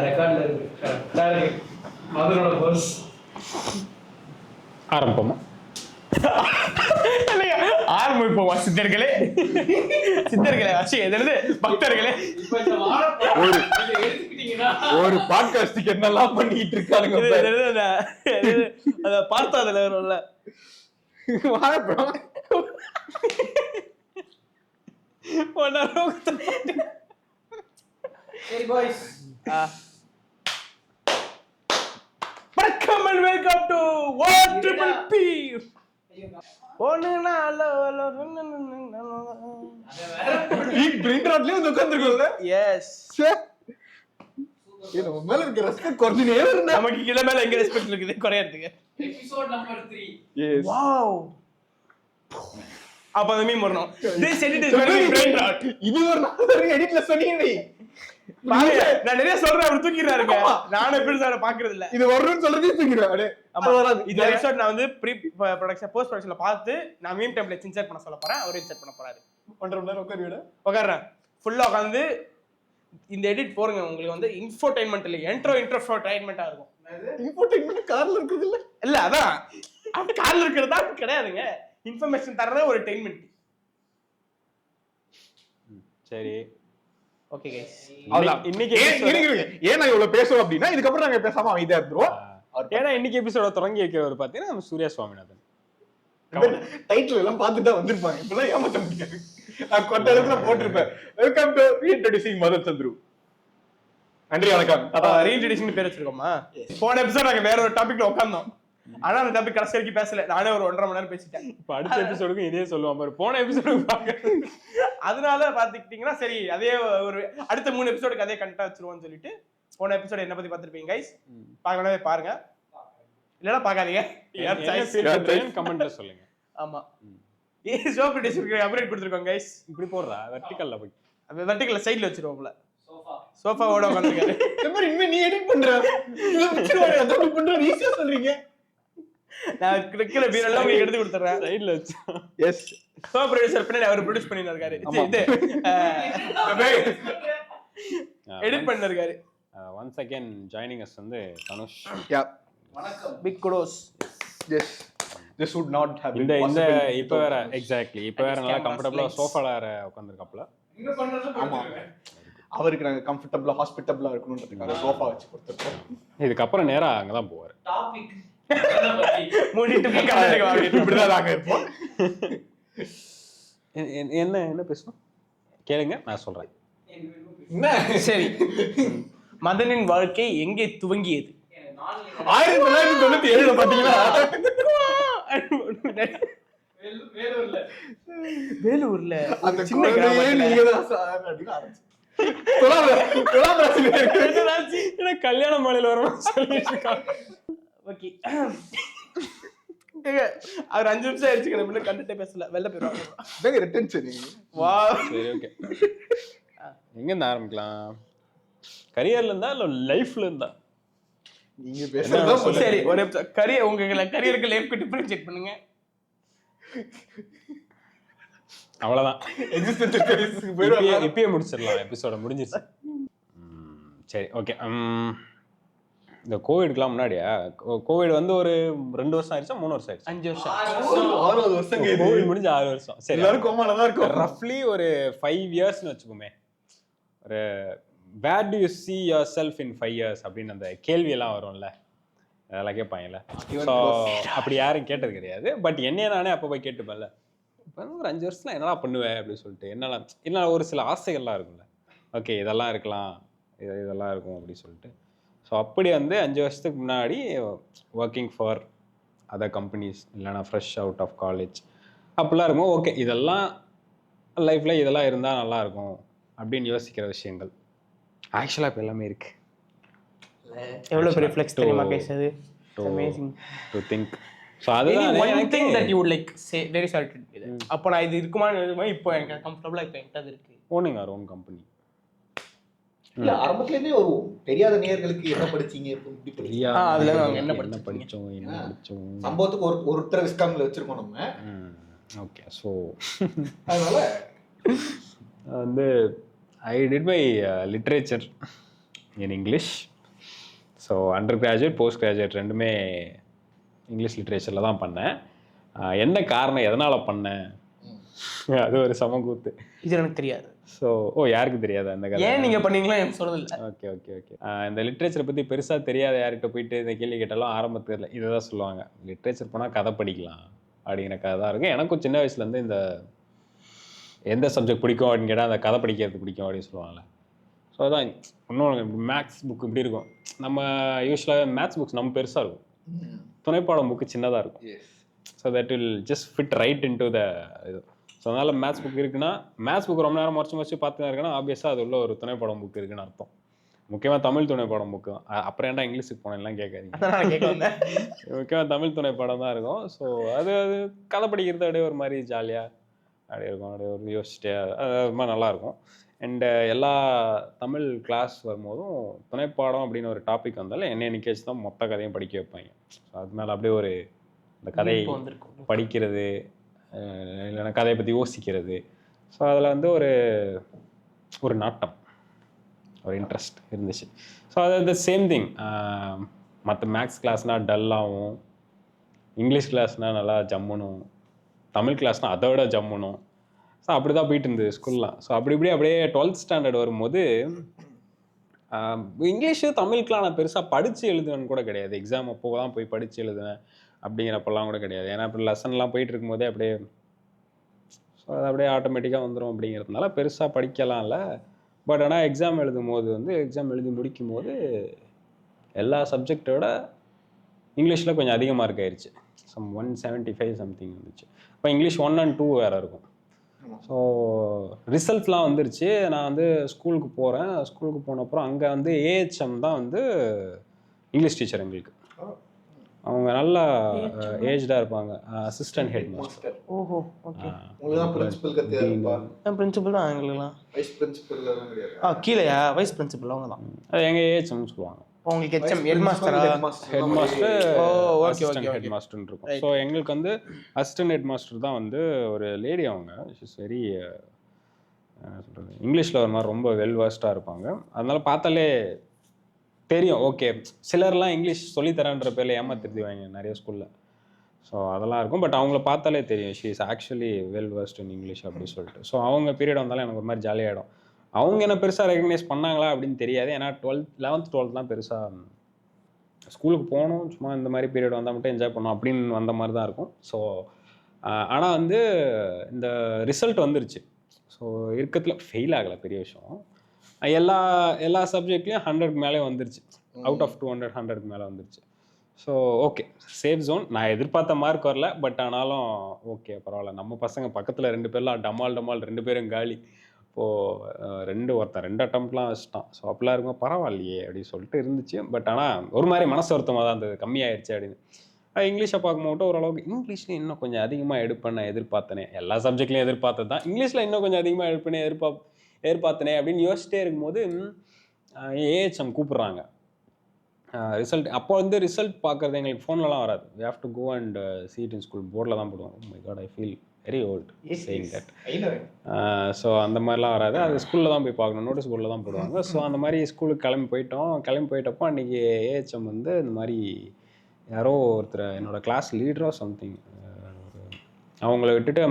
ரெக்கார்ட்ல இருக்கு. கரெக்டா இருக்கு. அதனோட பர்ஸ் ஆரம்பமா ஆரம்பிப்போமா? சித்தர்களே எது பக்தர்களே, ஒரு பாட்காஸ்டுக்கு என்னெல்லாம் பண்ணிட்டு இருக்கானுங்க. பார்த்தா அதுல வரும்ல வாழைப்பழம் சரி பாய்ஸ், வணக்கம் and welcome to what triple B. ஒண்ணுனா ஹலோ ஹலோ பிரிண்ட் ரோட்லயே வந்து உட்கார்ந்திருக்கோம்ல. எஸ், இது நம்ம மேல இருக்க ரெஸ்பெக்ட் குறைஞ்சினே வருது. நமக்கு கீழ மேல எங்க ரெஸ்பெக்ட் இருக்குது குறையறதுக்கு. Episode number 3. Yes wow. அப்ப அந்த மீம் வரணும். This edit is very brain rot. இது ஒரு நாள் எடிட்ல சொன்னீங்க நீ. பாருங்க, நான் நிறைய சொல்றேன், அவர் தூக்கிறாருங்க. நானே எபிசோட பாக்குறது இல்ல. இது வரும்னு சொல்றதே தூக்கிடுவேன். அப்படியே இந்த எபிசோட் நான் வந்து ப்ரீ ப்ரொடக்ஷன் போஸ்ட் ப்ரொடக்ஷன்ல பார்த்து நான் மீம் டெம்ப்ளேட் இன்சர்ட் பண்ண சொல்ல போறேன். அவர் இன்சர்ட் பண்ண போறாரு. 1.5 மணி நேரம் உட்கார்றேன் ஃபுல்லா உட்கார்ந்து இந்த எடிட் போறங்க. உங்களுக்கு வந்து இன்ஃபோடெயின்மென்ட் இல்ல, இன்ட்ரோடெயின்மென்ட்டா இருக்கும். இன்ஃபோடெயின்மென்ட் கார்ல இருக்குது இல்ல? இல்ல அதான் கார்ல இருக்கிறதா கிடையாதுங்க. இன்ஃபர்மேஷன் தரதே ஒரு டெயின்மென்ட். சரி ஓகே கைஸ், இன்னைக்கு ஏன் நான் இவ்வளவு பேசுவோம் அப்படின்னா இதுக்கப்புறம் நாங்க பேசாம அமைதியா இருந்துருவோம். ஏன்னா இன்னைக்கு எபிசோட தொடங்கி வைக்கிறவர் பாத்தீங்கன்னா நம்ம சூர்யா சுவாமிநாதன். டைட்டில் எல்லாம் பார்த்துட்டு தான் வந்திருப்பாங்க. இப்பெல்லாம் ஏமாத்த முடியாது. நான் கொட்ட இடத்துல போட்டிருப்பேன், வெல்கம் டு ரீஇன்ட்ரோடியூசிங் மதன் சந்துரு. நன்றி வணக்கம். ரீஇன்ட்ரோடியூசிங் பேர் வச்சிருக்கோமா? போன எபிசோட் நாங்க வேற ஒரு டாபிக்ல உட்கார்ந்தோம். ஆனா அந்த டாபிக் கடைசி வரைக்கும் பேசல. நானே ஒரு 1.5 மணி நேரம் பேசிட்டேன். இப்ப அடுத்த எபிசோடுக்கு இதே சொல்லுவான் பாரு, போன எபிசோடுக்கு பாக்க. அதனால பாத்துக்கிட்டீங்கன்னா சரி, அதே ஒரு அடுத்த 3 எபிசோடுக்கு அதே கண்டென்ட் வச்சிருவோம்னு சொல்லிட்டு போன எபிசோட் என்ன பத்தி பார்த்திருப்பீங்க கைஸ். பார்க்கலவே பாருங்க, இல்லனா பார்க்காதீங்க. கமெண்ட்ல சொல்லுங்க. ஆமா, ஷோ ப்ரொடியூசருக்கு அப்டேட் கொடுத்திருக்கோம் கைஸ். இப்படி போடுறா வெர்டிகல்ல போய், அந்த வெர்டிகல்ல சைடுல வச்சிருவோம்ல. சோஃபாவோட உட்கார்ந்திருக்காரு. இந்த மாதிரி நீ எடிட் பண்ற, இத வச்சிருவாங்க. அத பண்ற ஈஸியா சொல்றீங்க. நான் கிரிக்கெட்ல பீர் எல்லாம் உங்களுக்கு எடுத்து கொடுத்துறேன் சைடுல வச்சு. எஸ், ஷோ ப்ரொடியூசர் பின்னாடி அவர் ப்ரொடியூஸ் பண்ணிருக்காரு. இது எடிட் பண்ணிருக்காரு. ஒன்ஸ் அகைன் ஜாயினிங் அஸ் வந்து தனுஷ். யா, வணக்கம், big kudos. Yes, this would not have இந்த இப்ப வேற எக்ஸாக்ட்லி இப்ப வேற நல்லா கம்ஃபர்ட்டபிளா சோஃபால வேற உட்கார்ந்திருக்காப்ல. ஆமா, அவருக்கு நாங்க கம்ஃபர்ட்டபிளா ஹாஸ்பிட்டபிளா இருக்கணும்ன்றதுக்காக சோஃபா வச்சு கொடுத்துருக்கோம். இதுக்கப்புறம் நேரா அங்கதான் போவாரு. டாபிக் மூடிட்டு கமெண்ட்க்கு வாங்க. இப்படிதான் நாங்க இருப்போம். என்ன என்ன பேசணும் கேளுங்க, நான் சொல்றேன். என்ன சரி, மதனின் வாழ்க்கை எங்கே துவங்கியது? 1997 பாத்தீங்களா? வேலூர்ல அந்த சின்ன கிராமத்துல கல்யாண மாலையில வரும் சொல்லிட்டு இருக்காங்க. ஓகே, அவர் 5 நிமிஷம் ஆயிடுச்சு, கண்டுட்டே பேசல, வெளில போயிடுவாங்க. வா சரி ஓகே, எங்க இருந்து ஆரம்பிக்கலாம்? கரியர்ல இருந்தா இல்ல லைஃப்ல இருந்தா? நீங்க பேசுறதா சரி, ஒரு கரியர், உங்க கரியருக்கு லைஃப்க்கு டிஃபரன்ஷியேட் பண்ணுங்க. அவ்வளவுதான், இப்பயே முடிச்சிடலாம், எபிசோட முடிஞ்சிருச்சு. சரி ஓகே, இந்த கோவிட்க்குலாம் முன்னாடியா? கோவிட் வந்து ஒரு 2 வருஷம் ஆயிடுச்சா 3 வருஷம் ஆயிடுச்சு? 5 வருஷம், 6 வருஷம். கோவிட் முடிஞ்சு 6 வருஷம். சரி, எல்லாரும் கோமால தான் இருக்கும். ரஃப்லி ஒரு 5 இயர்ஸ்னு வச்சுக்கோமே. ஒரு where do you see yourself in 5 years அப்படின்னு அந்த கேள்வியெல்லாம் வரும்ல, அதெல்லாம் கேட்பாங்கல்ல. ஸோ அப்படி யாரும் கேட்டது கிடையாது. பட் என்னையே நானே அப்போ போய் கேட்டுப்பேன்ல, இப்போ ஒரு 5 வருஷத்துல என்னடா பண்ணுவேன் அப்படின்னு சொல்லிட்டு. என்ன ஒரு சில ஆசைகள்லாம் இருக்கும்ல, ஓகே இதெல்லாம் இருக்கலாம், இதெல்லாம் இருக்கும் அப்படி சொல்லிட்டு. ஸோ அப்படி வந்து 5 வருஷத்துக்கு முன்னாடி ஒர்க்கிங் ஃபார் அதர் கம்பெனிஸ், இல்லைனா ஃப்ரெஷ் அவுட் ஆஃப் காலேஜ் அப்படிலாம் இருக்கும். ஓகே இதெல்லாம் லைஃப்பில் இதெல்லாம் இருந்தால் நல்லாயிருக்கும் அப்படின்னு யோசிக்கிற விஷயங்கள் ஆக்சுவலாக இப்போ எல்லாமே இருக்கு. எவ்வளோ பெரிய ஃப்ளெக்ஸ் தெரியுமா பேசுறது? Amazing to think. ஸோ அதுதான் one thing that you would like say very charted. அப்போ நான் இது இருக்குமான்னு இப்போ எனக்கு கம்ஃபர்டபுளாக இப்போ என்கிட்ட இருக்கு. Owning our own company. இல்ல ஆரம்பத்துல இருந்தே ஒரு தெரியாத நேயர்களுக்கு என்ன படிச்சீங்க, அதுல நாங்க என்ன படிச்சோம் சம்பவத்துக்கு ஒருத்தர் விஸ்காம்ல வச்சிருக்கோம் நம்ம. ஓகே, ஸோ அதனால வந்து I did my literature in English. So under graduate post graduate ரெண்டுமே இங்கிலீஷ் லிட்ரேச்சரில் தான் பண்ணேன். என்ன காரணம், எதனால் பண்ணேன், அது ஒரு சமக்கூத்து. இது எனக்கு தெரியாது. ஸோ யாருக்கு தெரியாது அந்த கதை? ஏன் நீங்கள் பண்ணீங்களா எனக்கு சொல்றதில்லை. Okay okay okay. இந்த லிட்ரேச்சரை பற்றி பெருசாக தெரியாத யார்கிட்ட போயிட்டு இந்த கேள்வி கேட்டாலும் ஆரம்பத்தில் இதை தான் சொல்லுவாங்க, லிட்ரேச்சர் போனால் கதை படிக்கலாம் அப்படிங்கிற கதை தான் இருக்கும். எனக்கும் சின்ன வயசுலேருந்து இந்த எந்த சப்ஜெக்ட் பிடிக்கும் அப்படின்னு கேட்டால் அந்த கதை படிக்கிறது பிடிக்கும் அப்படின்னு சொல்லுவாங்கள்ல. ஸோ அதான் இன்னும் மேக்ஸ் புக் இப்படி இருக்கும். நம்ம யூஸ்வலாக மேத்ஸ் புக்ஸ் நம்ம பெருசாக இருக்கும், துணைப்பாடம் புக்கு சின்னதாக இருக்கும். So that will just fit right in to the இது. ஸோ அதனால் மேத்ஸ் புக் இருக்குன்னா, மேத்ஸ் புக் ரொம்ப நேரம் மறைச்சு பார்த்து தான் இருக்குன்னா ஆப்வியஸாக அது உள்ள ஒரு துணைப்பாடம் புக் இருக்குன்னு அர்த்தம். முக்கியமாக தமிழ் துணைப்பாடம் புக்கு தான். அப்புறம் ஏன்டா இங்கிலீஷுக்கு போனேன்லாம் கேட்காதீங்க. முக்கியமாக தமிழ் துணைப்பாடம் தான் இருக்கும். ஸோ அது கதை படிக்கிறது அப்படியே ஒரு மாதிரி ஜாலியாக அப்படியே இருக்கும், அப்படியே ஒரு யோசிச்சுட்டே அது மாதிரி நல்லாயிருக்கும். அண்டு எல்லா தமிழ் கிளாஸ் வரும்போதும் துணைப்பாடம் அப்படின்னு ஒரு டாபிக் வந்தாலும் என்னை நிற்க வச்சு தான் மொத்த கதையும் படிக்க வைப்பாங்க. ஸோ அது மேலே அப்படியே ஒரு இந்த கதையை படிக்கிறது, இல்லைன்னா கதையை பற்றி யோசிக்கிறது. ஸோ அதில் வந்து ஒரு நாட்டம், ஒரு இன்ட்ரெஸ்ட் இருந்துச்சு. ஸோ அது த சேம் திங். மற்ற மேக்ஸ் கிளாஸ்னால் டல்லாகவும், இங்கிலீஷ் கிளாஸ்னால் நல்லா ஜம்முனும், தமிழ் கிளாஸ்னால் அதை விட ஜம்முனும். ஸோ அப்படி தான் போயிட்டு இருந்தது ஸ்கூல்லாம். ஸோ அப்படியே 12th ஸ்டாண்டர்ட் வரும்போது இங்கிலீஷு தமிழுக்கெலாம் நான் பெருசாக படித்து எழுதுவேன்னு கூட கிடையாது. எக்ஸாம் அப்போ தான் போய் படித்து எழுதுவேன் அப்படிங்கிறப்பெல்லாம் கூட கிடையாது. ஏன்னா இப்போ லெசன்லாம் போயிட்டு இருக்கும்போதே அப்படியே ஸோ அது அப்படியே ஆட்டோமேட்டிக்காக வந்துடும் அப்படிங்கிறதுனால பெருசாக படிக்கலாம் இல்லை. பட் ஆனால் எக்ஸாம் எழுதும் போது எக்ஸாம் எழுதி முடிக்கும் போது எல்லா சப்ஜெக்டோட இங்கிலீஷில் கொஞ்சம் அதிக மார்க் ஆயிடுச்சு. 175 சம்திங் வந்துச்சு. இப்போ இங்கிலீஷ் 1 and 2 வேறு இருக்கும். ஸோ ரிசல்ட்ஸ்லாம் வந்துருச்சு. நான் ஸ்கூலுக்கு போகிறேன். ஸ்கூலுக்கு போனப்புறம் அங்கே ஏஹெச்எம் தான் இங்கிலீஷ் டீச்சர் எங்களுக்கு. அவங்க நல்லா ஏஜ்டாக இருப்பாங்க, அசிஸ்டன்ட் ஹெட் மாஸ்டர். ஓஹோ, ஓகே. பிரின்சிபல் தான் எங்களுக்குலாம். வைஸ் பிரின்சிபல்லாம் கிடையாது. கீழேயா வைஸ் பிரின்சிபல் அவங்க தான். அது எங்கள் ஏஹெச்எம்னு சொல்லுவாங்க. உங்களுக்கு ஹெச்எம் ஹெட் மாஸ்டர் ஹெட் மாஸ்டர்னு இருக்கும். ஸோ எங்களுக்கு அசிஸ்டன்ட் ஹெட் மாஸ்டர் தான் ஒரு லேடி. அவங்க இஸ் வெரி இங்கிலீஷில் ஒரு மாதிரி ரொம்ப வெல் வர்ஸ்டாக இருப்பாங்க. அதனால பார்த்தாலே தெரியும். ஓகே, சிலர்லாம் இங்கிலீஷ் சொல்லித்தரேன்ற பேரில் ஏமாத்திருவாங்க நிறைய ஸ்கூலில். ஸோ அதெல்லாம் இருக்கும். பட் அவங்கள பார்த்தாலே தெரியும் she is actually well worst in English அப்படின்னு சொல்லிட்டு. ஸோ அவங்க பீரியட் வந்தாலும் எனக்கு ஒரு மாதிரி ஜாலியாகிடும். அவங்க என்ன பெருசாக ரெகக்னைஸ் பண்ணாங்களா அப்படின்னு தெரியாது. ஏன்னா 11th 12th பெருசாக ஸ்கூலுக்கு போகணும், சும்மா இந்த மாதிரி பீரியட் வந்தால் மட்டும் என்ஜாய் பண்ணோம் அப்படின்னு வந்த மாதிரி தான் இருக்கும். ஸோ ஆனால் இந்த ரிசல்ட் வந்துருச்சு. ஸோ இருக்கிறதுல ஃபெயில் ஆகலை, பெரிய விஷயம். எல்லா சப்ஜெக்ட்லேயும் 100க்கு மேலே வந்துருச்சு. அவுட் ஆஃப் 200 100க்கு மேலே வந்துருச்சு. So okay, safe zone. நான் எதிர்பார்த்த மார்க் வரல, பட் ஆனாலும் ஓகே பரவாயில்ல. நம்ம பசங்க பக்கத்தில் 2 பேர்லாம் டமால் 2 பேரும் காலி. இப்போது ஒருத்தன் 2 அட்டம்ப்ட்லாம் வச்சுட்டான். ஸோ அப்படிலாம் இருக்கும், பரவாயில்லையே அப்படின்னு சொல்லிட்டு இருந்துச்சு. பட் ஆனால் ஒரு மாதிரி மனசு வருத்தமாக தான் இருந்தது, கம்மியாயிடுச்சு அப்படின்னு. இங்கிலீஷை பார்க்கும்போது ஓரளவுக்கு இங்கிலீஷ்லேயும் இன்னும் கொஞ்சம் அதிகமாக எடுப்பேன் எதிர்பார்த்தனே. எல்லா சப்ஜெக்ட்லையும் எதிர்பார்த்தது தான், இங்கிலீஷில் இன்னும் கொஞ்சம் அதிகமாக எடுப்பேனே எதிர்பார்த்தனே அப்படின்னு யோசிச்சிட்டே இருக்கும்போது ஏஹெச்எம் கூப்பிட்றாங்க ரிசல்ட். அப்போ ரிசல்ட் பார்க்குறது எங்களுக்கு ஃபோன்லலாம் வராது. We have to go and sit in school, போர்டில் தான் போடுவோம். My god, I feel very old saying that. So அந்த மாதிரிலாம் வராது, அது ஸ்கூலில் தான் போய் பார்க்கணும், நோட்டீஸ் போர்டில் தான் போடுவாங்க. ஸோ அந்த மாதிரி ஸ்கூலுக்கு கிளம்பி போயிட்டப்போ அன்றைக்கி ஏஹெச்எம் இந்த மாதிரி யாரோ ஒருத்தர் என்னோடய கிளாஸ் லீடரோ சம்திங் அவங்கள விட்டுட்டு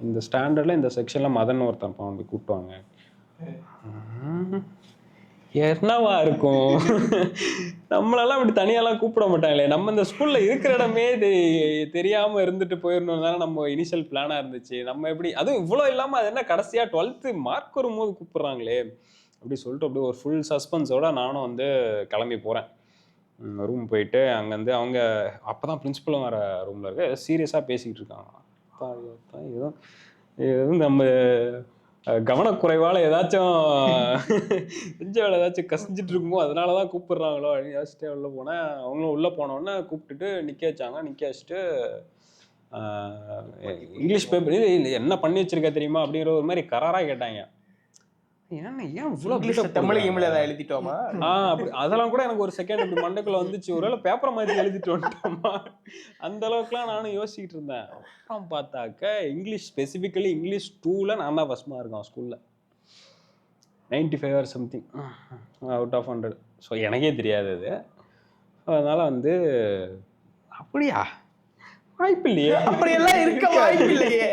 இந்த ஸ்டாண்டர்டில் இந்த செக்ஷனில் மதன் ஒருத்தன் அவங்க கூப்பிட்டுவாங்க. என்னவா இருக்கும், நம்மளெல்லாம் அப்படி தனியாலாம் கூப்பிட மாட்டாங்களே. நம்ம இந்த ஸ்கூலில் இருக்கிற இடமே தெரியாமல் இருந்துட்டு போயிடணும் தானே நம்ம இனிஷியல் பிளானாக இருந்துச்சு. நம்ம எப்படி அதுவும் இவ்வளோ இல்லாமல் அது என்ன கடைசியாக 12th மார்க் வரும்போது கூப்பிட்றாங்களே அப்படி சொல்லிட்டு அப்படியே ஒரு ஃபுல் சஸ்பென்ஸோடு நானும் கிளம்பி போகிறேன். ரூம் போயிட்டு அங்கேருந்து அவங்க அப்போ தான் பிரின்சிபலும் வர ரூமில் இருக்க சீரியஸாக பேசிக்கிட்டு இருக்காங்க. எதுவும் நம்ம கவனக்குறைவால் ஏதாச்சும் செஞ்ச வேலை ஏதாச்சும் கசிஞ்சிட்டு இருக்குமோ அதனால தான் கூப்பிட்றாங்களோ அப்படின்னு யோசிச்சுட்டே உள்ளே போனேன். அவங்களும் உள்ளே போனோடனே கூப்பிட்டுட்டு நிற்க வச்சுட்டு இங்கிலீஷ் பேப்பர் இது என்ன பண்ணி வச்சிருக்க தெரியுமா அப்படிங்கிற ஒரு மாதிரி கராராக கேட்டாங்க. ஏன் தமிழ் ஏதாவது எழுதிட்டோமா அப்படி அதெல்லாம் கூட எனக்கு ஒரு செகண்ட் அப்படி மண்டைக்குள்ள வந்துச்சு. ஒருவேளை பேப்பரை மாதிரி எழுதிட்டு வந்துட்டோமா அந்த அளவுக்குலாம் நானும் யோசிச்சுட்டு இருந்தேன். அப்புறம் பார்த்தாக்க இங்கிலீஷ் ஸ்பெசிஃபிக்கலி இங்கிலீஷ் 2ல் நான் தான் ஃபர்ஸ்ட் மார்க் இருக்கேன் ஸ்கூலில். 95 or something out of 100. So எனக்கே தெரியாது அது. அதனால வந்து அப்படியா வாய்ப்பு இல்லையே, அப்படியெல்லாம் இருக்க வாய்ப்பு இல்லையே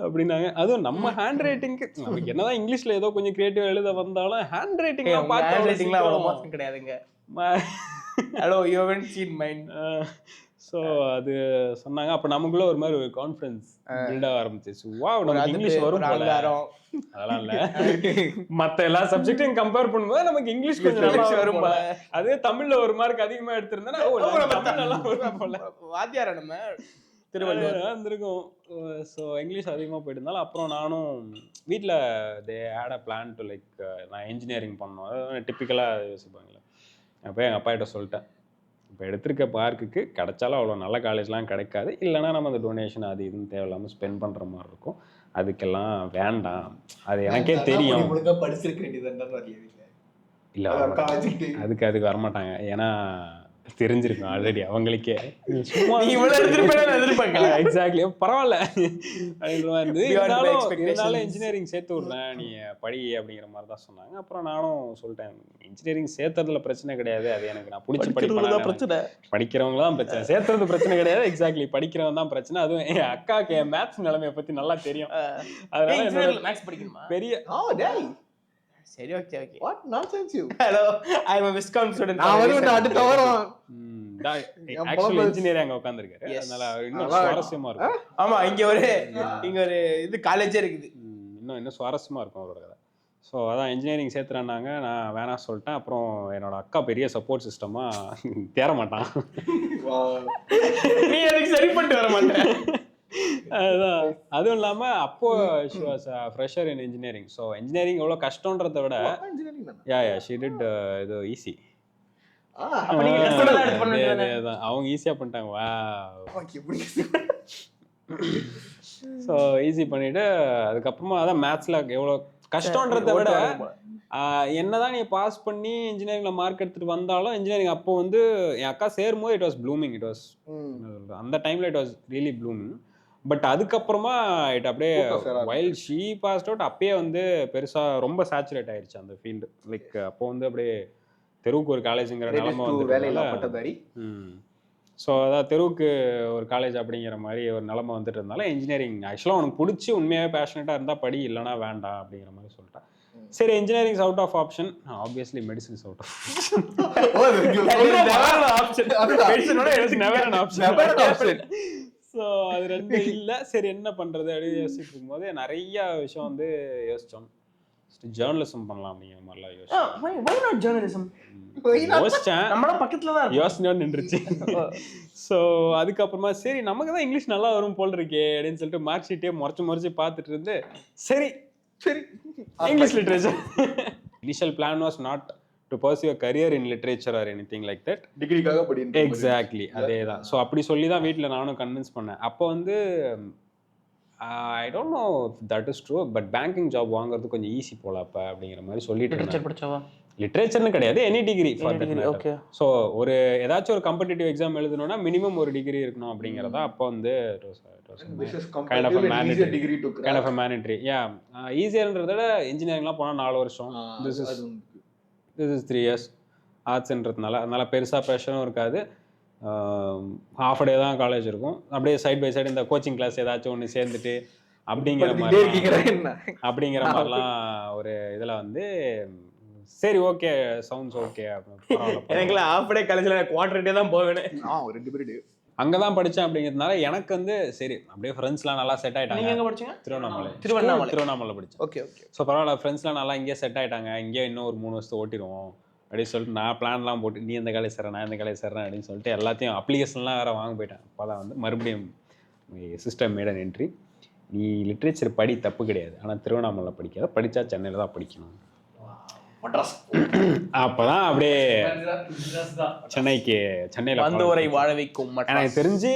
அப்படின்னாங்க. அதுவும் நம்ம ஹேண்ட் ரைட்டிங்க்கு நமக்கு என்னதான் இங்கிலீஷ்ல ஏதோ கொஞ்சம் கிரியேட்டிவ் எழுத வந்தாலும் ஹேண்ட் ரைட்டிங்லாம் ஹேண்ட்ரைட்டிங்லாம் அவ்வளோ பார்த்து மோசம் கிடையாதுங்க. Hello you haven't seen mind. So அது சொன்னாங்க. அப்போ நமக்குள்ள ஒரு மாதிரி ஒரு கான்ஃபிடன்ஸ் பில்ட் ஆக ஆரம்பிச்சிச்சு. வாவ் நமக்கு இங்கிலீஷ் வரும் போல. அதெல்லாம் இல்ல, மத்த எல்லா சப்ஜெக்ட்டையும் கம்பேர் பண்ணும்போது நமக்கு இங்கிலீஷ் கொஞ்சம் நல்லா வரும் போல. அதே தமிழ்ல ஒரு மார்க் அதிகமா எடுத்திருந்தா தமிழ் நல்லா வரும் போல. வாத்தியார நம்ம திருவள்ளுவர் இருந்திருக்கும். ஸோ இங்கிலீஷ் அதிகமாக போயிட்டு இருந்தாலும் அப்புறம் நானும் வீட்டில் they had a plan to like நான் இன்ஜினியரிங் பண்ணணும். அதாவது டிப்பிக்கலாக யோசிப்பாங்களே. அப்போ எங்கள் அப்பா கிட்ட சொல்லிட்டேன், இப்போ எடுத்திருக்க மார்க்குக்கு கிடைச்சாலும் அவ்வளோ நல்ல காலேஜ்லாம் கிடைக்காது, இல்லைனா நம்ம அந்த டொனேஷன் அது இதுன்னு தேவையில்லாமல் ஸ்பெண்ட் பண்ணுற மாதிரி இருக்கும், அதுக்கெல்லாம் வேண்டாம், அது எனக்கே தெரியும். படிச்சிருக்க வேண்டியது இல்லை அதுக்கு வரமாட்டாங்க, ஏன்னா தெரிஞ்சிருக்கும் ஆல்ரெடி அவங்களுக்கே. எக்ஸாக்ட்லி பரவாயில்ல இருந்தாலும் இன்ஜினியரிங் சேர்த்து விட்றேன் நீ படி அப்படிங்கிற மாதிரி தான் சொன்னாங்க. அப்புறம் நானும் சொல்லிட்டேன், இன்ஜினியரிங் சேர்த்துறதுல பிரச்சனை கிடையாது, அது எனக்கு நான் பிடிச்சி படிக்கிறவங்க தான் பிரச்சனை, சேர்த்துறது பிரச்சனை கிடையாது. எக்ஸாக்ட்லி படிக்கிறவங்க தான் பிரச்சனை. அதுவும் என் அக்காவுக்கு என் மேத்ஸ் நிலைமையை பத்தி நல்லா தெரியும், அதனால மேத்ஸ் படிக்கணுமா பெரிய. சரி okay okay. What nonsense you. Hello I am a viscount student. நான் வருவேன் அடுத்த வாரம். ஆக்சுவலி இன்ஜினியர் அங்க உட்கார்ந்திருக்காரு, அதனால இன்னும் சுவாரஸ்யமா இருக்கும். ஆமா இங்க ஒரு இது காலேஜே இருக்குது, இன்னும் சுவாரஸ்யமா இருக்கும் அவரோட கதை. ஸோ அதான் இன்ஜினியரிங் சேர்த்துறாங்க, நான் வேணாம் சொல்லிட்டேன். அப்புறம் என்னோட அக்கா பெரிய சப்போர்ட் சிஸ்டமா தேர மாட்டான், நீ அதுக்கு சரி பண்ணிட்டு வர மாட்டேன். அதுதான். அதுவும் இல்லாம அப்போ she was a fresher in engineering. So engineering எவ்வளோ கஷ்டன்றதை விட she did இது ஈஸி. அவங்க ஈஸியா பண்ணிட்டாங்க. வா ஸோ ஈஸி பண்ணிட்டு அதுக்கப்புறமா அதான் மேத்ஸ்ல எவ்வளோ கஷ்டன்றதை விட என்னதான் நீ பாஸ் பண்ணி இன்ஜினியரிங்ல மார்க் எடுத்துட்டு வந்தாலும் இன்ஜினியரிங் அப்போ வந்து என் அக்கா சேரும்போது it was blooming, it was அந்த டைம்ல it was really blooming. But அதுக்கப்புறமா இட் அப்படியே வைல் ஷீ பாஸ்ட் அவுட் அப்பயே வந்து பெருசா ரொம்ப சேச்சுரேட் ஆயிடுச்சு அந்த ஃபீல்டு. லைக் அப்போ வந்து அப்படியே தெருவுக்கு ஒரு காலேஜுங்கிற நிலைமை வந்து, ஸோ அதான் தெருவுக்கு ஒரு காலேஜ் அப்படிங்கிற மாதிரி ஒரு நிலைமை வந்துட்டு இருந்தாலும் இன்ஜினியரிங் ஆக்சுவலாக உனக்கு பிடிச்சி உண்மையாகவே பேஷனட்டாக இருந்தால் படி, இல்லைனா வேண்டாம் அப்படிங்கிற மாதிரி சொல்லிட்டேன். சரி engineering out of option, obviously medicine out of option. So அது ரெண்டு இல்லை. சரி என்ன பண்ணுறது அப்படின்னு யோசிச்சுட்டு இருக்கும்போது நிறைய விஷயம் வந்து யோசித்தோம். ஜேர்னலிசம் பண்ணலாம் அப்படிங்கிற மாதிரிலாம் யோசிச்சேன், யோசனை நின்றுச்சு. ஸோ அதுக்கப்புறமா சரி நமக்கு தான் இங்கிலீஷ் நல்லா வரும் போல் இருக்கே அப்படின்னு சொல்லிட்டு மார்க் ஷீட்டே முறைச்சு பார்த்துட்டு இருந்து சரி English literature. Initial plan was not to pursue a career in literature or anything like that. டிகிரிக்காக படிங்க. எக்ஸாக்ட்லி அதேதான். ஸோ அப்படி சொல்லி தான் வீட்டில் நானும் கன்வின்ஸ் பண்ணேன். அப்போ வந்து ஐ don't know that is true, but banking job வாங்குறது கொஞ்சம் ஈஸி போல அப்போ அப்படிங்கிற மாதிரி சொல்லிட்டு. லிட்ரேச்சர்னு கிடையாது, any degree for that matter. So ஒரு ஏதாச்சும் ஒரு காம்படிட்டிவ் எக்ஸாம் எழுதணும்னா மினிமம் ஒரு டிகிரி இருக்கணும் அப்படிங்கிறதா அப்போ வந்து கைண்ட் ஆஃப் அ மேனிட்ரி. ஈஸியர்ன்றத விட இன்ஜினியரிங்லாம் போனால் 4 வருஷம், திஸ் இஸ் 3 years ஆர்ட்ஸ்ன்றதுனால, அதனால பெருசாக ப்ரெஷரும் இருக்காது. ஹாஃப் டே தான் காலேஜ் இருக்கும், அப்படியே சைட் பை சைடு இந்த கோச்சிங் கிளாஸ் ஏதாச்சும் ஒன்று சேர்ந்துட்டு அப்படிங்கிற மாதிரிலாம் ஒரு இதில் வந்து சரி ஓகே சவுண்ட்ஸ் ஓகே. எனக்குலாம் ஹாஃப் டே காலேஜில் குவார்டர் டே தான் போவேன், 2 பீரியட் அங்கே தான் படித்தேன். அப்படிங்கிறதுனால எனக்கு வந்து சரி அப்படியே ஃப்ரெண்ட்ஸ்லாம் நல்லா செட் ஆகிட்டாங்க. நீங்கள் எங்கே படிச்சீங்க? திருவண்ணாமலை படித்தேன். ஓகே. ஸோ பரவாயில்ல, ஃப்ரெண்ட்ஸ்லாம் நல்லா இங்கேயே செட் ஆகிட்டாங்க, இங்கேயே இன்னும் ஒரு 3 வருஷத்தை ஓட்டிடுவோம் அப்படின்னு சொல்லிட்டு நான் பிளான்லாம் போட்டு நீ இந்த காலேஜ் சேர்றேன் நான் இந்த காலேஜ் சேர்றேன் அப்படின்னு சொல்லிட்டு எல்லாத்தையும் அப்ளிகேஷன்லாம் வேறு வாங்க போயிட்டேன். அப்போ தான் வந்து மறுபடியும் சிஸ்டம் மேட் அன் என்ட்ரி, நீ லிட்ரேச்சர் படி தப்பு கிடையாது, ஆனால் திருவண்ணாமலை படிக்காத, படித்தா சென்னையில் தான் படிக்கணும். அப்பதான் அப்படியே சென்னையில வந்தவரை வாழ வைக்கும். எனக்கு தெரிஞ்சு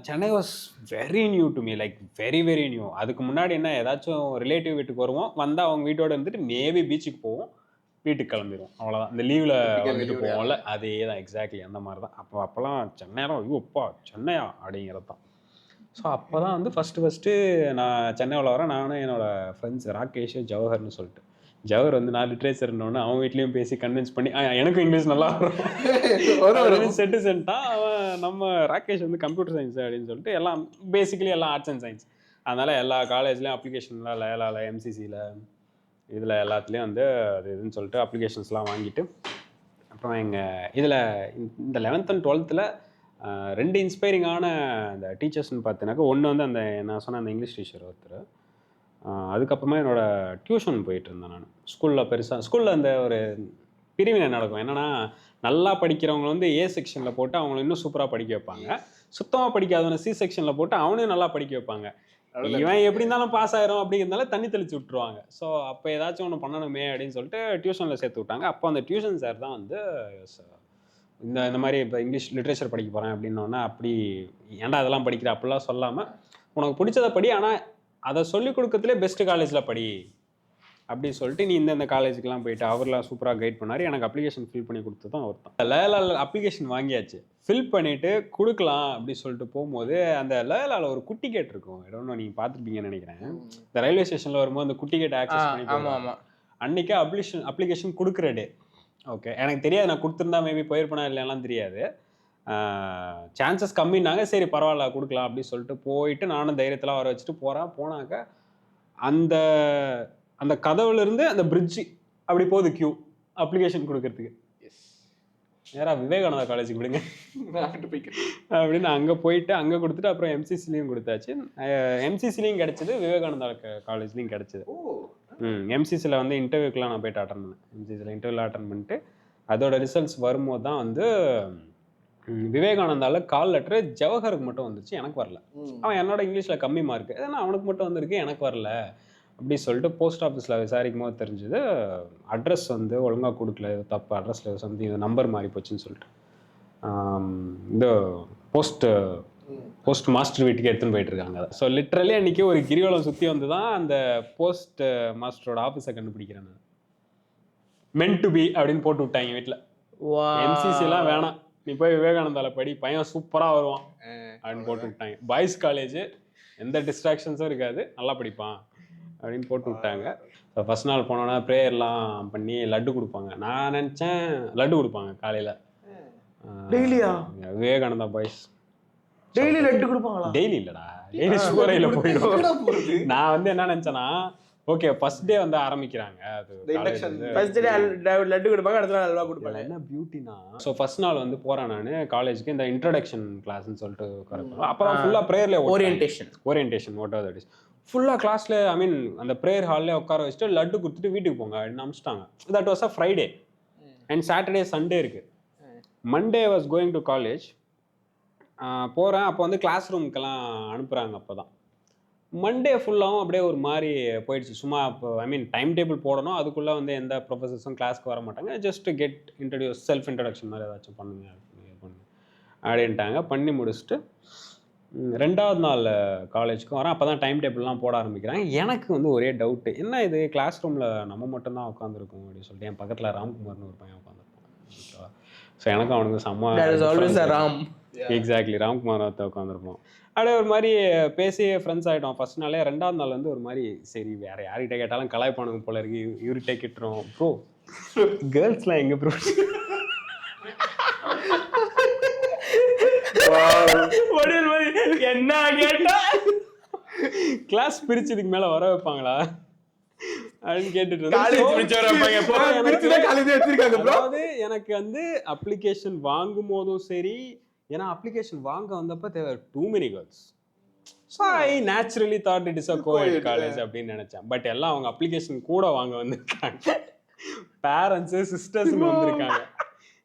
Chennai was very new to me, like very very new. அதுக்கு முன்னாடி என்ன ஏதாச்சும் ரிலேட்டிவ் வீட்டுக்கு வருவோம், வந்தால் அவங்க வீட்டோட இருந்துட்டு மேபி பீச்சுக்கு போவோம், வீட்டுக்கு கிளம்பிடுவோம், அவ்வளோதான். இந்த லீவில் வந்துட்டு போவோம்ல, அதே தான் எக்ஸாக்ட்லி அந்த மாதிரி தான். அப்போல்லாம் சென்னையெல்லாம் ஐயோ அப்பா சென்னையா அப்படிங்கிறது தான். ஸோ அப்போ தான் வந்து ஃபஸ்ட்டு நான் சென்னையில் வரேன். நானும் என்னோட ஃப்ரெண்ட்ஸ் ராகேஷ், ஜவஹர்னு சொல்லிட்டு. ஜவஹர் வந்து நான் லிட்ரேச்சர்னோடனே அவன் வீட்லேயும் பேசி கன்வின்ஸ் பண்ணி எனக்கும் இங்கிலீஷ் நல்லா வரும் சென்ட்டான். அவன் நம்ம ராகேஷ் வந்து கம்ப்யூட்டர் சயின்ஸ் அப்படின்னு சொல்லிட்டு எல்லாம் பேசிக்கலி எல்லாம் ஆர்ட்ஸ் அண்ட் சயின்ஸ். அதனால் எல்லா காலேஜ்லேயும் அப்ளிகேஷன்லாம் லயலாவில், எம்சிசியில், இதில் எல்லாத்துலேயும் வந்து அது இதுன்னு சொல்லிட்டு அப்ளிகேஷன்ஸ்லாம் வாங்கிட்டு அப்புறம் எங்கள் இதில் இந்த 11th and 12th 2 இன்ஸ்பைரிங்கான அந்த டீச்சர்ஸ்னு பார்த்தீங்கன்னாக்கா, ஒன்று வந்து அந்த நான் சொன்ன அந்த இங்கிலீஷ் டீச்சர் ஒருத்தர். அதுக்கப்புறமா என்னோடய டியூஷன் போயிட்டு இருந்தேன் நான். ஸ்கூலில் அந்த ஒரு பிரிவினை நடக்கும். என்னென்னா, நல்லா படிக்கிறவங்க வந்து ஏ செக்ஷனில் போட்டு அவங்கள இன்னும் சூப்பராக படிக்க வைப்பாங்க. சுத்தமாக படிக்காதவனை சி செக்ஷனில் போட்டு அவனையும் நல்லா படிக்க வைப்பாங்க. இவன் எப்படி இருந்தாலும் பாஸ் ஆயிரும் அப்படிங்கிறதுனால தண்ணி தெளிச்சு விட்டுருவாங்க. ஸோ அப்போ ஏதாச்சும் ஒன்று பண்ணணுமே அப்படின்னு சொல்லிட்டு டியூஷனில் சேர்த்து விட்டாங்க. அப்போ அந்த டியூஷன் சார் தான் வந்து இந்த மாதிரி இப்போ இங்கிலீஷ் லிட்ரேச்சர் படிக்க போகிறேன் அப்படின்னோன்னா, அப்படி ஏன்டா அதெல்லாம் படிக்கிற அப்படிலாம் சொல்லாமல் உனக்கு பிடிச்சதை படி, ஆனால் அதை சொல்லிக் கொடுக்கறதுலே பெஸ்ட்டு காலேஜில் படி அப்படின்னு சொல்லிட்டு நீ இந்த காலேஜுக்கெலாம் போயிட்டு அவர்லாம் சூப்பராக கைட் பண்ணார். எனக்கு அப்ளிகேஷன் ஃபில் பண்ணி கொடுத்து தான் ஒருத்தன். லயலாவில் அப்ளிகேஷன் வாங்கியாச்சு, ஃபில் பண்ணிவிட்டு கொடுக்கலாம் அப்படின்னு சொல்லிட்டு போகும்போது அந்த லயலாவில் ஒரு குட்டி கேட் இருக்கும். இடம்னு நீங்கள் பார்த்துருப்பீங்கன்னு நினைக்கிறேன். இந்த ரயில்வே ஸ்டேஷனில் வரும்போது அந்த குட்டி கேட் ஆக்சஸ் பண்ணி ஆமாம் அன்றைக்கே அப்ளிகேஷன் கொடுக்குற டே. ஓகே, எனக்கு தெரியாது, நான் கொடுத்துருந்தா மேபி போயிருப்பேனா இல்லைனாலாம் தெரியாது. சான்சஸ் கம்மின்னாங்க. சரி பரவாயில்ல கொடுக்கலாம் அப்படின்னு சொல்லிட்டு போயிட்டு நானும் தைரியத்தெல்லாம் வர வச்சுட்டு போனாக்க அந்த கதவுலேருந்து அந்த பிரிட்ஜு அப்படி போகுது கியூ அப்ளிகேஷன் கொடுக்கறதுக்கு. நேராக விவேகானந்தா காலேஜுக்கு விடுங்க அப்படின்னு அங்கே போயிட்டு அங்கே கொடுத்துட்டு அப்புறம் எம்சிசிலையும் கொடுத்தாச்சு. எம்சிசிலையும் கிடச்சிது, விவேகானந்தா காலேஜ்லேயும் கிடச்சிது. எம்சிசியில் வந்து இன்டர்வியூக்கெலாம் நான் போயிட்டு அட்டன் பண்ணேன். எம்சிசியில் இன்டர்வியூவில் அட்டன் பண்ணிட்டு அதோட ரிசல்ட்ஸ் வரும்போது தான் வந்து விவேகானந்தாவில் கால் லெட்டரு ஜவஹருக்கு மட்டும் வந்துச்சு, எனக்கு வரல. அவன் என்னோட இங்கிலீஷில் கம்மி மார்க்கு, ஏன்னா அவனுக்கு மட்டும் வந்திருக்கு, எனக்கு வரல அப்படி சொல்லிட்டு போஸ்ட் ஆஃபீஸில் விசாரிக்கும் போது தெரிஞ்சது அட்ரஸ் வந்து ஒழுங்காக கொடுக்கல, தப்பு அட்ரஸில் சம்திங் இது நம்பர் மாறி போச்சுன்னு சொல்லிட்டு இந்த போஸ்ட் மாஸ்டர் வீட்டுக்கு எடுத்துன்னு போயிட்டு இருக்காங்க. ஸோ லிட்ரலி அன்றைக்கி ஒரு கிரிவலம் சுற்றி வந்து தான் அந்த போஸ்ட் மாஸ்டரோட ஆஃபீஸை கண்டுபிடிக்கிறேன் நான். மென்ட் டு பி அப்படின்னு போட்டு விட்டாங்க வீட்டில். எம்சிசிலாம் வேணாம், நீ போய் விவேகானந்தாவில் படி, பையன் சூப்பராக வருவான் அப்படின்னு போட்டு விட்டாங்க. பாய்ஸ் காலேஜ், எந்த டிஸ்ட்ராக்ஷன்ஸும் இருக்காது, நல்லா படிப்பான் அப்படின்னு போட்டு விட்டாங்க. ஸோ ஃபஸ்ட் நாள் போனோன்னா ப்ரேயர்லாம் பண்ணி லட்டு கொடுப்பாங்க. நான் நினச்சேன் லட்டு கொடுப்பாங்க காலையில். டெய்லியா? விவேகானந்தா பாய்ஸ் டெய்லி லட்டு கொடுப்பாங்களா? டெய்லி இல்லைடா, டெய்லி சுகரையில் போயிடும். நான் வந்து என்ன நினச்சேன்னா, ஓகே ஃபர்ஸ்ட் டே வந்து ஆரம்பிக்கிறாங்க, அது ஃபர்ஸ்ட் டே லட்டு கொடுப்பாங்க, அடுத்த நாள் அல்வா கொடுப்பாங்க. என்ன பியூட்டினா, ஸோ ஃபர்ஸ்ட் நாள் வந்து போகிறேன் நான் காலேஜுக்கு, இந்த இன்ட்ரடக்ஷன் கிளாஸ்ன்னு சொல்லிட்டு உட்காரப்போம். அப்புறம் ஃபுல்லாக ப்ரேயரில் orientation what are that is ஃபுல்லாக கிளாஸில் ஐ மீன் அந்த ப்ரேயர் ஹாலில் உட்கார வச்சுட்டு லட்டு கொடுத்துட்டு வீட்டுக்கு போங்க அப்படின்னு அனுப்பிச்சிட்டாங்க. That was a Friday and Saturday Sunday இருக்குது. Monday was going to college. போகிறேன், அப்போ வந்து கிளாஸ் ரூமுக்கெல்லாம் அனுப்புகிறாங்க. அப்போ தான் மண்டே ஃபுல்லாகவும் அப்படியே ஒரு மாதிரி போயிடுச்சு. சும்மா இப்போ ஐ மீன் டைம் டேபிள் போடணும், அதுக்குள்ளே வந்து எந்த ப்ரொஃபஸர்ஸும் கிளாஸ்க்கு வர மாட்டாங்க, ஜஸ்ட் கெட் செல்ஃப் இன்ட்ரடக்ஷன் மாதிரி ஏதாச்சும் பண்ணுங்க அப்படின்ட்டாங்க. பண்ணி முடிச்சுட்டு 2வது நாள் காலேஜுக்கும் வரேன். அப்போ தான் டைம் டேபிள்லாம் போட ஆரம்பிக்கிறாங்க. எனக்கு வந்து ஒரே டவுட்டு, என்ன இது கிளாஸ் ரூமில் நம்ம மட்டும்தான் உட்காந்துருக்கோம் அப்படின்னு சொல்லிட்டு என் பக்கத்தில் ராம்குமார்னு ஒரு பையன் உட்காந்துருப்போம். ஸோ எனக்கும் அவனுக்கு செம்ம எக்ஸாக்ட்லி ராம்குமார் ஒருத்த உட்காந்துருப்போம். அப்படியே ஒரு மாதிரி பேசி ஃப்ரெண்ட்ஸ் ஆகிட்டோம் ஃபர்ஸ்ட் நாளே. 2வது நாள் வந்து ஒரு மாதிரி சரி வேறு யார்கிட்ட கேட்டாலும் கலாய்ப்பானுங்க போல இருக்கு, இவர்கிட்ட கிட்டுறோம். ப்ரோ கேர்ள்ஸ்லாம் எங்கே ப்ரோ என்ன கேட்டா கிளாஸ் பிரிச்சதுக்கு மேல வர வைப்பாங்களா அப்படின்னு கேட்டுட்டு எனக்கு வந்து அப்ளிகேஷன் வாங்கும் போதும் சரி, ஏன்னா அப்ளிகேஷன் வாங்க வந்தப்ப தேவை too many girls. So I naturally thought it is a coed college அப்படின்னு நினைச்சேன். பட் எல்லாம் அவங்க அப்ளிகேஷன் கூட வாங்க வந்திருக்காங்க, பேரண்ட்ஸு சிஸ்டர்ஸ்னு வந்திருக்காங்க.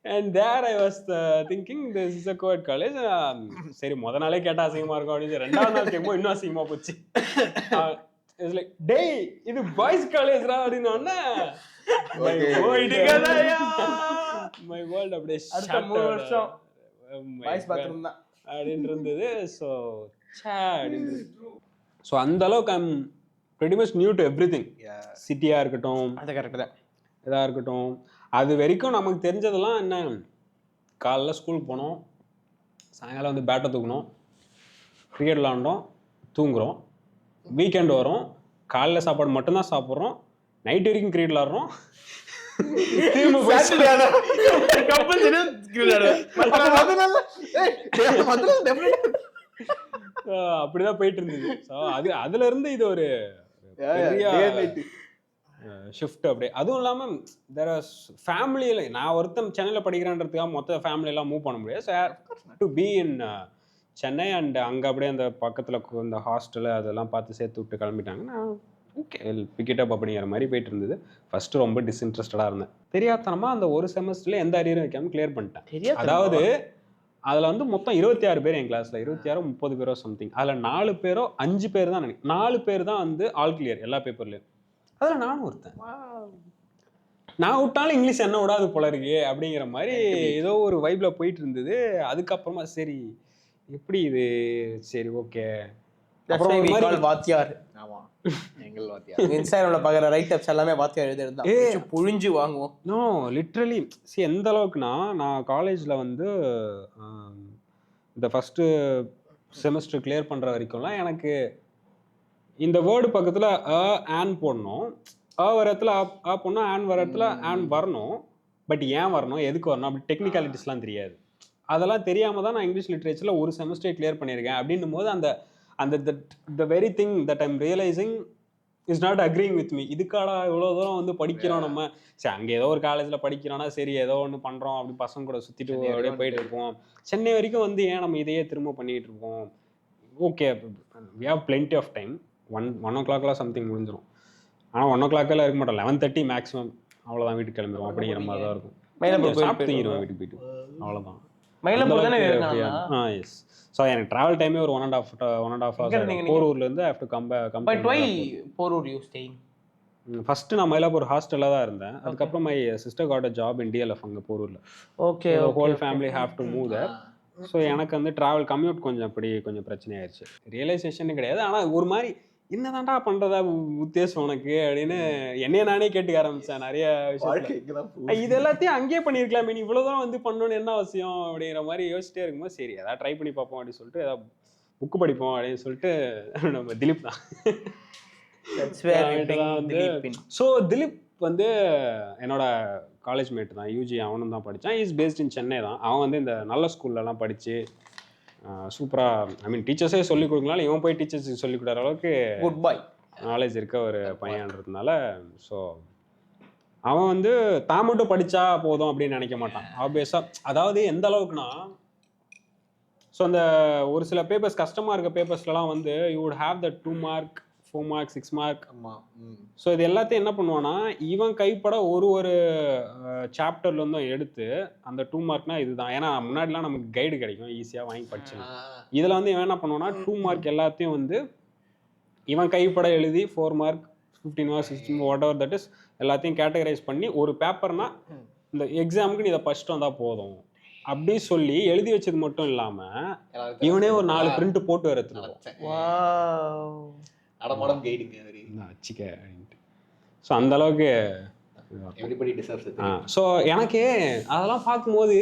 And there I was thinking this is a coed college. சரி முத நாளே கேட்டால் அசிங்கமாக இருக்கும் அப்படின்னு 2வது நாள் கேட்கும்போது இன்னும் அசிங்கமாக போச்சு. இட்ஸ் லைக் டேய் இது பாய்ஸ் காலேஜ்ரா அப்படின்னோடனே மை வேர்ல்ட் அப்படியே அடுத்த 3 வருஷம் பாய்ஸ் பாத்ரூம் தான் அப்படின்னு இருந்தது. ஸோ ஸோ அந்த அளவுக்கு I'm pretty much new to everything. சிட்டியாக இருக்கட்டும், அது கரெக்டு தான், இதாக இருக்கட்டும், அது வரைக்கும் நமக்கு தெரிஞ்சதெல்லாம் என்ன, காலைல ஸ்கூலுக்கு போனோம், சாயங்காலம் வந்து பேட்டை தூக்கணும், கிரிக்கெட் விளாண்டோம், தூங்குறோம், வீக்கெண்ட் வரும், காலைல சாப்பாடு மட்டும்தான் சாப்பிட்றோம், நைட் வரைக்கும் கிரிக்கெட் விளாட்றோம், திரும்ப அப்படிதான் போயிட்டு இருந்தது. ஸோ அதுல இருந்து இது ஒரு ஷிஃப்ட் அப்படியே. அதுவும் இல்லாமல் தெர் ஆர் ஃபேமிலியில் நான் ஒருத்தன் சென்னையில் படிக்கிறேன்றதுக்காக மொத்த ஃபேமிலியெல்லாம் மூவ் பண்ண முடியாது. So to be in Chennai and அங்கே அப்படியே அந்த பக்கத்தில் இந்த ஹாஸ்டலு அதெல்லாம் பார்த்து சேர்த்து விட்டு கிளம்பிட்டாங்க. நான் ஓகே பிக்கெட்டப் அப்படிங்கிற மாதிரி போயிட்டு இருந்தது. ஃபஸ்ட்டு ரொம்ப டிஸ்இன்ட்ரெஸ்டடாக இருந்தேன். தெரியாதனமாக அந்த ஒரு செமஸ்டரில் எந்த அரியரும் வைக்காமல் கிளியர் பண்ணிட்டேன். அதாவது அதில் வந்து மொத்தம் 26 பேர் என் கிளாஸில், 26 30 பேரோ சம்திங். அதில் 4 பேரோ 5 பேர் தான் நினைக்கிறேன், 4 பேர் தான் வந்து ஆல் கிளியர் எல்லா பேப்பர்லேயும். அதில் நானும் ஒருத்தன். நான் விட்டாலும் இங்கிலீஷ் என்ன விடாது போல இருக்கு அப்படிங்கிற மாதிரி ஏதோ ஒரு வைப்ல போயிட்டு இருந்தது. அதுக்கப்புறமா சரி எப்படி இது, சரி ஓகே. வாத்தியார் இன்ஸ்டாகிராம்ல பாக்குற ரைட்டப்ஸ் எல்லாமே வாத்தியார் எழுதுறதா புழிஞ்சு வாங்குவோம். நோ லிட்ரலி சி எந்த அளவுக்குனா, நான் காலேஜ்ல வந்து இந்த ஃபர்ஸ்ட் செமஸ்டர் கிளியர் பண்ற வரைக்கும்லாம் எனக்கு இந்த வேர்டு பக்கத்துல ஆன் போடணும், வர இடத்துல ஆ போடணும், ஆன் வர இடத்துல ஆன் வரணும். பட் ஏன் வரணும், எதுக்கு வரணும், அப்படி டெக்னிக்காலிட்டிஸ்லாம் தெரியாது. அதெல்லாம் தெரியாம தான் நான் இங்கிலீஷ் லிட்ரேச்சர்ல ஒரு செமஸ்டர் கிளியர் பண்ணியிருக்கேன். அப்படின்னும் போது அந்த அந்த the very thing that I'm realising is not agreeing with me. இதுக்காடா இவ்வளோ தூரம் வந்து படிக்கிறோம் நம்ம, சரி அங்கே ஏதோ ஒரு காலேஜில் படிக்கிறோன்னா சரி ஏதோ ஒன்று பண்ணுறோம், அப்படி பசங்க கூட சுற்றிட்டு அப்படியே போயிட்டு இருப்போம். சென்னை வரைக்கும் வந்து ஏன் நம்ம இதையே திரும்ப பண்ணிகிட்டு இருக்கோம். Okay we have plenty of time. 1 o'clock something முடிஞ்சிடும். ஆனால் 1 o'clock இருக்க மாட்டோம், 11:30 மேக்ஸிமம், அவ்வளோதான் வீட்டுக்கு கிளம்பிடுவோம் அப்படிங்கிற மாதிரி தான் இருக்கும். சாப்பிட்டு தூங்கிடுவோம் வீட்டுக்கு போயிட்டு, அவ்வளோதான். எஸ். ஸோ எனக்கு ட்ராவல் டைமே ஒரு 1.5 hours. போரூர்லேருந்து I have to come back. But why Porur you staying? First நான் மயிலாப்பூர் ஹாஸ்டலில் தான் இருந்தேன். அதுக்கப்புறம் my sister got a job in DLF அங்கே போரூரில். Okay whole family have to move there. So எனக்கு வந்து ட்ராவல் கம்யூட் கொஞ்சம் பிரச்சனையாயிருச்சு. ரியலைசேஷன் கிடையாது, ஆனால் ஒரு மாதிரி என்னதான்டா பண்றதா உத்தேசம் உனக்கு அப்படின்னு என்னைய நானே கேட்டுக்க ஆரம்பிச்சேன் நிறைய விஷயத்துல. இது எல்லாத்தையும் அங்கேயே பண்ணிருக்கலாமே, நீ இவ்வளவுதான் வந்து பண்ணணும்னு என்ன அவசியம் அப்படிங்கிற மாதிரி யோசிச்சிட்டே இருக்கும்போது சரி ஏதாவது ட்ரை பண்ணி பார்ப்போம் அப்படின்னு சொல்லிட்டு ஏதாவது புக்கு படிப்போம் அப்படின்னு சொல்லிட்டு நம்ம திலீப் தான். ஸோ திலீப் வந்து என்னோட காலேஜ் மேட் தான், யூஜி அவனும் தான் படித்தான். இஸ் பேஸ்ட் இன் சென்னை தான். அவன் வந்து இந்த நல்ல ஸ்கூல்லலாம் படித்து சூப்பராக, ஐ மீன் டீச்சர்ஸே சொல்லிக் கொடுக்கலாம், இவன் போய் டீச்சர்ஸுக்கு சொல்லிக் கொடுக்குற அளவுக்கு குட் பாய் நாலேஜ் இருக்க ஒரு பையன்றதுனால. ஸோ அவன் வந்து தான் மட்டும் படித்தா போதும் அப்படின்னு நினைக்க மாட்டான் ஆப்வியஸாக. அதாவது எந்த அளவுக்குனா, ஸோ அந்த ஒரு சில பேப்பர்ஸ் கஷ்டமாக இருக்க பேப்பர்ஸ்லாம் வந்து you would have the 2 mark 4 mark 6 mark. So இது எல்லாத்தையும் என்ன பண்ணுவான்னா, இவன் கைப்பட ஒரு சாப்டர்லேருந்தும் எடுத்து அந்த 2 markனா இதுதான். ஏன்னா முன்னாடிலாம் நமக்கு கைடு கிடைக்கும், ஈஸியாக வாங்கி படிச்சிடலாம். இதில் வந்து இவன் என்ன பண்ணுவான்னா 2 mark எல்லாத்தையும் வந்து இவன் கைப்பட எழுதி 4 mark 15 mark 16 what ever that is எல்லாத்தையும் கேட்டகரைஸ் பண்ணி ஒரு பேப்பர்னா இந்த எக்ஸாமுக்கு நீ இதை ஃபஸ்ட்டு வந்தால் போதும் அப்படி சொல்லி எழுதி வச்சது மட்டும் இல்லாமல் இவனே ஒரு 4 பிரிண்ட் போட்டு வரத்துருவோம். அடமாடம் கைடுங்க வச்சிக்க. ஸோ அந்த அளவுக்கு ஸோ எனக்கு அதெல்லாம் பார்க்கும்போது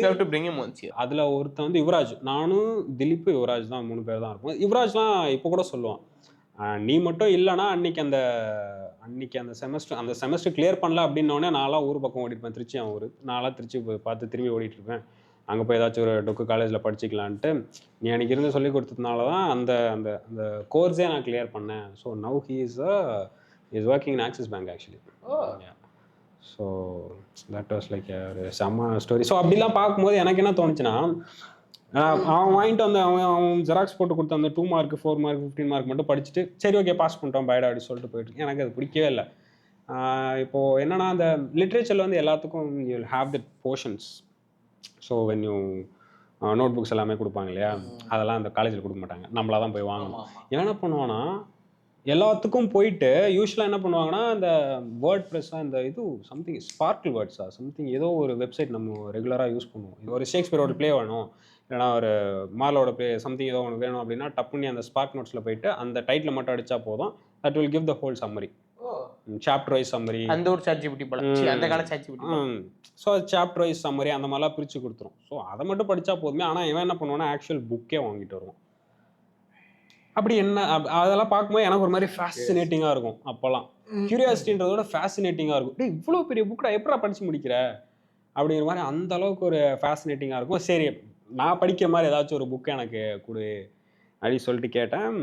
அதில் ஒருத்தன் வந்து யுவராஜ், நானும் திலீப் யுவராஜ் தான் 3 பேர் தான் இருப்போம். யுவராஜ்லாம் இப்போ கூட சொல்லுவான், நீ மட்டும் இல்லைனா அன்னைக்கு அந்த செமஸ்டர் கிளியர் பண்ணல அப்படின்னோடனே நான்லாம் ஊர் பக்கம் ஓடிருப்பேன். திருச்சி அவன் ஊர், நான்லாம் திருச்சி பார்த்து திரும்பி ஓடிட்டு இருப்பேன். அங்கே போய் ஏதாச்சும் ஒரு டொக்கு காலேஜில் படிச்சிக்கலான்ட்டு நீ அன்றைக்கி இருந்து சொல்லி கொடுத்ததுனால தான் அந்த அந்த அந்த கோர்ஸே நான் கிளியர் பண்ணேன். So now he is working in axis bank actually. So that was like ஒரு செம்ம ஸ்டோரி. ஸோ அப்படிலாம் பார்க்கும்போது எனக்கு என்ன தோணுச்சுன்னா, அவன் வாங்கிட்டு வந்து அவன் ஜெராக்ஸ் போட்டு கொடுத்த அந்த 2 mark 4 mark 15 mark மட்டும் படிச்சுட்டு சரி ஓகே பாஸ் பண்ணிட்டோம் பைடா அப்படி சொல்லிட்டு போயிட்டு எனக்கு அது பிடிக்கவே இல்லை. இப்போது என்னன்னா, அந்த லிட்ரேச்சரில் வந்து எல்லாத்துக்கும் you will have that portions. So when you notebooks எல்லாமே கொடுப்பாங்க இல்லையா, அதெல்லாம் அந்த காலேஜில் கொடுக்க மாட்டாங்க, நம்மளா தான் போய் வாங்கணும். என்ன பண்ணுவான்னா எல்லாத்துக்கும் போயிட்டு யூஸ்வலாக என்ன பண்ணுவாங்கன்னா, இந்த வேர்ட் ப்ரெஸ்ஸாக இந்த இது சம்திங் ஸ்பார்க்கிள் வேர்ட்ஸா சம்திங் ஏதோ ஒரு வெப்சைட் நம்ம ரெகுலராக யூஸ் பண்ணுவோம். இது ஒரு ஷேக்ஸ்பியரோட ப்ளே வேணும், இல்லைனா ஒரு மார்லோட ப்ளே சம்திங் ஏதோ ஒன்று வேணும் அப்படின்னா டப்புன்னு அந்த ஸ்பார்க் நோட்ஸில் போயிட்டு அந்த டைட்டில் மட்டும் அடித்தா போதும், that will give the whole summary, chapter wise summary. அந்த ஒரு ChatGPT போல அந்த கால ChatGPT. So chapter wise summary அந்த மாதிரிலாம் பிரித்து கொடுத்துரும். ஸோ அதை மட்டும் படித்தா போதுமே. ஆனால் இவன் என்ன பண்ணுவான்னா ஆக்சுவல் புக்கே வாங்கிட்டு வருவான். அப்படி என்ன அதெல்லாம் பார்க்கும்போது எனக்கு ஒரு மாதிரி ஃபேசினேட்டிங்காக இருக்கும். அப்போல்லாம் கியூரியாசிட்டின்றதோட ஃபேசினேட்டிங்காக இருக்கும். டேய் இவ்வளோ பெரிய புக்கை எப்படா படிச்சு முடிக்கிற அப்படிங்கிற மாதிரி அந்த அளவுக்கு ஒரு ஃபேசினேட்டிங்காக இருக்கும். சரி நான் படிக்கிற மாதிரி ஏதாச்சும் ஒரு புக்கு எனக்கு கொடு அப்படின்னு சொல்லிட்டு கேட்டேன்.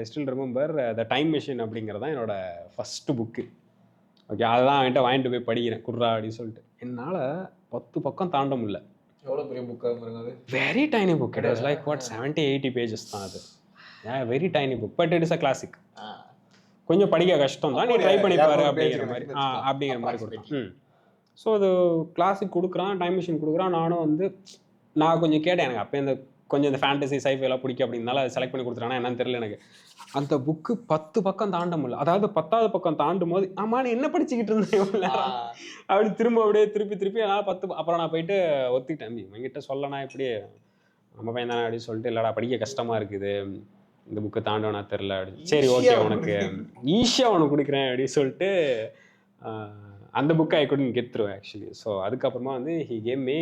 I still remember the time machine அப்படிங்கிறது தான் என்னோட ஃபஸ்ட்டு புக்கு. ஓகே, அதெல்லாம் என்கிட்ட வாங்கிட்டு போய் படிக்கிறேன் குர்ரா அப்படின்னு சொல்லிட்டு. என்னால் 10 பக்கம் தாண்ட முடியல. எவ்வளோ பெரிய புக்காக இருந்தது? Very tiny book. It was like what 70-80 pages தான் அது. Very tiny book, but it is a classic. கொஞ்சம் படிக்க கஷ்டம் தான், நீ ட்ரை பண்ணி பாரு அப்படிங்கிற மாதிரி கொடுத்தான். ஸோ அது கிளாசிக் கொடுக்குறான், டைம் மிஷின் கொடுக்குறான். நானும் வந்து நான் கொஞ்சம் கேட்டேன், எனக்கு அப்போ இந்த கொஞ்சம் இந்த ஃபேண்டசி சைஃபை எல்லாம் பிடிக்கும் அப்படின்னால அதை செலக்ட் பண்ணி கொடுத்துட்டானா என்னன்னு தெரியல எனக்கு. அந்த புக்கு 10 பக்கம் தாண்ட முடியல. அதாவது 10வது பக்கம் தாண்டும் போது ஆமா நீ என்ன படிச்சுக்கிட்டு இருந்தேன் அப்படி திரும்ப அப்படியே திருப்பி என்னால் 10 அப்புறம் நான் போயிட்டு ஒத்துக்கிட்டேன். இவங்கிட்ட சொல்லனா இப்படி நம்ம பையன் தானே அப்படின்னு சொல்லிட்டு, இல்லடா படிக்க கஷ்டமா இருக்குது, இந்த புக்கு தாண்டவனா தெரில அப்படின்னு. சரி ஓகே உனக்கு ஈஸியாக உனக்கு கொடுக்குறேன் அப்படின்னு சொல்லிட்டு அந்த புக்கை I couldn't get through actually. So அதுக்கப்புறமா வந்து ஹி கேம் மீ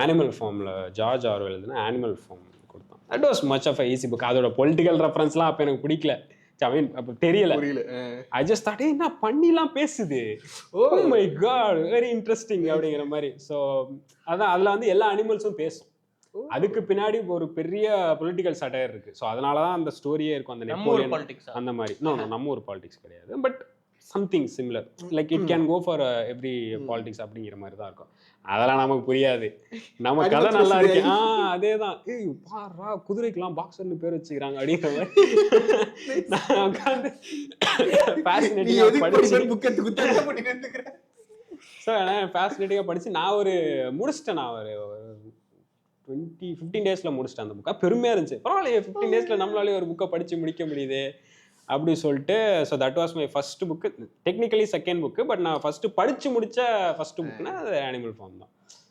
ஆனிமல் ஃபார்மில் ஜார்ஜ் ஆர்வெல் எழுதுனா ஆனிமல் ஃபார்ம் கொடுத்தான். That was much of a easy book. அதோட பொலிட்டிக்கல் ரெஃபரன்ஸ்லாம் அப்போ எனக்கு பிடிக்கல, ஐ மீன் அப்போ தெரியல. ஐ ஜஸ்ட் தாட் என்ன பண்ணிலாம் பேசுது, oh my god very interesting அப்படிங்கிற மாதிரி. ஸோ அதான் அதில் வந்து எல்லா அனிமல்ஸும் பேசும். அதுக்கு பின்னாடி ஒரு பெரிய பொலிட்டிக்கல் சட்டையர் இருக்கு. ஸோ அதனால தான் அந்த ஸ்டோரியே இருக்கும். அந்த நெப்போலியன் அந்த மாதிரி நம்ம ஒரு பாலிடிக்ஸ் கிடையாது, but something similar like it can go for every politics அப்படிங்கிற மாதிரி தான் இருக்கும். அதெல்லாம் நமக்கு புரியாது, நம்ம கதை நல்லா இருக்கு. அதே தான், ஏய் பாரா குதிரைக்கெல்லாம் பாக்ஸர்னு பேர் வச்சுக்கிறாங்க அப்படிங்கிற மாதிரி நான் உட்காந்து ஃபேசினேட்டிங்காக படிச்சு. ஸோ நான் ஃபேசினேட்டிங்காக படிச்சு நான் ஒரு முடிச்சிட்டேன். நான் ஒரு 15 டேஸில் முடிச்சிட்டேன் அந்த புக்கை. பெருமையாக இருந்துச்சு, பரவாயில்லையே 15 டேஸில் நம்மளாலே ஒரு புக்கை படித்து முடிக்க முடியுது அப்படி சொல்லிட்டு. So that was my first book, technically second book, but நான் ஃபஸ்ட்டு படித்து முடித்த ஃபஸ்ட்டு புக்குனா அது ஆனிமல் ஃபார்ம் தான்.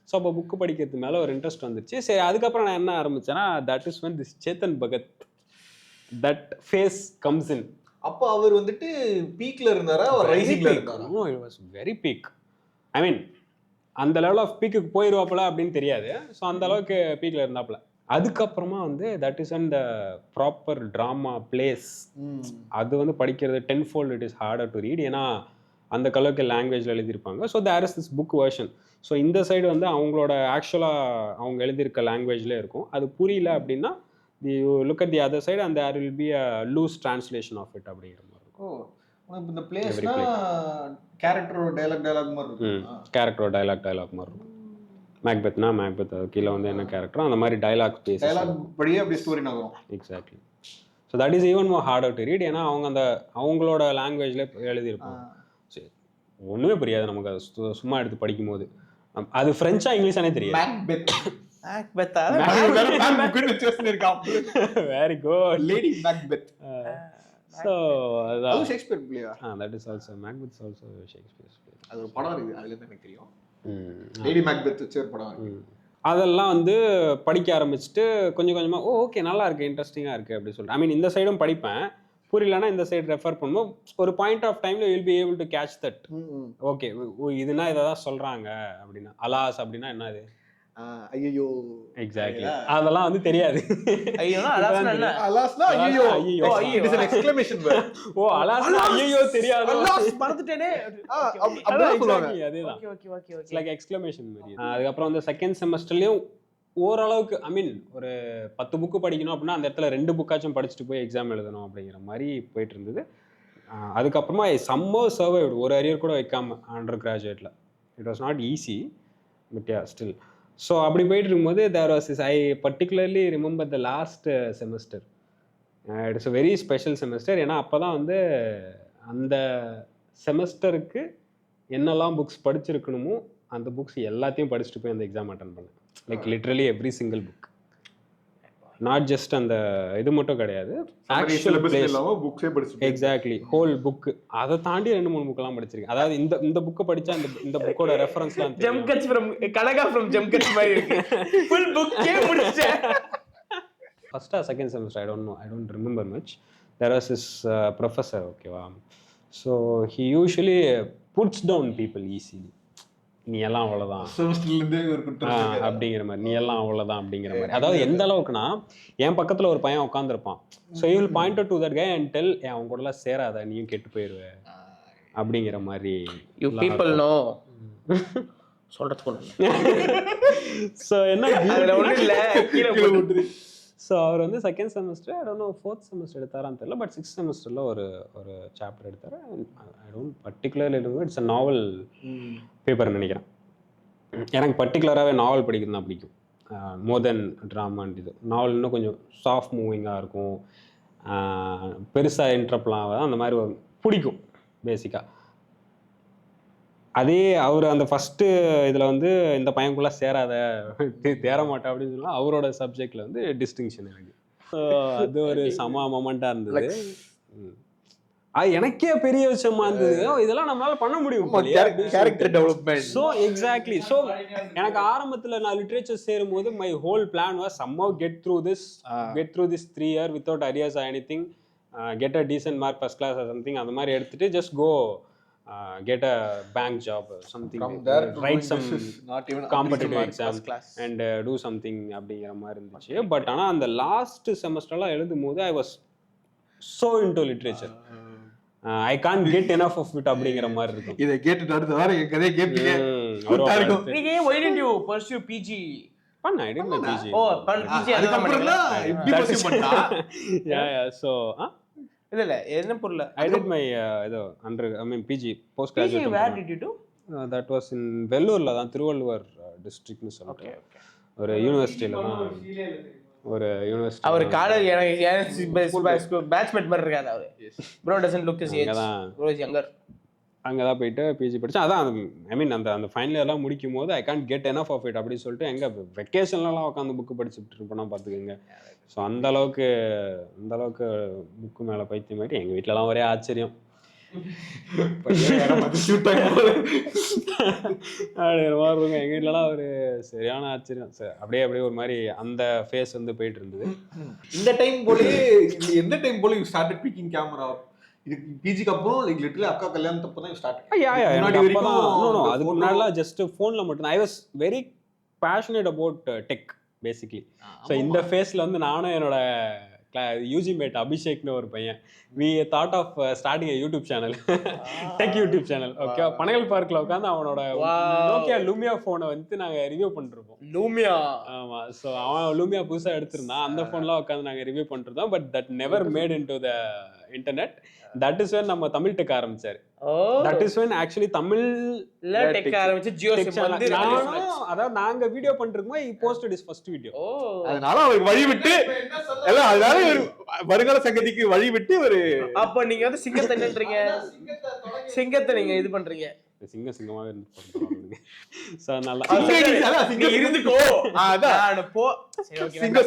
ஸோ அப்போ புக்கு படிக்கிறது மேலே ஒரு இன்ட்ரெஸ்ட் வந்துருச்சு. சரி அதுக்கப்புறம் நான் என்ன ஆரம்பித்தேன்னா, that is when this Chetan Bhagat that phase comes in. அப்போ அவர் வந்துட்டு பீக்ல இருந்தாரா, ரைசிங்ல இருந்தாரா? No, it was very peak. I mean அந்த லெவல் ஆஃப் பீக்குக்கு போயிடுவாப்புல அப்படின்னு தெரியாது. ஸோ அந்த அளவுக்கு பீக்கில் இருந்தாப்புல. அதுக்கப்புறமா வந்து that is and the proper drama place. அது வந்து படிக்கிறது 10-fold it is harder to read. ஏன்னா அந்த கலருக்கு லாங்குவேஜில் எழுதியிருப்பாங்க. So there is this book version. So இந்த சைடு வந்து அவங்களோட ஆக்சுவலாக அவங்க எழுதியிருக்க லாங்குவேஜ்லேயே இருக்கும். அது புரியல அப்படின்னா you look at the other side and there will be a loose translation of it அப்படிங்கிற மாதிரி இருக்கும். இந்த பிளேஸ்னா கேரக்டரோட டயலாக் மாதிரி இருக்கும். கேரக்டரோட டயலாக் மாதிரி இருக்கும். மேக்பெத்னா மேக்பெத் கீழே வந்து என்ன கேரக்டரோ அந்த மாதிரி டயலாக் படியே அப்படி ஸ்டோரி நகரும். Exactly. So that is even more harder to read. ஏன்னா அவங்க அந்த அவங்களோட லாங்குவேஜில் எழுதியிருப்பாங்க. சரி ஒன்றுமே புரியாது நமக்கு அது சும்மா எடுத்து படிக்கும் போது. அது ஃப்ரெஞ்சா இங்கிலீஷானே தெரியாது. Very good Lady Macbeth. So அது ஷேக்ஸ்பியர் பிளேயா? That is also Macbeth also Shakespeare's play. அது ஒரு படம் இருக்குது, அதுல இருந்து எனக்கு தெரியும். லேடி மேக்பெத் வச்சு ஒரு படம் இருக்கு. அதெல்லாம் வந்து படிக்க ஆரம்பிச்சுட்டு கொஞ்சம் கொஞ்சமாக ஓகே நல்லா இருக்குது, இன்ட்ரெஸ்டிங்காக இருக்குது அப்படின்னு சொல்லிட்டு. ஐ மீன் இந்த சைடும் படிப்பேன், புரியலன்னா இந்த சைடு ரெஃபர் பண்ணுவோம். ஒரு பாயிண்ட் ஆஃப் டைமில் will be able to catch that. Okay இதுனா இதை தான் சொல்கிறாங்க அப்படின்னா. அலாஸ் அப்படின்னா என்ன அது? ஐயோ எக்ஸாக்ட்லி, அதெல்லாம் வந்து தெரியாது. ஐயோனா அலாஸ்னா என்ன? அலாஸ்னா ஐயோ. ஐயோ it is an exclamation word. ஓ அலாஸ்னா ஐயோ தெரியாது, அலாஸ் மறந்துட்டேனே அப்படிதான் சொல்லுவாங்க. அதேதான். Okay okay okay it's like exclamation மாதிரி. அதுக்கப்புறம் வந்து செகண்ட் செமஸ்டர்லயும் ஓரளவுக்கு ஐ மீன் ஒரு 10 புக்கு படிக்கணும் அப்படின்னா அந்த இடத்துல 2 புக்காச்சும் படிச்சுட்டு போய் எக்ஸாம் எழுதணும் அப்படிங்கிற மாதிரி போயிட்டு இருந்தது. அதுக்கப்புறமா சம்மர் சர்வைவ்டு, ஒரு அரியர் கூட வைக்காம அண்டர் கிராஜுவேட்ல. It was not easy but yeah still. So அப்படி போயிட்டு இருக்கும்போது there was is I particularly remember the last semester. It's a very special semester. ஏன்னா அப்போ தான் வந்து அந்த செமஸ்டருக்கு என்னெல்லாம் புக்ஸ் படிச்சிருக்கணுமோ அந்த புக்ஸ் எல்லாத்தையும் படிச்சுட்டு போய் அந்த எக்ஸாம் அட்டன் பண்ணேன். Like literally every single book, not just அந்த இது மட்டும் கிடையாது, எக்ஸாக்ட்லி ஹோல் புக். அதை தாண்டி 2-3 புக்கெல்லாம் படிச்சிருக்கேன். அதாவது இந்த புக்கை படிச்சா இந்த புக்கோட ரெஃபரன்ஸ்லாம் Jumpcuts from Kanaka from Jumpcuts மாதிரி இருக்கு. ஃபுல் புக்கே முடிச்சேன். First or second semester I don't remember much. There was this professor, ஓகேவா. So he usually puts down people easily. நீ எல்லாம் அவ்வளோதான் செமஸ்டர்ல இருந்தே ஒரு குற்றம் அப்படிங்கிற மாதிரி, நீ எல்லாம் அவ்வளோதான் அப்படிங்கிற மாதிரி. அதாவது எந்த அளவுக்குன்னா, என் பக்கத்துல ஒரு பையன் உட்காந்துருப்பான். So you will point to that guy and tell, அவங்க கூடலாம் சேராத, நீயும் கெட்டு போயிடுவ அப்படிங்கிற மாதிரி. யூ பீப்புள் நோ சொல்றதுக்கு ஒண்ணு. ஸோ என்ன அதுல ஒண்ணு இல்ல, கீழே போட்டு. ஸோ அவர் வந்து second semester, I don't know fourth semester எடுத்தாரான்னு தெரியல, பட் சிக்ஸ்த் செமஸ்டரில் ஒரு சாப்டர் எடுத்தார். I don't particularly it's a novel பேப்பர்னு நினைக்கிறேன். எனக்கு பர்டிகுலராகவே நாவல் படிக்கிறது தான் பிடிக்கும், மோர் தென் ட்ராமான்ட். இது நாவல் இன்னும் கொஞ்சம் சாஃப்ட் மூவிங்காக இருக்கும், பெருசாக இன்ட்ரப்லாம் ஆகாது, அந்த மாதிரி பிடிக்கும் பேசிக்காக. அதே அவர் அந்த ஃபஸ்ட்டு இதில் வந்து இந்த பையனுக்குள்ளே சேராத, தேர மாட்டேன் அப்படின்னு சொல்லலாம். அவரோட சப்ஜெக்டில் வந்து டிஸ்டிங்ஷன் எனக்கு. ஸோ அது ஒரு சம மொமெண்ட்டாக இருந்தது. அது எனக்கே பெரிய விஷயமா இருந்தது, இதெல்லாம் நம்மளால பண்ண முடியும், character development. So exactly. So எனக்கு ஆரம்பத்தில் நான் லிட்ரேச்சர் சேரும் போது my whole plan was somehow get through this 3 year without arrears or anything, get a decent mark, first class or something, அந்த மாதிரி எடுத்துட்டு just go get a bank job or something, write some competitive exam and do something அப்படிங்கிற மாதிரி இருந்துச்சு. But ஆனால் அந்த last செமஸ்டர்லாம் எழுதும் போது I was so into literature, I can't get enough of it அப்படிங்கிற மாதிரி இருக்கும். இதை கேட்டுட்டு அடுத்த வாரம் என் கதையை கேட்பீங்க. நீங்க why didn't you pursue PG? பண்ண I did my PG. O PG அதுக்கப்புறம் தான் இப்படி pursue பண்ணா. yeah so இல்ல என்ன புரியல. I did my PG post graduate. PG where did you do? That was in வெள்ளூர்ல தான், திருவள்ளுவர் டிஸ்ட்ரிக்ட்னு சொல்லிட்டு ஒரு யூனிவர்சிட்டியில தான். ஒரு யூனிவர்சிட்டி அவர் காலேஜ் எனக்கு பேட்ச்மேட் மாதிரி இருக்காரு அவரு. bro doesn't look his age, bro is younger. அங்கே தான் போயிட்டு பிஜி படித்தேன். அதான் ஐ மீன் அந்த ஃபைனல் இயர்லாம் முடிக்கும் போது I can't get enough of it அப்படின்னு சொல்லிட்டு எங்கே வெக்கேஷன்லாம் உட்காந்து புக்கு படிச்சுட்டு இருப்போம்னா பார்த்துக்கோங்க. ஸோ அந்த அளவுக்கு புக்கு மேலே பைத்தியம் மாதிரி எங்கள் வீட்டிலலாம் ஒரே ஆச்சரியம். எங்கள் வீட்டிலலாம் ஒரு சரியான ஆச்சரியம். அப்படியே ஒரு மாதிரி அந்த ஃபேஸ் வந்து போயிட்டு இருந்தது. இந்த டைம் போலே எந்த டைம் போல யூ ஸ்டார்டட் பிக்கிங் கேமரா? இது பிஜிக்கு அப்புறம் லைக் லிட்டரலி அக்கா கல்யாணத்தப்ப தான் ஸ்டார்ட். அதுக்கு முன்னாடிலாம் ஜஸ்ட் ஃபோனில் மட்டும். I was very passionate about tech basically. So இந்த ஃபேஸில் வந்து நானும் என்னோட யூஜி மேட் அபிஷேக்னு ஒரு பையன், we thought of starting a YouTube channel, tech YouTube channel. Okay, Panagal பார்க்கில் உட்காந்து அவனோட நோக்கியா லூமியா ஃபோனை வந்து நாங்கள் ரிவ்யூ பண்ணிருப்போம். லூமியா? ஆமாம். ஸோ அவன் லூமியா புதுசாக எடுத்திருந்தான், அந்த ஃபோன்லாம் உட்காந்து நாங்கள் ரிவ்யூ பண்ணிருந்தோம். But that never made in to the internet. That is when நம்ம தமிழ் டெக் ஆரம்பிச்சாரு. தட் இஸ் when ஆக்சுவலி தமிழ்ல டெக் ஆரம்பிச்சு ஜியோ சிம் வந்து அதாவது நாங்க வீடியோ பண்ணிருக்கோம். he posted his first video. அதனால அவருக்கு வழி விட்டு எல்லாம் அதனால ஒரு வருங்கால சங்கதிக்கு வழி விட்டு ஒரு அப்ப நீங்க வந்து சிங்கத்தன்றீங்க, சிங்கத்தை நீங்க இது பண்றீங்க. சிங்கமாவே இருந்து சோ நல்லா சிங்க இருந்துக்கோ. அதான் போ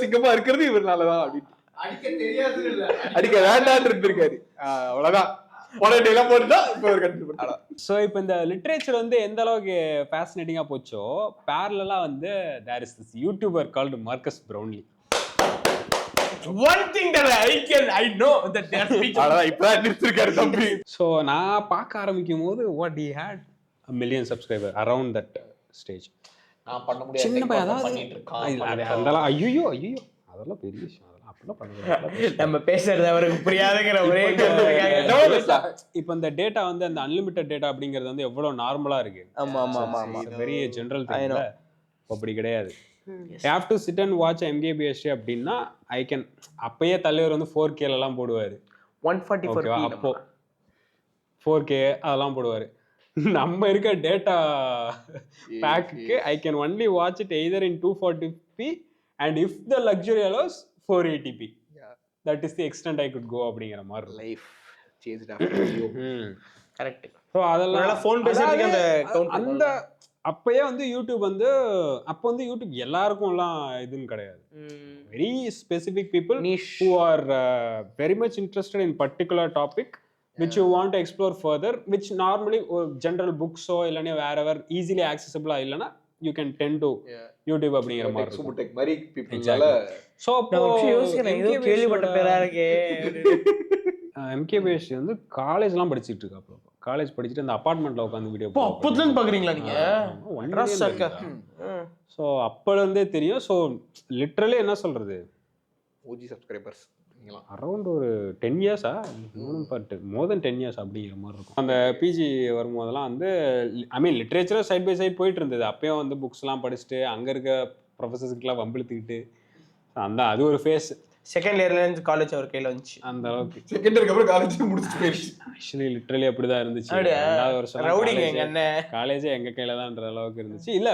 சிங்கமா இருக்கிறது இவர்னாலதான் அப்படின்னு அடிக்க வேண்டான்னு இருந்திருக்காரு. அவ்வளவுதான் எல்லாம் போட்டுதான் இப்ப ஒரு கண்டுபிடிச்சாலும். ஸோ இப்போ இந்த லிட்ரேச்சர் வந்து எந்த அளவுக்கு ஃபேசினேட்டிங்கா போச்சோ, பேரலா வந்து there is this YouTuber called Marques Brownlee. One thing that I know that they are speaking. இப்பதான் நிறுத்திருக்காரு தம்பி. ஸோ நான் பார்க்க ஆரம்பிக்கும் போது what he had a million subscriber around that stage. நான் பண்ண முடியாது, சின்ன பையன் பண்ணிட்டு இருக்கான். அதெல்லாம் ஐயோ அதெல்லாம் பெரிய விஷயம். நம்ம பேசுறது அவருக்கு புரியாதுங்கிற ஒரே இப்ப இந்த டேட்டா வந்து அந்த அன்லிமிட்டட் டேட்டா அப்படிங்கிறது வந்து எவ்வளவு நார்மலா இருக்கு. Very general thing. அப்படி கிடையாது. I have to sit and watch MKBHD அப்படின்னா ஐ கேன். அப்பயே தலைவர் வந்து 4K எல்லாம் போடுவாரு, 144p அப்போ 4K அதெல்லாம் போடுவாரு. நம்ம இருக்க data pack I can only watch it either in 240p and if the luxury allows 480p. that is the extent I could go அப்படிங்கிற மாதிரி life changed after you. Correct. So அதெல்லாம் phone பேசிட்டு அந்த count அந்த அப்பயே வந்து YouTube வந்து அப்போ வந்து யூடியூப் எல்லாருக்கும் எல்லாம் இதுன்னு கிடையாது. Very specific people who are very much interested in particular topic which you want to explore further, which normally general books or இல்லனா wherever easily accessible இல்லனா you can tend to YouTube அப்படிங்கிற மாதிரி இருக்கும். Tech மாதிரி பீப்பிள்னால so அப்போ ஏதோ கேள்விப்பட்ட பேரா இருக்கே. MKBHD வந்து காலேஜ்லாம் படிச்சிட்டு இருக்கா. அப்போ காலேஜ் படிச்சுட்டு அந்த அப்பார்ட்மெண்ட்ல உட்காந்து வீடியோ அப்போதுலேருந்து பாக்குறீங்களா நீங்க? ஸோ அப்போலேருந்தே தெரியும். ஸோ லிட்ரலி என்ன சொல்றது, ஓஜி சப்ஸ்கிரைபர்ஸ் அரௌண்ட் ஒரு 10 இயர்ஸா மோர் தென் 10 இயர்ஸ் அப்படிங்கிற மாதிரி இருக்கும். அந்த பிஜி வரும்போதெல்லாம் வந்து ஐ மீன் லிட்ரேச்சரும் சைட் பை சைட் போயிட்டு இருந்தது. அப்பயும் வந்து புக்ஸ்லாம் படிச்சுட்டு அங்கே இருக்க ப்ரொஃபஸர்ஸ்க்குலாம் வம்பிழுத்துக்கிட்டு அது ஒரு ஃபேஸ். செகண்ட் இயர்ல இருந்து காலேஜ் அவர் கையில வந்துச்சு. அந்த அளவுக்கு செகண்ட் இயருக்கு அப்புறம் காலேஜ் முடிச்சுட்டு போயிடுச்சு. ஆக்சுவலி லிட்ரலி அப்படிதான் இருந்துச்சு. ரெண்டாவது வருஷம் காலேஜே எங்க கையில தான்ன்ற அளவுக்கு இருந்துச்சு. இல்ல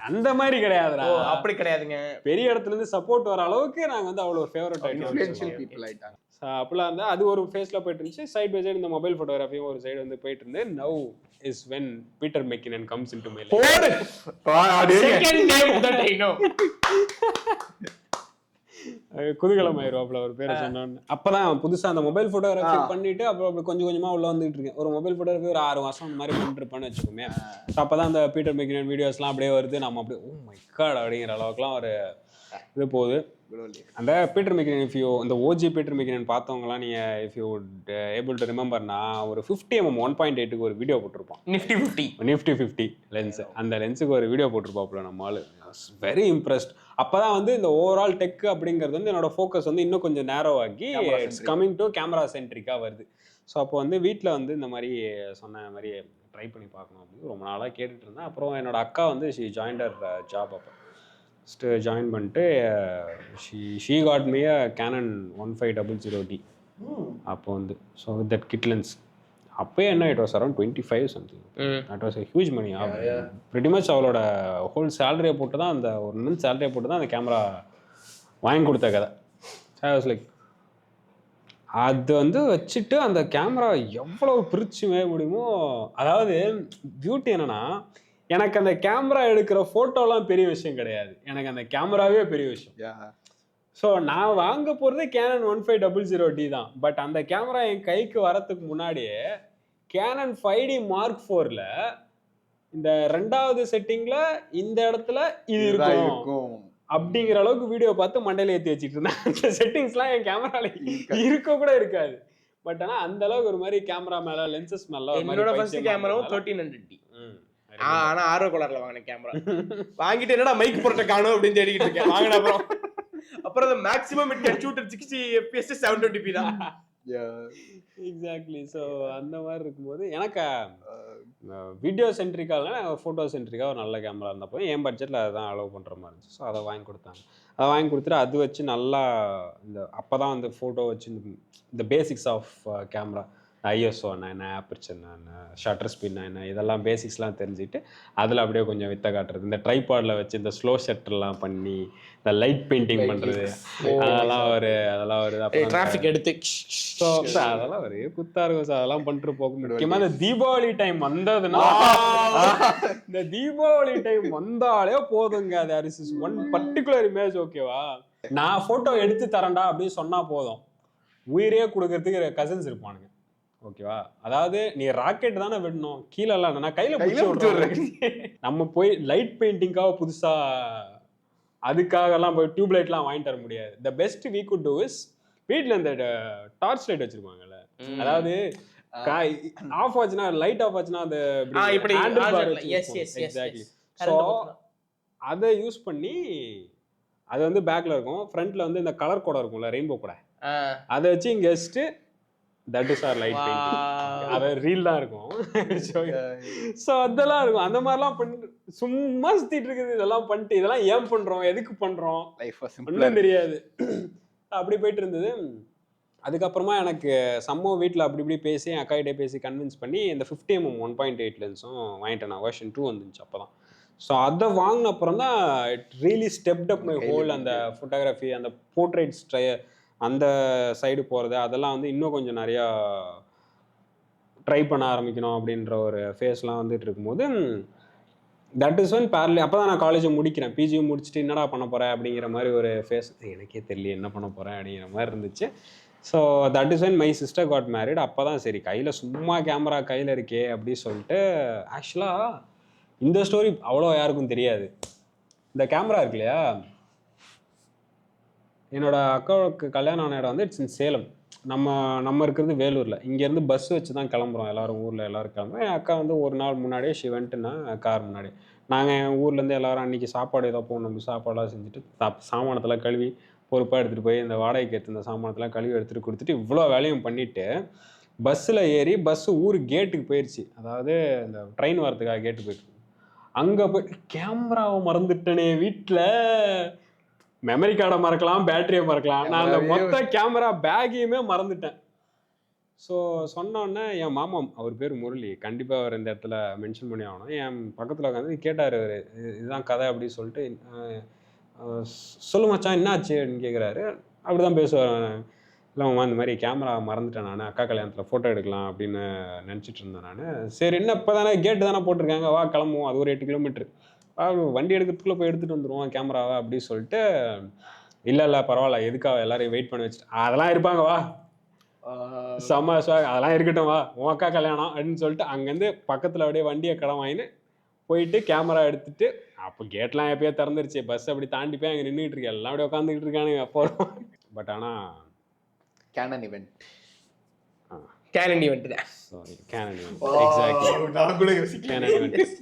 அந்த மாதிரி கிடையாதுடா, அப்படி கிடையாதுங்க. பெரிய இடத்துல இருந்து சப்போர்ட் வர அளவுக்கு நாங்க வந்து அவ்வளோ ஒரு ஃபேவரட் இன்ஃப்ளூயன்ஷியல் பீப்புள் ஆயிட்டாங்க. அப்படிலாம் இருந்தா அது ஒரு ஃபேஸ்ல போயிட்டு இருந்துச்சு. சைட் பை சைடு இந்த மொபைல் ஃபோட்டோகிராஃபியும் ஒரு சைடு வந்து போயிட்டு இருந்து. Now is when Peter McKinnon comes into my life. Second name that I know. குதூகலம் ஆயிடுவாப்ல ஒரு பேரை சொன்னோன்னு. அப்பதான் புதுசா அந்த மொபைல் ஃபோட்டோகிராஃபி பண்ணிட்டு அப்புறம் அப்படி கொஞ்சம் கொஞ்சமா உள்ள வந்துட்டு இருக்கேன். ஒரு மொபைல் ஃபோட்டோகிராஃபி ஒரு 6 மாசம் அந்த மாதிரி பண்ணிட்டு இருப்பேன்னு வச்சுக்கோமே. அப்பதான் அந்த பீட்டர் மெக்கினன் வீடியோஸ்லாம் அப்படியே வருது. நம்ம அப்படியே ஓ மை காட் அப்படிங்கிற அளவுக்குலாம் ஒரு இது போகுது. அந்த பீட்டர் மெக்கினன் இந்த ஓஜி பீட்டர் மெக்கினன் பார்த்தவங்கலாம் நீங்க இஃப் யூ ஏபிள் டு ரிமெம்பர்னா ஒரு 50mm 1.8க்கு ஒரு வீடியோ போட்டிருப்போம். Nifty 50 lens. அந்த லென்ஸுக்கு ஒரு வீடியோ போட்டிருப்பாப்புல நம்ம ஆளு. Very impressed. அப்பதான் வந்து இந்த ஓவரால் டெக் அப்படிங்கிறது வந்து என்னோட ஃபோக்கஸ் வந்து இன்னும் கொஞ்சம் நேரோ ஆகி இட்ஸ் கமிங் டு கேமரா சென்ட்ரிக்கா வருது. ஸோ அப்போ வந்து வீட்டில் வந்து இந்த மாதிரி சொன்ன மாதிரி ட்ரை பண்ணி பார்க்கணும் அப்படின்னு ரொம்ப நாளாக கேட்டுட்டு இருந்தேன். அப்புறம் என்னோட அக்கா வந்து ஷீ ஜாயின்டர் ஜாப். அப்போ ஃபஸ்ட்டு ஜாயின் பண்ணிட்டு she got me a Canon 1500D அப்போ வந்து. So with that kit lens அப்போயே என்ன it was around 25 something. That was a huge money. Pretty much அவளோட ஹோல் சேலரியை போட்டு தான் அந்த ஒரு மந்த் சேலரியை போட்டு தான் அந்த கேமரா வாங்கி கொடுத்த கதை. ஐ வாஸ் லைக் அது வந்து வச்சுட்டு அந்த கேமரா எவ்வளோ பிரிச்சுமே முடியுமோ. அதாவது பியூட்டி என்னன்னா, எனக்கு அந்த கேமரா எடுக்கிற ஃபோட்டோலாம் பெரிய விஷயம் கிடையாது, எனக்கு அந்த கேமராவே பெரிய விஷயம். ஸோ நான் வாங்க போகிறதே கேனன் 1500D தான். பட் அந்த கேமரா என் கைக்கு வரத்துக்கு முன்னாடியே கேனன் 5D Mark 4ல இந்த 2வது செட்டிங்கில் இந்த இடத்துல இது இருக்கும் அப்படிங்கிற அளவுக்கு வீடியோ பார்த்து மண்டையில ஏற்றி வச்சுட்டு இருந்தேன். அந்த செட்டிங்ஸ்லாம் என் கேமரால இருக்க கூட இருக்காது. பட் ஆனால் அந்த அளவுக்கு ஒரு மாதிரி கேமரா மேலே லென்சஸ் மேலே என்னோட ஃபர்ஸ்ட் கேமராவும் 1300D. ஆனா ஆர்வ கலர்ல வாங்கின கேமரா வாங்கிட்டு என்னடா மைக் போட்ட காணோம் அப்படின்னு தேடிக்கிட்டு இருக்கேன். வாங்கின அப்புறம் maximum it can shoot at 60 fps 720p தான். எக்ஸாக்ட்லி. ஸோ அந்த மாதிரி இருக்கும்போது எனக்கு வீடியோ சென்ட்ரிக்காக ஃபோட்டோ சென்ட்ரிக்காக ஒரு நல்ல கேமரா இருந்தப்போ என் பட்ஜெட்டில் அதை தான் அலோவ் பண்ணுற மாதிரி இருந்துச்சு. ஸோ அதை வாங்கி கொடுத்தாங்க. அதை வாங்கி கொடுத்துட்டு அது வச்சு நல்லா இந்த அப்போ தான் வந்து ஃபோட்டோ வச்சு இந்த பேசிக்ஸ் ஆஃப் கேமரா, ஐஎஸ்ஓ என்ன, ஆப்பர்ச்சர் என்ன, ஷட்டர் ஸ்பீட் என்ன, இதெல்லாம் பேசிக்ஸ்லாம் தெரிஞ்சுட்டு அதில் அப்படியே கொஞ்சம் வித்த காட்டுறது. இந்த ட்ரைபாடில் வச்சு இந்த ஸ்லோ ஷட்டர்லாம் பண்ணி இந்த லைட் பெயிண்டிங் பண்ணுறது, அதெல்லாம் ஒரு டிராஃபிக் எடுத்து அதெல்லாம் ஒரு குத்தா இருக்கும். சார் அதெல்லாம் பண்ணிட்டு போக முக்கியமாக இந்த தீபாவளி டைம் வந்ததுன்னா, இந்த தீபாவளி டைம் வந்தாலே போதுங்க. அது அரிசி ஒன் பர்டிகுலர் இமேஜ் ஓகேவா, நான் ஃபோட்டோ எடுத்து தரேன்டா அப்படின்னு சொன்னால் போதும், உயிரே கொடுக்கறதுக்கு கசின்ஸ் இருப்பானுங்க ஓகேவா. அதாவது நீ ராக்கெட் தானே விடணும், கீழே எல்லாம் நான் கையில பிடிச்சி நம்ம போய் லைட் பெயிண்டிங்காக புதுசா அதுக்காக எல்லாம் போய் டியூப் லைட்லாம் வாங்கி தர முடியாது. The best we could do is வீட்டில் இந்த டார்ச் லைட் வச்சிருப்பாங்கல்ல, அதாவது ஆஃப் ஆச்சுன்னா லைட் ஆஃப் ஆச்சுன்னா அந்த எக்ஸாக்ட்லி. ஸோ அதை யூஸ் பண்ணி அது வந்து பேக்ல இருக்கும், ஃப்ரண்ட்ல வந்து இந்த கலர் கூட இருக்கும்ல, ரெயின்போ கூட, அதை வச்சு இங்க வச்சுட்டு that is our light painting. அது ரீல் தான் இருக்கும். ஸோ அதெல்லாம் இருக்கும். அந்த மாதிரிலாம் பண்ணி சும்மா சுத்திட்டு இருக்குது. இதெல்லாம் பண்ணிட்டு இதெல்லாம் ஏன் பண்றோம், எதுக்கு பண்றோம், ஒன்றும் தெரியாது. அப்படி போயிட்டு இருந்தது. அதுக்கப்புறமா எனக்கு சம்மோ வீட்டில் அப்படி இப்படி பேசி என் அக்காகிட்டே பேசி கன்வின்ஸ் பண்ணி இந்த 50mm 1.8 லென்ஸும் வாங்கிட்டேன். நான் வெர்ஷன் 2 வந்துச்சு அப்போ தான். ஸோ அதை வாங்கின அப்புறம் தான் it really stepped up my whole. அந்த ஃபோட்டோகிராஃபி, அந்த போர்ட்ரேட்ஸ் அந்த சைடு போகிறது, அதெல்லாம் வந்து இன்னும் கொஞ்சம் நிறையா ட்ரை பண்ண ஆரம்பிக்கணும் அப்படின்ற ஒரு ஃபேஸ்லாம் வந்துட்டு இருக்கும்போது தட் இஸ் ஒன் பேரலி. அப்போ தான் நான் காலேஜை முடிக்கிறேன், பிஜியும் முடிச்சுட்டு என்னடா பண்ண போகிறேன் அப்படிங்கிற மாதிரி ஒரு ஃபேஸ், எனக்கே தெரியல என்ன பண்ண போகிறேன் அப்படிங்கிற மாதிரி இருந்துச்சு. So that is one my sister got married. அப்போ தான் சரி கையில் சும்மா கேமரா கையில் இருக்கே அப்படின்னு சொல்லிட்டு, ஆக்சுவலாக இந்த ஸ்டோரி அவ்வளோ யாருக்கும் தெரியாது. இந்த கேமரா இருக்கு இல்லையா, என்னோட அக்காவுக்கு கல்யாணம் ஆன இடம் வந்து இட்ஸ் இன் சேலம். நம்ம இருக்கிறது வேலூரில், இங்கேருந்து பஸ் வச்சு தான் கிளம்புறோம் எல்லாரும், ஊரில் எல்லாரும் கிளம்புறோம். என் அக்கா வந்து ஒரு நாள் முன்னாடியே ஷிவன்ட்டுனா கார் முன்னாடி நாங்கள் என் ஊர்லேருந்து எல்லாரும் அன்றைக்கி சாப்பாடு ஏதோ போகணும், சாப்பாடெல்லாம் செஞ்சுட்டு சாமானத்தெல்லாம் கழுவி பொறுப்பாக எடுத்துகிட்டு போய் இந்த வாடகைக்கு எடுத்து இந்த சாமானத்தெல்லாம் கழுவி எடுத்துகிட்டு கொடுத்துட்டு இவ்வளோ வேலையும் பண்ணிவிட்டு பஸ்ஸில் ஏறி பஸ்ஸு ஊர் கேட்டுக்கு போயிடுச்சு. அதாவது இந்த ட்ரெயின் வரதுக்காக கேட்டு போயிட்டு அங்கே போய் கேமராவை மறந்துட்டேனே வீட்டில். மெமரி கார்டை மறக்கலாம், பேட்டரியை மறக்கலாம், நான் அந்த மொத்த கேமரா பேக்கையுமே மறந்துட்டேன். ஸோ சொன்னோன்னே என் மாமா, அவர் பேர் முரளி, கண்டிப்பாக அவர் இந்த இடத்துல மென்ஷன் பண்ணி ஆகணும், என் பக்கத்தில் உட்காந்து கேட்டார். அவர் இதுதான் கதை அப்படின்னு சொல்லிட்டு, சொல்லு மச்சான் என்னாச்சு அப்படின்னு கேட்குறாரு. அப்படி தான் பேசுவார். இல்லை மாமா இந்த மாதிரி கேமரா மறந்துட்டேன், நான் அக்கா கல்யாணத்தில் ஃபோட்டோ எடுக்கலாம் அப்படின்னு நினச்சிட்டு இருந்தேன் நான். சரி என்ன இப்போ தானே கேட்டு தானே போட்டிருக்காங்க, வா கிளம்புவோம், அது ஒரு 8 கிலோமீட்டர், வண்டி எடுக்கிறதுக்குள்ளே போய் எடுத்துகிட்டு வந்துடுவோம் கேமராவை அப்படின்னு சொல்லிட்டு, இல்லை பரவாயில்ல எதுக்காக எல்லாரையும் வெயிட் பண்ணி வச்சுட்டு, அதெல்லாம் இருப்பாங்க வா செம்ம அதெல்லாம் இருக்கட்டும் வா உன் அக்கா கல்யாணம் அப்படின்னு சொல்லிட்டு அங்கேருந்து பக்கத்தில் அப்படியே வண்டியை கடன் வாங்கின்னு போயிட்டு கேமரா எடுத்துட்டு, அப்போ கேட்லாம் எப்பயோ திறந்துருச்சு, பஸ் அப்படி தாண்டி போய் அங்கே நின்றுட்டு இருக்கேன், எல்லாம் அப்படியே உட்காந்துக்கிட்டு இருக்கானுங்க அப்போ. பட் ஆனால் கேனன் ஈவெண்ட் கேனன் ஈவெண்ட் தான். சாரி கேனன் ஈவெண்ட், எக்ஸாக்ட்லி நான் கூட யோசிக்கல. Canon event.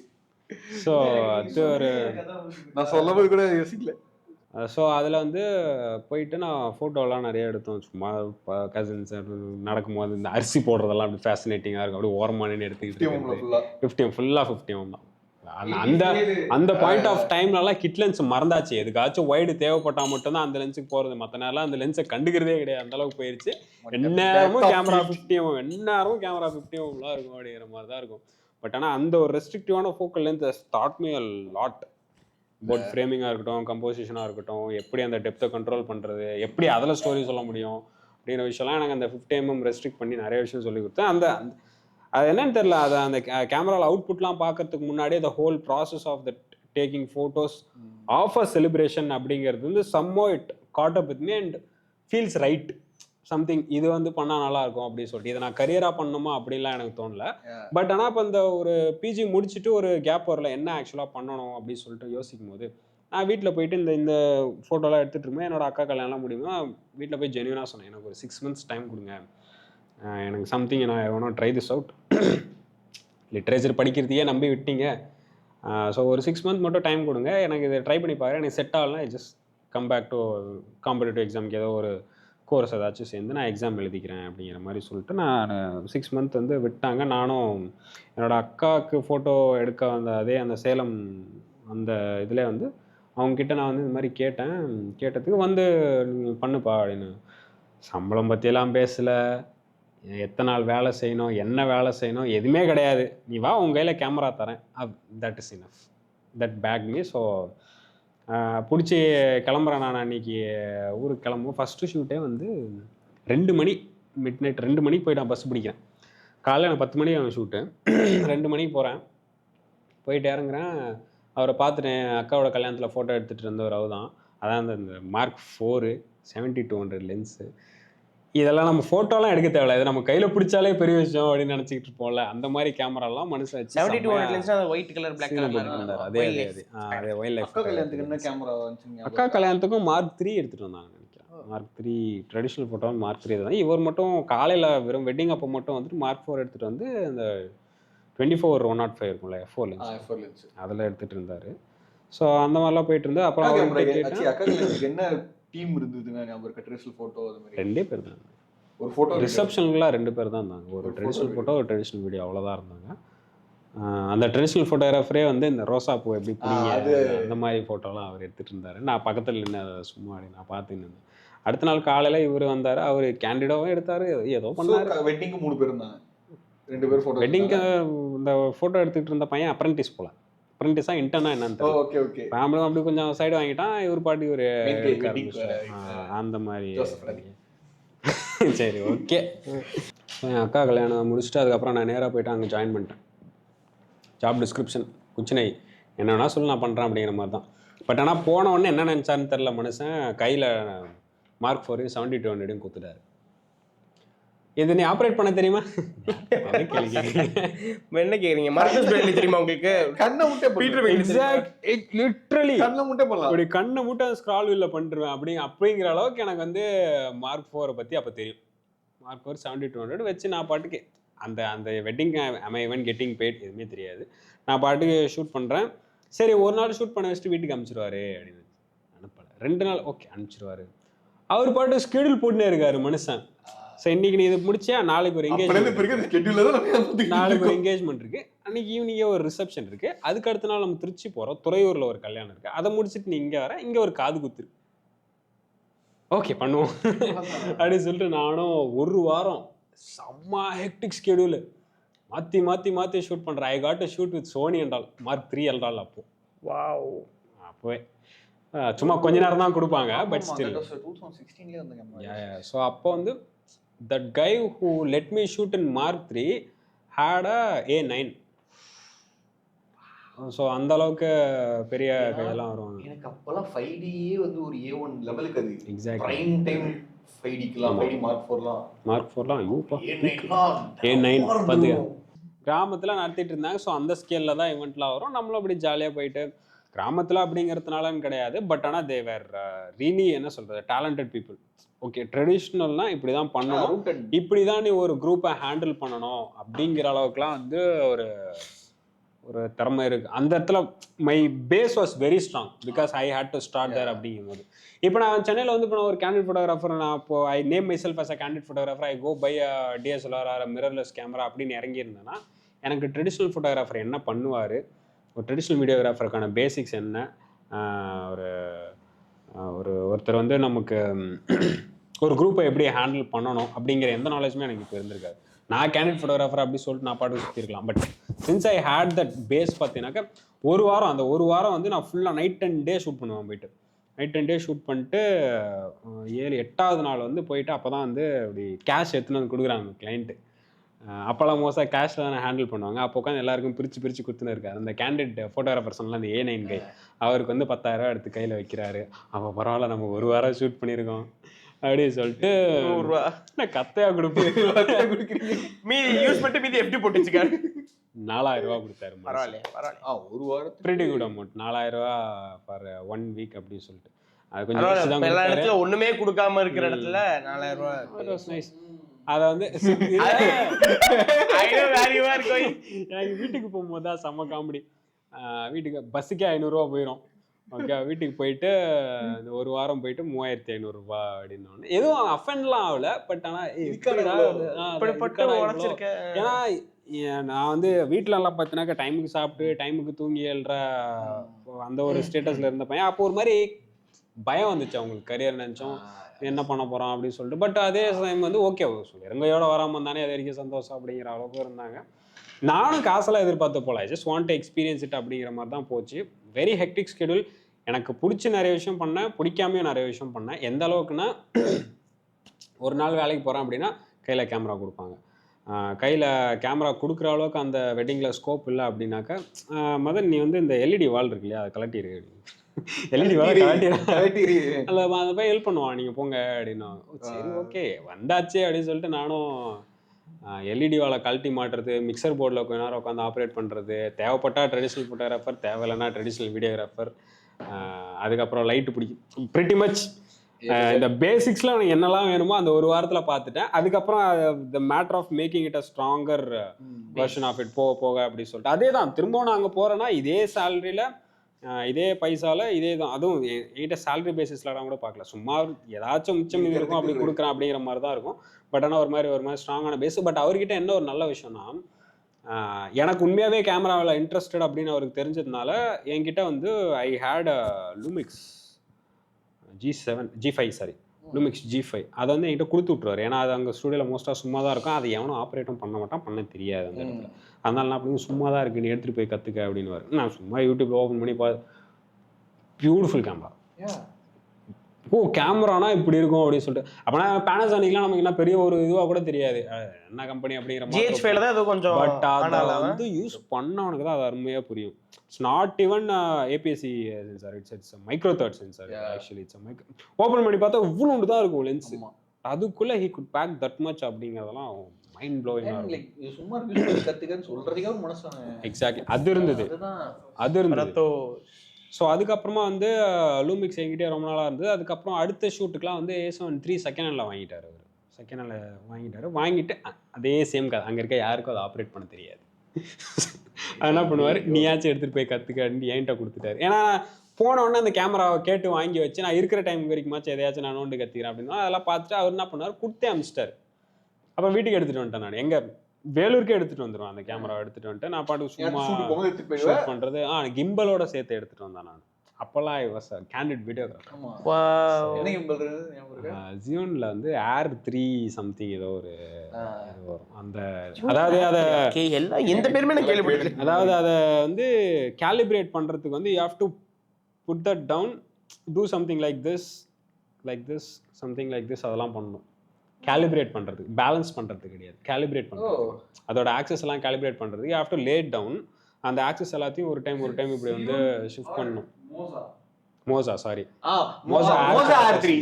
ஸோ அது ஒரு நான் சொல்லவே கூட யோசிக்கல. ஸோ அதில் வந்து போயிட்டு நான் ஃபோட்டோலாம் நிறைய எடுத்தோம். சும்மா கசின்ஸ் நடக்கும்போது இந்த அரிசி போடுறதெல்லாம் அப்படி ஃபேசினேட்டிங்காக இருக்கும், அப்படி ஓரமானு எடுத்துக்கிட்டு 50 ஃபுல்லாக 50 தான். அந்த பாயிண்ட் ஆஃப் டைம்லலாம் கிட் லென்ஸ் மறந்தாச்சு, எதுக்காச்சும் ஒய்டு தேவைப்பட்டால் மட்டும்தான் அந்த லென்ஸுக்கு போகிறது, மற்ற நேரம் அந்த லென்ஸை கண்டுக்கிறதே கிடையாது, அந்த அளவுக்கு போயிடுச்சு. எந்நேரமும் கேமரா 50 எந்நேரமும் கேமரா 50 இருக்கும் அப்படிங்கிற மாதிரி தான் இருக்கும். பட் ஆனால் அந்த ஒரு ரெஸ்ட்ரிக்டிவான focal length taught me a lot. Both ஃப்ரேமிங்காக இருக்கட்டும், கம்போசிஷனாக இருக்கட்டும், எப்படி அந்த டெப்த்தை கண்ட்ரோல் பண்ணுறது, எப்படி அதில் ஸ்டோரி சொல்ல முடியும் அப்படிங்கிற விஷயம்லாம் எனக்கு அந்த 50mm ரெஸ்ட்ரிக்ட் பண்ணி நிறைய விஷயம் சொல்லி கொடுத்தேன். அந்த அது என்னன்னு தெரியல, அதை அந்த கேமராவில் அவுட்புட்லாம் பார்க்கறதுக்கு முன்னாடியே the whole process of the taking photos of a celebration அப்படிங்கிறது வந்து somehow it got up with me and feels right something. இது வந்து பண்ணால் நல்லா இருக்கும் அப்படின்னு சொல்லிட்டு, இதை நான் கரியராக பண்ணணுமா அப்படின்லாம் எனக்கு தோணல. பட் ஆனால் இப்போ இந்த ஒரு பிஜி முடிச்சுட்டு ஒரு கேப் வரல, என்ன ஆக்சுவலாக பண்ணணும் அப்படின்னு சொல்லிட்டு யோசிக்கும் போது நான் வீட்டில் போயிட்டு இந்த ஃபோட்டோலாம் எடுத்துகிட்டு இருக்கும்போது என்னோட அக்கா கல்யாணம் முடியுமா வீட்டில் போய் ஜென்யூனாக சொன்னேன், எனக்கு ஒரு 6 months டைம் கொடுங்க, எனக்கு சம்திங் நான் வேணும் ட்ரை திஸ் அவுட். லிட்ரேச்சர் படிக்கிறதையே நம்பி விட்டீங்க, ஸோ ஒரு 6 months மட்டும் டைம் கொடுங்க, எனக்கு இதை ட்ரை பண்ணி பாரு, எனக்கு செட் ஆகலாம், just come back to competitive எக்ஸாமுக்கு ஏதோ ஒரு கோர்ஸ் ஏதாச்சும் சேர்ந்து நான் எக்ஸாம் எழுதிக்கிறேன் அப்படிங்கிற மாதிரி சொல்லிட்டு நான் 6 months வந்து விட்டாங்க. நானும் என்னோடய அக்காவுக்கு ஃபோட்டோ எடுக்க வந்த அந்த சேலம் அந்த இதில் வந்து அவங்கக்கிட்ட நான் வந்து இந்த மாதிரி கேட்டதுக்கு வந்து நீங்கள் பண்ணுப்பா அப்படின்னு. சம்பளம் பற்றியெல்லாம் பேசலை, எத்தனை நாள் வேலை செய்யணும், என்ன வேலை செய்யணும், எதுவுமே கிடையாது, நீ வா உங்கள் கையில் கேமரா தரேன், that is enough, that back me. So பிடிச்சி கிளம்புறேன் நான். அன்றைக்கி ஊருக்கு கிளம்புவோம். ஃபஸ்ட்டு ஷூட்டே வந்து 2 மணி, மிட் நைட் 2 மணிக்கு போய்ட்டு நான் பஸ் பிடிக்கிறேன். காலையில் எனக்கு 10 மணிக்கு அவன் ஷூட்டு, 2 மணிக்கு போகிறேன், போயிட்டு இறங்குறேன். அவரை பார்த்துட்டேன், அக்காவோட கல்யாணத்தில் ஃபோட்டோ எடுத்துகிட்டு இருந்தவர் அவர் தான். அதான் இந்த Mark 4 70-200 லென்ஸு. இதெல்லாம் நம்ம ஃபோட்டோலாம் எடுக்க தேவையில்ல, இது நம்ம கையில் பிடிச்சாலே பெரிய விஷயம் அப்படின்னு நினச்சிக்கிட்டு இருப்போம்ல, அந்த மாதிரி கேமராலாம் மனுஷன் வச்சு 70-200 லென்ஸ் அந்த ஒயிட் கலர் பிளாக் கலர். அதே வைல்ட் லைஃப். அக்கா கல்யாணத்துக்கும் Mark 3 எடுத்துகிட்டு வந்தாங்க நினைக்கிறேன். Mark 3 ட்ரெடிஷ்னல் ஃபோட்டோ Mark 3 தான். இவர் மட்டும் காலையில் வெறும் வெட்டிங் அப்போ மட்டும் வந்துட்டு Mark 4 எடுத்துகிட்டு வந்து இந்த 24-105 இருக்கும்ல F4 லென்ஸ், அதில் எடுத்துகிட்டு இருந்தார். ஸோ அந்த மாதிரிலாம் போயிட்டு இருந்தா. அப்புறம் என்ன டீம் இருந்ததுன்னா ஞாபகம் ட்ரெடிஷனல் ஃபோட்டோ அது மாதிரி 2 பேர் தான். ஒரு ஃபோட்டோ ரிசப்ஷனுக்குலாம் 2 பேர் தான் இருந்தாங்க. ஒரு ட்ரெடிஷ்னல் ஃபோட்டோ, ஒரு ட்ரெடிஷ்னல் வீடியோ, அவ்வளோதான் இருந்தாங்க. அந்த ட்ரெடிஷ்னல் ஃபோட்டோகிராஃபரே வந்து இந்த ரோசா பூ எப்படி பிடிங்க அந்த மாதிரி ஃபோட்டோலாம் அவர் எடுத்துகிட்டு இருந்தார். நான் பக்கத்தில் நின்று அதை சும்மா நான் பார்த்துன்னு இருந்தேன். அடுத்த நாள் காலையில் இவர் வந்தார், அவர் கேண்டிடாவும் எடுத்தார், ஏதோ பண்ணார். வெட்டிங்க்கு 3 பேர் இருந்தாங்க, 2 பேர் ஃபோட்டோ. வெட்டிங்க்கு இந்த ஃபோட்டோ எடுத்துக்கிட்டு இருந்த பையன் அப்ரெண்டிஸ் போல, அப்ரெண்டிஸா இன்டர்னா என்னன்னு தெரியல. Okay okay. ஃபேமிலி அப்படி கொஞ்சம் சைடு வாங்கிட்டான், இவர் பாட்டி ஒரு அந்த மாதிரி. சரி ஓகே. என் அக்கா கல்யாணம் முடிச்சுட்டு அதுக்கப்புறம் நான் நேராக போயிட்டு அங்கே ஜாயின் பண்ணிட்டேன். ஜாப் டிஸ்கிரிப்ஷன் குச்சினை என்ன வேணா சொல்லி நான் பண்ணுறேன் அப்படிங்கிற மாதிரி தான். பட் ஆனால் போன உடனே என்ன நினச்சாருன்னு தெரில மனுஷன், கையில் Mark 4 70-200 கொடுத்துட்டாரு. இது நீ ஆப்ரேட் பண்ண தெரியுமா? என்ன கேக்குறீங்க? மார்க்கஸ் பென்லி தெரியுமா உங்களுக்கு? கண்ணை முட்டை பீட்டர் எக்ஸாக்ட், லிட்டரலி கண்ணை முட்டை பண்ணலாம், அப்படி கண்ணை முட்டை ஸ்க்ரால் வீல்ல பண்ணிடுவேன் அப்படிங்கிற அளவுக்கு எனக்கு வந்து Mark 4 பற்றி அப்போ தெரியும். Mark 4 7200 வச்சு நான் பாட்டுக்கு அந்த அந்த wedding am I even getting paid எதுவுமே தெரியாது. நான் பாட்டுக்கு ஷூட் பண்ணுறேன். சரி ஒரு நாள் ஷூட் பண்ண வச்சுட்டு வீட்டுக்கு அனுப்பிச்சிருவாரு அப்படின்னு அனுப்பலை. 2 நாள் ஓகே அனுப்பிச்சிருவாரு. அவர் பாட்டு ஸ்கெடியூல் போட்டுனே இருக்காரு மனுஷன். ஸோ இன்னைக்கு நீ இதை முடிச்சியா நாளைக்கு ஒரு என்கேஜ்மெண்ட் இருக்கு, அன்னைக்கு ஈவினிங்கே ஒரு ரிசப்ஷன் இருக்கு, அதுக்கு அடுத்த நாள் நம்ம திருச்சி போகிறோம், துறையூரில் ஒரு கல்யாணம் இருக்கு, அதை முடிச்சுட்டு நீ இங்கே வர, இங்கே ஒரு காது குத்து இருக்கு, ஓகே பண்ணுவோம் அப்படின்னு சொல்லிட்டு நானும் ஒரு வாரம் செம்ம ஹெக்டிக் ஸ்கெடியூலு மாற்றி மாற்றி மாற்றி ஷூட் பண்ணுறேன். I got to shoot with Sony என்றால் Mark 3 என்றால் அப்போ வாவ் அப்போவே சும்மா கொஞ்ச நேரம் தான் கொடுப்பாங்க, பட் ஸ்டில் 2016 வந்தங்க. ஸோ அப்போ வந்து that guy who let me shoot in Mark 3 had a A9. So அந்த அளவுக்கு பெரிய கையெல்லாம் வருவாங்க. எனக்கு அப்போல்லாம் 5D வந்து ஒரு A1 லெவலுக்கு அது எக்ஸாக்ட்லி பிரைம் டைம் 5Dக்குலாம் 5D Mark 4லாம் Mark 4லாம் யூப்பா A9 பார்த்து கிராமத்தில் நடத்திட்டு இருந்தாங்க. ஸோ அந்த ஸ்கேலில் தான் இவெண்ட்லாம் வரும். நம்மளும் அப்படி ஜாலியாக போயிட்டு கிராமத்தில் அப்படிங்கிறதுனாலன்னு கிடையாது, பட் ஆனால் தே வேர் ரியலி என்ன சொல்கிறது டேலண்டட் பீப்புள். ஓகே ட்ரெடிஷ்னல்னா இப்படி தான் பண்ணணும், இப்படி தான் நீ ஒரு குரூப்பை ஹேண்டில் பண்ணணும் அப்படிங்கிற அளவுக்குலாம் வந்து ஒரு ஒரு திறமை இருக்குது அந்த இடத்துல. My base was very strong because I had to start there அப்படிங்கும்போது. இப்போ நான் சென்னையில் வந்து இப்போ நான் ஒரு கேண்டிட் ஃபோட்டோகிராஃபர், நான் இப்போ I name myself as a candid photographer, I go by a DSLR or mirrorless camera அப்படின்னு இறங்கியிருந்தேன்னா எனக்கு ட்ரெடிஷ்னல் ஃபோட்டோகிராஃபர் என்ன பண்ணுவார், ஒரு ட்ரெடிஷ்னல் வீடியோகிராஃபருக்கான பேசிக்ஸ் என்ன, ஒருத்தர் வந்து நமக்கு ஒரு குரூப்பை எப்படி ஹேண்டில் பண்ணணும் அப்படிங்கிற எந்த நாலேஜுமே எனக்கு இப்போ இருந்திருக்காது. நான் கேண்டிட் ஃபோட்டோகிராஃபர் அப்படி சொல்லிட்டு நான் பாட்டு சுற்றிருக்கலாம். But since I had that base பார்த்தீங்கன்னாக்கா ஒரு வாரம் வந்து நான் ஃபுல்லாக நைட் அண்ட் டே ஷூட் பண்ணுவேன். போயிட்டு நைட் அண்ட் டே ஷூட் பண்ணிட்டு 8வது நாள் வந்து போயிட்டு அப்போ தான் வந்து அப்படி கேஷ் எடுத்துன்னு வந்து கொடுக்குறாங்க கிளைண்ட்டு. அப்போல்லாம் மோஸ்ட்டாக கேஷில் தானே ஹேண்டில் பண்ணுவாங்க. அப்போ உட்காந்து எல்லாருக்கும் பிரித்து கொடுத்துன்னு இருக்காரு. அந்த கேண்டிட் ஃபோட்டோகிராஃபர் சொன்னால் அந்த A9 கை அவருக்கு வந்து 10,000 எடுத்து கையில் வைக்கிறாரு. அப்போ பரவாயில்ல நம்ம ஒரு வாரம் ஷூட் பண்ணியிருக்கோம் அப்படின்னு சொல்லிட்டு 100 ரூபா நான் கத்தையாக கொடுப்பேன். மீதி யூஸ் பண்ணிட்டு மீதி எப்படி போட்டு வச்சுக்காரு 4,000 ரூபா கொடுத்தாரு. பரவாயில்ல ஒரு வாரத்துக்கு ப்ரிட்டி குட் அமௌண்ட் 4,000 ரூபா ஃபார் 1 வீக் அப்படின்னு சொல்லிட்டு. அது கொஞ்சம் எல்லா இடத்துல ஒண்ணுமே கொடுக்காம இருக்கிற இடத்துல 4,000 ரூபா நைஸ். அதை வந்து எனக்கு வீட்டுக்கு போகும்போது தான் செம்ம காமெடி. வீட்டுக்கு பஸ்ஸுக்கே 500 ரூபா போயிடும். ஓகே வீட்டுக்கு போயிட்டு இந்த ஒரு வாரம் போயிட்டு 3,500 ரூபா அப்படின்னு எதுவும் அஃபெண்ட்லாம் ஆகல. பட் ஆனால் ஏன்னா நான் வந்து வீட்டில எல்லாம் பார்த்தீங்கன்னாக்கா டைமுக்கு சாப்பிட்டு டைமுக்கு தூங்கி எழுற அந்த ஒரு ஸ்டேட்டஸ்ல இருந்த பையன். அப்போ ஒரு மாதிரி பயம் வந்துச்சு அவங்களுக்கு, கரியர் நினச்சோம் என்ன பண்ண போகிறோம் அப்படின்னு சொல்லிட்டு. பட் அதே டைம் வந்து ஓகே இறங்கையோட வராமல் தானே அது வரைக்கும் சந்தோஷம் அப்படிங்கிற அளவுக்கு இருந்தாங்க. நானும் காசெல்லாம் எதிர்பார்த்த போல I just want to experience it அப்படிங்கிற மாதிரி தான் போச்சு. Very hectic schedule. எனக்கு பிடிச்சி நிறைய விஷயம் பண்ணேன், பிடிக்காமையும் நிறைய விஷயம் பண்ணேன். எந்த அளவுக்குன்னா ஒரு நாள் வேலைக்கு போகிறேன் அப்படின்னா கையில் கேமரா கொடுப்பாங்க. கையில் கேமரா கொடுக்குற அளவுக்கு அந்த வெட்டிங்கில் ஸ்கோப் இல்லை அப்படின்னாக்கா மதன் நீ வந்து இந்த எல்இடி வால் இருக்கு இல்லையா அதை கலட்டிடு, எல்இடி வால் கலட்டி அதில் அந்த போய் ஹெல்ப் பண்ணுவான் நீங்கள் போங்க அப்படின்னா. சரி ஓகே வந்தாச்சு அப்படின்னு சொல்லிட்டு நானும் எல்இடி வாலை கழட்டி மாட்டுறது, மிக்சர் போர்டில் கொஞ்ச நேரம் உட்காந்து ஆப்ரேட் பண்ணுறது, தேவைப்பட்டா ட்ரெடிஷ்னல் ஃபோட்டோகிராஃபர், தேவையில்லைன்னா ட்ரெடிஷ்னல் வீடியோகிராஃபர், அதுக்கப்புறம் லைட்டு பிடிக்கும் ப்ரிட்டி மச் இந்த பேசிக்ஸ்லாம் எனக்கு என்னெல்லாம் வேணுமோ அந்த ஒரு வாரத்தில் பார்த்துட்டேன். அதுக்கப்புறம் the matter of making it a stronger version of it போக போக அப்படின்னு சொல்லிட்டு அதே தான் திரும்பவும் நான் அங்கே போகிறேன்னா இதே சேலரியில் இதே பைசாவில் இதே தான். அதுவும் என்கிட்ட சேலரி பேசிஸ்லாம் கூட பார்க்கல, சும்மா ஏதாச்சும் மிச்சம் இது இருக்கும் அப்படி கொடுக்குறேன் அப்படிங்கிற மாதிரி தான் இருக்கும். பட் ஆனால் ஒரு மாதிரி ஸ்ட்ராங்கான பேஸு. பட் அவர்கிட்ட என்ன ஒரு நல்ல விஷயம்னா எனக்கு உண்மையாகவே கேமராவில் இன்ட்ரெஸ்டட் அப்படின்னு அவருக்கு தெரிஞ்சதுனால என்கிட்ட வந்து ஐ had Lumix G5 Lumix G5 அதை வந்து என்கிட்ட கொடுத்து விட்ருவார். ஏன்னா அது அங்கே ஸ்டூடியோவில் மோஸ்ட்டாக சும்மா தான் இருக்கும், அதை எவனும் ஆப்ரேட்டும் பண்ண மாட்டான், பண்ண தெரியாது அந்த இடத்துல. அதனால நான் அப்படின்னு சும்மா தான் இருக்கு நீ எடுத்துகிட்டு போய் கற்றுக்க அப்படின்னு. நான் சும்மா யூடியூப்ல ஓப்பன் பண்ணி பியூட்டிஃபுல் கேமரா, ஓ கேமரானா இப்படி இருக்கும் அப்படின்னு சொல்லிட்டு. அப்போனா பேனாசோனிக்லாம் நமக்கு என்ன பெரிய ஒரு இதுவாக கூட தெரியாது என்ன கம்பெனி அப்படிங்கிற மாதிரி. பட் அதை வந்து யூஸ் பண்ணவனுக்கு தான் அது அருமையாக புரியும். It's not even APSC sensor, it's micro third sensor. Actually it's open பண்ணி பார்த்தா இவ்வளோ ஒன்று தான் இருக்கும் லென்ஸ், அதுக்குள்ளே he could pack that much அப்படிங்கிறதெல்லாம் மைண்ட் ப்ளோயிங்காக இருக்கும். சும்மா கற்றுக்கன்னு சொல்கிறதுக்காக மனசான எக்ஸாக்ட்லி அது இருந்தது. ஸோ அதுக்கப்புறமா வந்து லூமிக்ஸ் என்கிட்டே ரொம்ப நாளாக இருந்தது. அதுக்கப்புறம் அடுத்த ஷூட்டுக்கெலாம் வந்து A7 III செகண்ட் ஹேண்டில் வாங்கிட்டார் அவர். செகண்ட் ஹேண்டில் வாங்கிட்டு அதே சேம் கதை. அங்கே இருக்க யாருக்கும் அதை ஆப்ரேட் பண்ண தெரியாது. அது என்ன பண்ணுவார், நீயாச்சும் எடுத்துகிட்டு போய் கற்றுக்கன்னு என்கிட்ட கொடுத்துட்டாரு. ஏன்னா போனோடனே அந்த கேமராவை கேட்டு வாங்கி வச்சு நான் இருக்கிற டைம் வரைக்குமாச்சும் எதையாச்சும் நான் நோண்டு கற்றுக்கிறேன் அப்படின்னா அதெல்லாம் பார்த்துட்டு அவர் என்ன பண்ணுவார், கொடுத்தே அமிச்சிட்டார். அப்போ வீட்டுக்கு எடுத்துகிட்டு வந்துட்டேன். நான் எங்கே வேலூருக்கே எடுத்துகிட்டு வந்துடுவேன். அந்த கேமராவை எடுத்துகிட்டு வந்துட்டு நான் பாட்டுக்கு சும்மா ஷூட் பண்ணுறது கிம்பலோட சேர்த்து எடுத்துகிட்டு வந்தேன் நான். அப்போல்லாம் ஐ வாஸ் கேண்டிட் வீடியோகிராஃபர். ஜியோன்ல வந்து Air 3 சம்திங் ஏதோ ஒரு வரும். அந்த அதாவது அதை எல்லாம் எந்த பேருமே நான் கேள்விப்பட்டிருக்கேன். அதாவது அதை வந்து கேலிப்ரேட் பண்ணுறதுக்கு வந்து you have to put that down, to something like this something like this அதெல்லாம் பண்ணணும். கேலிப்ரேட் பண்ணுறதுக்கு, பேலன்ஸ் பண்ணுறதுக்கு கிடையாது, கேலிப்ரேட் பண்ணுறது. அதோட ஆக்சஸ் எல்லாம் கேலிப்ரேட் பண்ணுறதுக்கு you have to lay down. அந்த ஆக்சஸ் எல்லாத்தையும் ஒரு டைம் இப்படி வந்து ஷிஃப்ட் பண்ணணும். Moza sorry Moza R3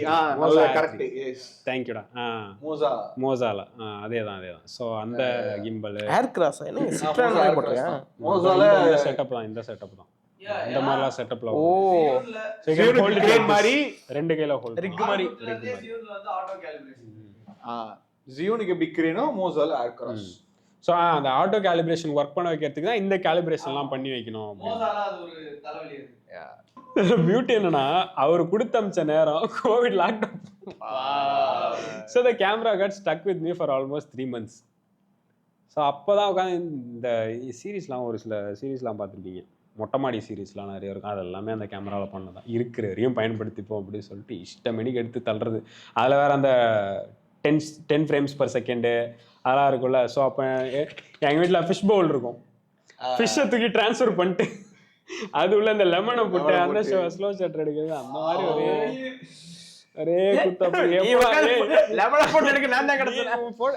correct yes தேங்க்யூடா. மோசால அதேதான். ஸோ அந்த கிம்பல் ஏர் கிராஸ் என்ன சிட்ரான் போட்டுருக்கேன். மோசால இந்த செட்டப் தான் இந்த மாதிரிலாம் செட்டப்ல. ஓ ஜியோனுக்கு கிரேன் மாதிரி 2 கையில ஹோல்ட் ரிக் மாதிரி. ஜியோனுக்கு எப்படி கிரேனோ மோசால ஏர் கிராஸ். ஸோ அந்த ஆட்டோ கேலிப்ரேஷன் ஒர்க் பண்ண வைக்கிறதுக்கு தான் இந்த கேலிப்ரேஷன்லாம் பண்ணி வைக்கணும். பியூட்டி என்னன்னா அவர் கொடுத்து அமிச்ச நேரம் Covid lockdown. So the camera God stuck with me for almost 3 months. So அப்போ தான் உட்காந்து இந்த சீரீஸ்லாம் ஒரு சில சீரீஸ்லாம் பார்த்துருப்பீங்க, மொட்டை மாடி சீரீஸ்லாம் நிறைய இருக்கும். அது எல்லாமே அந்த கேமராவில் பண்ணதான் இருக்கிற வரையும் பயன்படுத்திப்போம் அப்படின்னு சொல்லிட்டு இஷ்டமணிக்கு எடுத்து தள்ளுறது. அதில் வேறு அந்த 10 frames per second அதெல்லாம் இருக்கும்ல. ஸோ அப்போ எங்கள் வீட்டில் ஃபிஷ் பவுல் இருக்கும். ஃபிஷ்ஷை தூக்கி ட்ரான்ஸ்ஃபர் பண்ணிட்டு அது உள்ள இந்த லெமனை போட்டு அந்த ஸ்லோ ஷட்டர் எடுக்கிறது அந்த மாதிரி ஒரே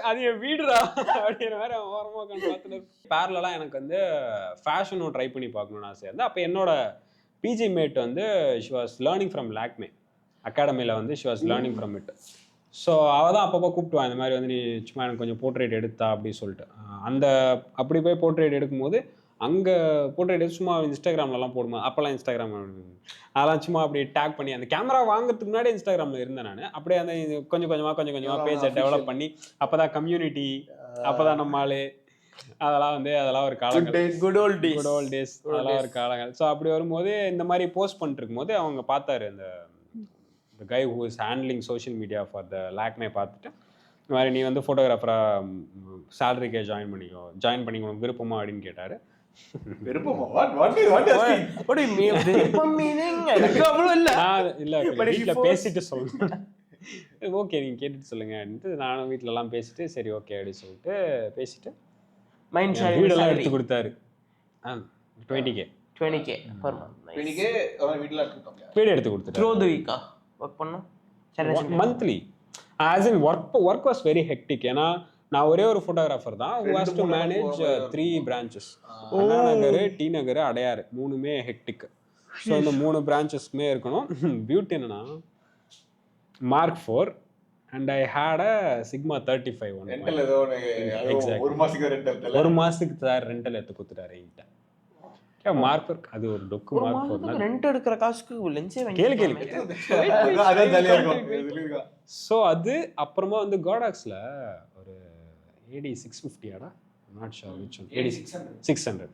அது என் வீடுடா அப்படின்னு வேற ஓரமா உட்காந்து பார்த்துட்டு. பேரலா எனக்கு வந்து ஃபேஷனும் ட்ரை பண்ணி பார்க்கணும்னு ஆசை இருந்து. அப்போ என்னோட பிஜி மேட் வந்து she was learning from Lakme அகாடமியில் வந்து she was learning from it. So அவள் தான் அப்பப்போ கூப்பிட்டுவான், இந்த மாதிரி வந்து நீ சும்மா எனக்கு கொஞ்சம் போர்ட்ரேட் எடுத்தா அப்படின்னு சொல்லிட்டு. அப்படி போய் போர்ட்ரேட் எடுக்கும்போது அங்கே போர்ட்ரேட் எடுத்து சும்மா இன்ஸ்டாகிராம்லலாம் போடுமா. அப்போல்லாம் இன்ஸ்டாகிராம் அதெல்லாம் சும்மா அப்படி டேக் பண்ணி அந்த கேமரா வாங்குறதுக்கு முன்னாடி இன்ஸ்டாகிராமில் இருந்தேன் நான். அப்படியே அந்த கொஞ்சம் கொஞ்சமாக பேஜை டெவலப் பண்ணி அப்போ தான் கம்யூனிட்டி, அப்போ தான் நம்ம ஆளு, அதெல்லாம் ஒரு காலங்கள், குட் ஓல்ட் டேஸ் அதெல்லாம் ஒரு காலங்கள். ஸோ அப்படி வரும்போது இந்த மாதிரி போஸ்ட் பண்ணிட்டு இருக்கும்போது அவங்க பார்த்தாரு, இந்த guy who is handling social media for the Lakme பார்த்துட்டு இந்த மாதிரி நீ வந்து ஃபோட்டோகிராஃபராக சேலரிக்கே ஜாயின் பண்ணிக்கோ விருப்பமா அப்படின்னு கேட்டார். வீட்டில் பேசிட்டு சொல்லுங்க, ஓகே நீங்கள் கேட்டுட்டு சொல்லுங்க அப்படின்ட்டு நானும் வீட்டிலலாம் பேசிட்டு சரி ஓகே அப்படின்னு சொல்லிட்டு பேசிட்டு வீடெல்லாம் எடுத்து கொடுத்தாரு. 20K வீடு எடுத்து கொடுத்துட்டு monthly. as in work was very hectic. ஏன்னா நான் ஒரே ஒரு ஃபோட்டோகிராஃபர் தான் who has to manage 3 branches. Anna Nagar, T Nagar, Adyar, 3மே ஹெக்டிக். ஸோ இந்த 3 பிரான்ச்சஸ்மே இருக்கணும். பியூட்டி என்னன்னா Mark 4 and I had a Sigma 35 one. ஒரு மாசத்துக்கு சார் ரெண்டல் எடுத்து கொடுத்துட்டாரு என்கிட்ட. மார்க் அது ஒரு டொக்கு மார்க் ரெண்ட் எடுக்கிற காசுக்கு லென்ஸே கேளு. ஸோ அது அப்புறமா வந்து கோடாக்ஸ்ல ஒரு AD 650 ஆடா, not sure which one, AD 600.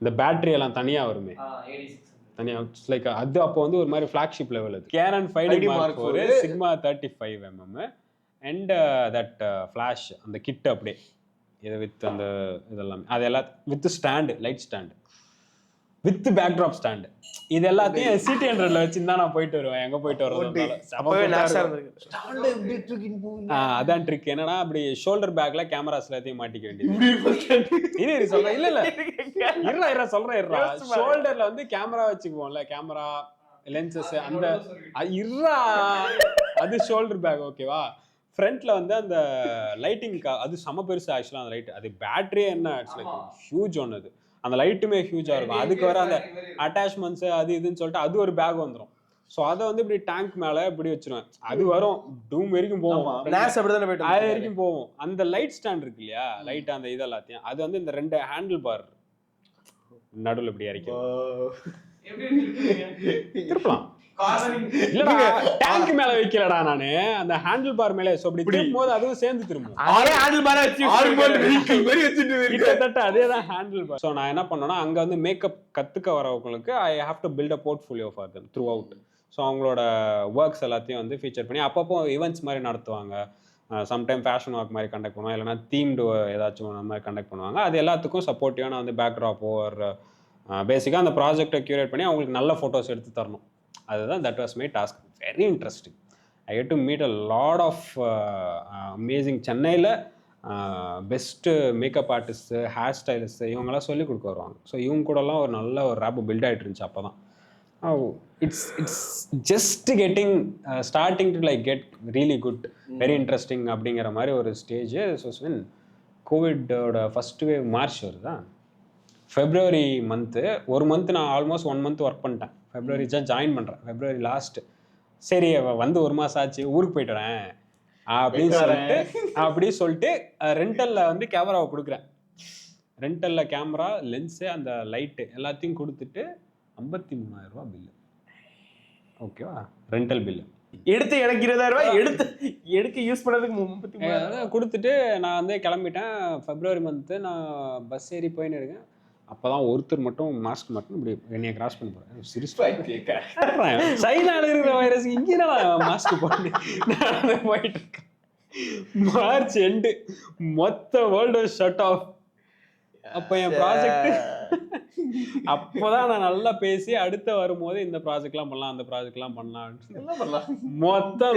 இந்த பேட்டரி எல்லாம் தனியா வருமே தனியா, லைக் அது அப்போ வந்து ஒரு மாதிரி ஃபிளாக்ஷிப் லெவல். அது Canon 5D Mark 4 Sigma 35mm and that flash அந்த கிட் அப்படியே இது வித் அந்த இதெல்லாம் அது எல்லாம் with stand, light stand with backdrop stand, இது எல்லாத்தையும் CT100ல வச்சுருந்தா நான் போயிட்டு வருவேன். எங்க போயிட்டு வரது அதான் ட்ரிக். என்னன்னா அப்படி ஷோல்டர் பேக்ல கேமராஸ் எல்லாத்தையும் மாட்டிக்க வேண்டியது. இது சொல்றேன் இல்ல சொல்றேன் ஷோல்டர்ல வந்து கேமரா வச்சுக்குவோம்ல, கேமரா லென்சஸ் அந்த அது ஷோல்டர் பேக் ஓகேவா. ஃப்ரண்ட்ல வந்து அந்த லைட்டிங் அது செம பெருசு ஆக்சுவலா அந்த லைட். அது பேட்டரியே என்ன ஆக்சுவலா ஹியூஜ் ஒன்று, அது அந்த லைட்டுமே ஹியூஜா இருக்கும். அதுக்கு வர அந்த அட்டாச்மெண்ட்ஸ் அது இதுன்னு சொல்லிட்டு அது ஒரு பேக் வந்துடும். ஸோ அதை வந்து இப்படி டேங்க் மேல இப்படி வச்சிருவேன். அது வரும் டூம் வரைக்கும் போவோம், அது வரைக்கும் போவோம். அந்த லைட் ஸ்டாண்ட் இருக்கு இல்லையா, லைட் அந்த இது எல்லாத்தையும் அது வந்து இந்த 2 ஹேண்டில் பார் நடுவில் இப்படி இறக்கும், திருப்பலாம் இல்லடா டேங்க் மேல வைக்கலடா நானு அந்த ஹேண்டில் பார் மேல அப்படி திரும்பும் போது அதுவும் சேர்ந்து திரும்பும். அதே ஹேண்டில் பார் வச்சு கிட்டத்தட்ட அதேதான் ஹேண்டில் பார். ஸோ நான் என்ன பண்ணேன்னா அங்க வந்து மேக்கப் கத்துக்க வரவங்களுக்கு I have to build a portfolio for them throughout. So அவங்களோட ஒர்க்ஸ் எல்லாத்தையும் வந்து ஃபீச்சர் பண்ணி அப்பப்போ ஈவெண்ட்ஸ் மாதிரி நடத்துவாங்க. சம்டைம் ஃபேஷன் ஒர்க் மாதிரி கண்டக்ட் பண்ணுவாங்க, இல்லைனா தீம்டு ஏதாச்சும் அந்த மாதிரி கண்டக்ட் பண்ணுவாங்க. அது எல்லாத்துக்கும் சப்போர்ட்டிவான வந்து பேக்ட்ராப்போ ஒரு பேசிக்காக அந்த ப்ராஜெக்டை க்யூரேட் பண்ணி அவங்களுக்கு நல்ல ஃபோட்டோஸ் எடுத்து தரணும். அதுதான் that was my task. Very interesting. I had to meet a lot of amazing. சென்னையில் best makeup artist, hair stylist இவங்கெல்லாம் சொல்லிக் கொடுக்க வருவாங்க. ஸோ இவங்க கூடலாம் ஒரு நல்ல ஒரு ரேப் பில்ட் ஆகிட்டு இருந்துச்சு. அப்போ தான் it's just getting starting to like get really good, very interesting அப்படிங்கிற மாதிரி ஒரு ஸ்டேஜ். ஸோ வென் கோவிட்டோட ஃபர்ஸ்ட் வேவ் மார்ச் வருதா, ஃபெப்ரவரி மந்த்து, ஒரு மந்த் நான் ஆல்மோஸ்ட் 1 month ஒர்க் பண்ணிட்டேன். ஃபெப்ரவரி தான் ஜாயின் பண்ணுறேன், ஃபெப்ரவரி லாஸ்ட்டு. சரி வந்து 1 மாதம் ஆச்சு, ஊருக்கு போயிட்டு வரேன் அப்படின்னு சொல்லிட்டு ரெண்டலில் வந்து கேமராவை கொடுக்குறேன். ரெண்டலில் கேமரா, லென்ஸு, அந்த லைட்டு எல்லாத்தையும் கொடுத்துட்டு 53,000 ரூபா பில்லு. ஓகேவா, ரெண்டல் பில்லு. எடுத்து எனக்கு 20,000 ரூபாய் எடுக்க யூஸ் பண்ணதுக்கு 33,000 கொடுத்துட்டு நான் வந்து கிளம்பிட்டேன். ஃபெப்ரவரி மந்த்து நான் பஸ் ஏறி போயின்னு இருக்கேன். அப்போ தான் ஒருத்தர் மட்டும் மாஸ்க் மட்டும் இப்படி என்னைய கிராஸ் பண்ண போகிறேன். சிரிச்சு சைனாவில் இருக்கிற வைரஸ் இங்கே மாஸ்க் போட்டு நான் போயிட்டு இருக்கேன். மார்ச் எண்டு, மொத்த வேர்ல்டு ஷட் ஆஃப். அப்போ என் ப்ராஜெக்ட் அப்போதான் நான் நல்லா பேசி அடுத்த வரும்போது இந்த ப்ராஜெக்ட்லாம் பண்ணலாம், அந்த ப்ராஜெக்ட்லாம் பண்ணலாம். மொத்தம்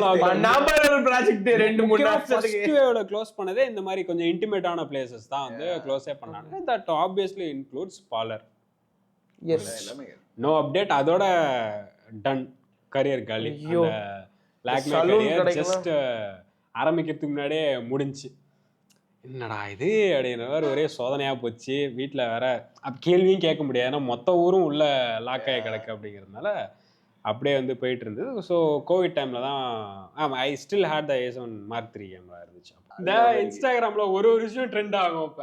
ப்ராஜெக்ட் 2-3 ஃபர்ஸ்ட் வேவ்ல க்ளோஸ் பண்ணதே இந்த மாதிரி கொஞ்சம் இன்டிமேட்டான பிளேசஸ் தான் வந்து க்ளோஸே பண்ணாங்க. That obviously includes parlour. No update, அதோட டன், கரியர் காலி. லாக்மே கரியர் ஜஸ்ட் ஆரம்பிக்கிறதுக்கு முன்னாடியே முடிஞ்சு. என்னடா இது அப்படின்ற மாதிரி ஒரே சோதனையாக போச்சு. வீட்டில் வேற கேள்வியும் கேட்க முடியாது, ஏன்னா மொத்த ஊரும் உள்ள லாக் ஆகி கிடக்கு அப்படிங்கிறதுனால அப்படியே வந்து போயிட்டு இருந்தது. ஸோ கோவிட் டைமில் தான் ஆமாம், I still had the A7 Mark III camera இருந்துச்சு. இந்த இன்ஸ்டாகிராமில் ஒரு விஷயம் ட்ரெண்ட் ஆகும். இப்போ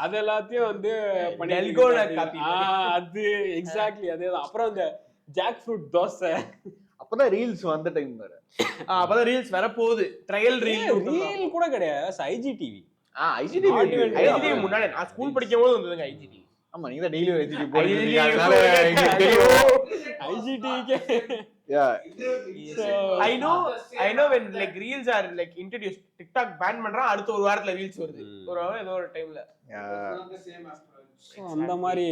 அது எல்லாத்தையும் வந்து அது எக்ஸாக்ட்லி அதே தான். அப்புறம் இந்த ஜாக் ஃப்ரூட் தோசை, அப்பதான் ரீல்ஸ் வந்த டைம் வேற. அப்பதான் ரீல்ஸ் வர போகுது. ட்ரையல் ரீல் கூட கிடையாது, IGTV. IGTV முன்னாடி நான் ஸ்கூல் படிக்கும் போது வந்ததுங்க IGTV. ஆமா, நீங்க தான் டெய்லி IGTV போடுறீங்க. I know when like reels are like introduced. TikTok ban பண்றான், அடுத்த ஒரு வாரத்துல ரீல்ஸ் வருது. ஏதோ ஒரு டைம்ல அந்த மாதிரி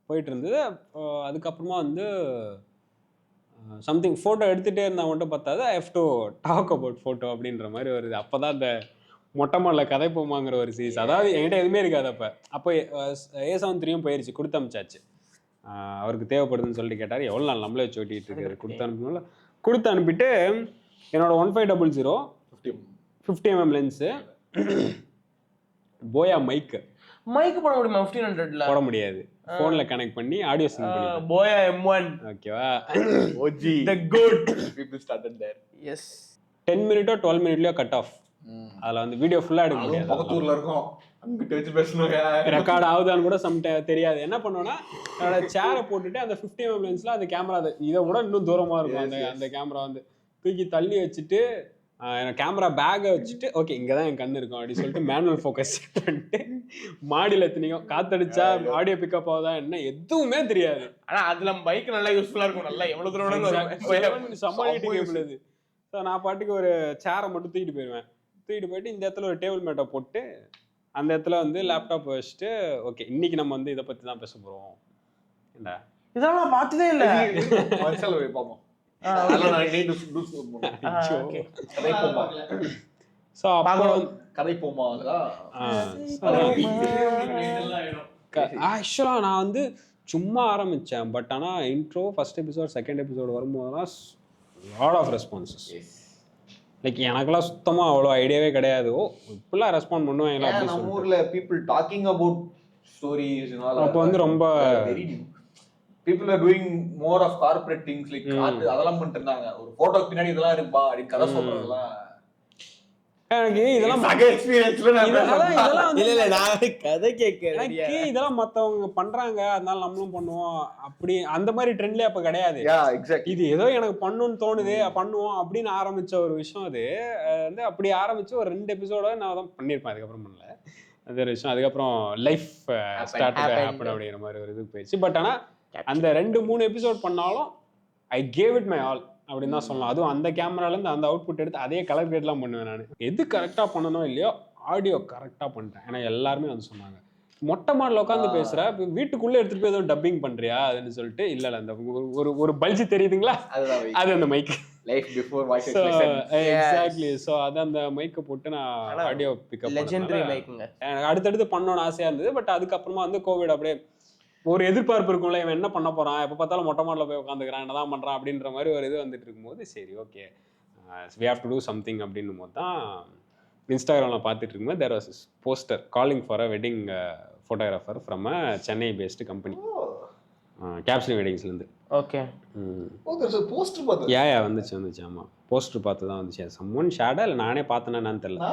போயிட்டு இருந்தது. அதுக்கப்புறமா வந்து சம்திங் ஃபோட்டோ எடுத்துகிட்டே இருந்தால் மட்டும் பார்த்தாது, I have to talk about photo அப்படின்ற மாதிரி வருது. அப்போ தான் அந்த மொட்டை மாடலில் கதை போமாங்கிற ஒரு சீரிஸ், அதாவது என்கிட்ட எதுவுமே இருக்காது. அப்போ A7 III போயிடுச்சு, கொடுத்து அனுப்பிச்சாச்சு. அவருக்கு தேவைப்படுதுன்னு சொல்லிட்டு கேட்டார். எவ்வளோ நாள் நம்மளே வச்சு ஓட்டிகிட்டு இருக்காரு. கொடுத்து அனுப்பிட்டு என்னோட 1500 50mm லென்ஸு, போயா மைக்கு போட முடியுமா? 1500 போட முடியாது, போன்ல கனெக்ட் பண்ணி ஆடியோ சிங்க் பண்ணி. போயா M1 ஓகேவா, OG the good people started there. Yes, 10 minute or 12 minute cut off. அதுல வந்து வீடியோ ஃபுல்லா எடுக்க முடியாது. பக்கத்தூர்ல இருக்கோம், அங்க டச் பேசணுங்க, ரெக்கார்ட் ஆகுதான்னு கூட சம் தெரியாது. என்ன பண்ணுவேன்னா என்னோட சேரை போட்டுட்டு அந்த 50mm லென்ஸ்ல அந்த கேமரா இதை விட இன்னும் தூரமா இருக்கும். அந்த கேமரா வந்து தூக்கி தள்ளி வச்சுட்டு கேமரா பேக்கை வச்சுட்டு ஓகே இங்கே தான் என் கண்ணு இருக்கும் அப்படின்னு சொல்லிட்டு மேனுவல் ஃபோக்கஸ் செட் பண்ணிட்டு மாடியில் எத்தனையும் காத்தடிச்சா ஆடியோ பிக்கப் ஆகுதா என்ன எதுவுமே தெரியாது. ஆனால் அதில் பைக் நல்லா யூஸ்ஃபுல்லாக இருக்கும். நல்லா எவ்வளோ தூரம் சமாளிட்டு கேட்பது. ஸோ நான் பாட்டுக்கு ஒரு சேரை மட்டும் தூக்கிட்டு போயிடுவேன். தூக்கிட்டு போயிட்டு இந்த இடத்துல ஒரு டேபிள் மேட்டை போட்டு அந்த இடத்துல வந்து லேப்டாப் வச்சுட்டு ஓகே இன்னைக்கு நம்ம வந்து இதை பற்றி தான் பேச போகிறோம். என்ன இதெல்லாம் நான் பார்த்ததே இல்லை. பார்ப்போம். நான் வந்து சும்மா ஆரம்பிச்சேன். பட் ஆனா intro first episode second episode வரும்போதெல்லாம் லாட் ஆஃப் ரெஸ்பான்சஸ். லைக் எனக்கெல்லாம் சுத்தமா அவ்வளோ ஐடியாவே கிடையாது. ஓ இப்பெல்லாம் ரெஸ்பாண்ட் பண்ணுவாங்களா அப்படின்னு நம்ம ஊர்ல people talking about stories and all. அப்போ வந்து ரொம்ப people are doing more of corporate things like அதெல்லாம் பண்ணிட்டு இருந்தாங்க. ஒரு போட்டோக்கு பின்னாடி இதெல்லாம் இருக்குப்பா அப்படி கதை சொல்றதெல்லாம் எனக்கு இதெல்லாம் சக எக்ஸ்பீரியன்ஸ்ல இதெல்லாம் வந்து இல்ல நான் கதை கேட்கிறேன். எனக்கு இதெல்லாம் மத்தவங்க பண்றாங்க அதனால நம்மளும் பண்ணுவோம் அப்படி அந்த மாதிரி ட்ரெண்ட்லயே அப்ப கிடையாது. இது ஏதோ எனக்கு பண்ணணும்னு தோணுது பண்ணுவோம் அப்படின்னு ஆரம்பிச்ச ஒரு விஷயம். அது வந்து அப்படி ஆரம்பிச்சு ஒரு 2 எபிசோட நான் தான் பண்ணியிருப்பேன். அதுக்கப்புறம் பண்ணல அது ஒரு விஷயம். அதுக்கப்புறம் லைஃப் ஸ்டார்ட் ஹேப்பன் அப்படிங்கிற மாதிரி ஒரு இது போயிடுச்சு. பட் ஆனா அந்த 2-3 எபிசோட் பண்ணாலும் I gave it my all அப்படின்னு தான் சொல்லலாம். அதுவும் அந்த கேமராலேருந்து அந்த அவுட்புட் எடுத்து அதே கலர் கிரேட்லாம் பண்ணுவேன் நான். எது கரெக்டாக பண்ணணும் இல்லையோ ஆடியோ கரெக்டாக பண்ணிட்டேன். ஏன்னா எல்லாருமே வந்து சொன்னாங்க மொட்டை மாடல உட்காந்து பேசுற வீட்டுக்குள்ளே எடுத்துட்டு போய் ஏதோ டப்பிங் பண்றியா அதுன்னு சொல்லிட்டு. இல்ல அந்த ஒரு பல்ஜி தெரியுதுங்களா, அது அந்த mic life before voice exactly. So அது அந்த மைக்கை போட்டு நான் ஆடியோ பிக்கப் லெஜெண்டரி மைக்குங்க. எனக்கு அடுத்தடுத்து பண்ணணும்னு ஆசையா இருந்தது. பட் அதுக்கப்புறமா வந்து கோவிட் அப்படியே ஒரு எதிர்பார்ப்பு இருக்கும்ல, இவன் என்ன பண்ண போறான், எப்போ பார்த்தாலும் மொட்டை மாடல போய் உட்காந்துக்கிறான், என்னதான் பண்றான் அப்படின்ற மாதிரி ஒரு இது வந்துட்டு இருக்கும்போது சரி okay we have to do something அப்படின்னும் போது தான் இன்ஸ்டாகிராமில் பார்த்துட்டு இருக்கும்போது there was poster calling for a wedding photographer from a Chennai based company கேப்சன் வெட்டிங்ஸ்லேருந்து. ஓகே போஸ்டர் பார்த்து யா வந்துச்சு ஆமாம் போஸ்டர் பார்த்து தான் வந்துச்சு. சம்மன் ஷேடா இல்லை நானே பார்த்தேன்னா என்னன்னு தெரியல.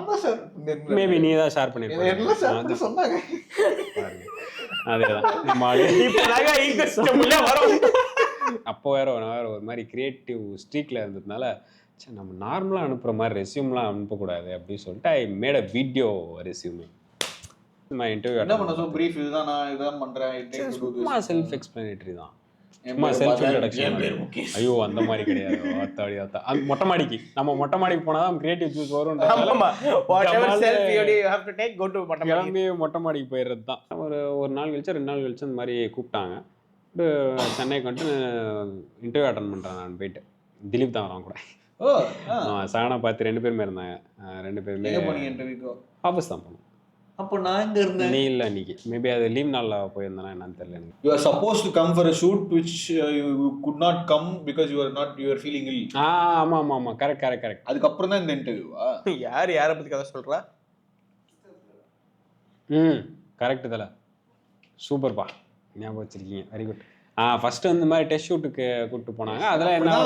மேபி நீ தான் ஷேர் பண்ணிருக்க சொன்னாங்க. அதேதான் அப்போ வேற ஒரு மாதிரி கிரியேட்டிவ் ஸ்ட்ரீக்ல இருந்ததுனால சரி நம்ம நார்மலா அனுப்புற மாதிரி ரெஸ்யூம்லாம் அனுப்பக்கூடாது அப்படின்னு சொல்லிட்டு I made a video resume. நான் இன்டர்வியூ என்ன பண்ண பிரீஃப் இதுதான் நான் இதான் பண்றேன் சும்மா செல்ஃப் எக்ஸ்பிளனேட்டரி தான். சும்மா செல்ஃப் இன்ட்ரோடக்ஷன். ஐயோ அந்த மாதிரி கிடையாது. அத்தாடி அது மொட்டை மாடிக்கு நம்ம மொட்டை மாடிக்கு போனாதான் கிரியேட்டிவ் ஜூஸ் வரும். கிளம்பி மொட்டை மாடிக்கு போயிடுறது தான். ஒரு நாள் கழிச்சு 2 நாள் கழிச்சு அந்த மாதிரி கூப்பிட்டாங்க. சென்னைக்கு வந்துட்டு இன்டர்வியூ அட்டன் பண்றேன். நான் போயிட்டு திலீப் தான் வரான் கூட. சாணா பார்த்து 2 பேருமே இருந்தாங்க. 2 பேருமே ஆஃபீஸ் தான் போனோம். அப்போ நான் எங்க இருந்தேன்? நீ இல்ல அன்னைக்கு மேபி அது லீவ் நாள்ல போயிருந்தேனா என்னன்னு தெரியல எனக்கு. You are supposed to come for a shoot which you could not come because you are feeling ill. ஆமா கரெக்ட். அதுக்கு அப்புறம் தான் இந்த இன்டர்வியூவா? யார பத்தி கதை சொல்றா? கரெக்ட் தல சூப்பர்ப்பா ஞாபகம் வச்சிருக்கீங்க. Very good. ஃபர்ஸ்ட் இந்த மாதிரி டெஸ்ட் ஷூட்டுக்கு கூப்பிட்டு போனாங்க. அதெல்லாம் என்ன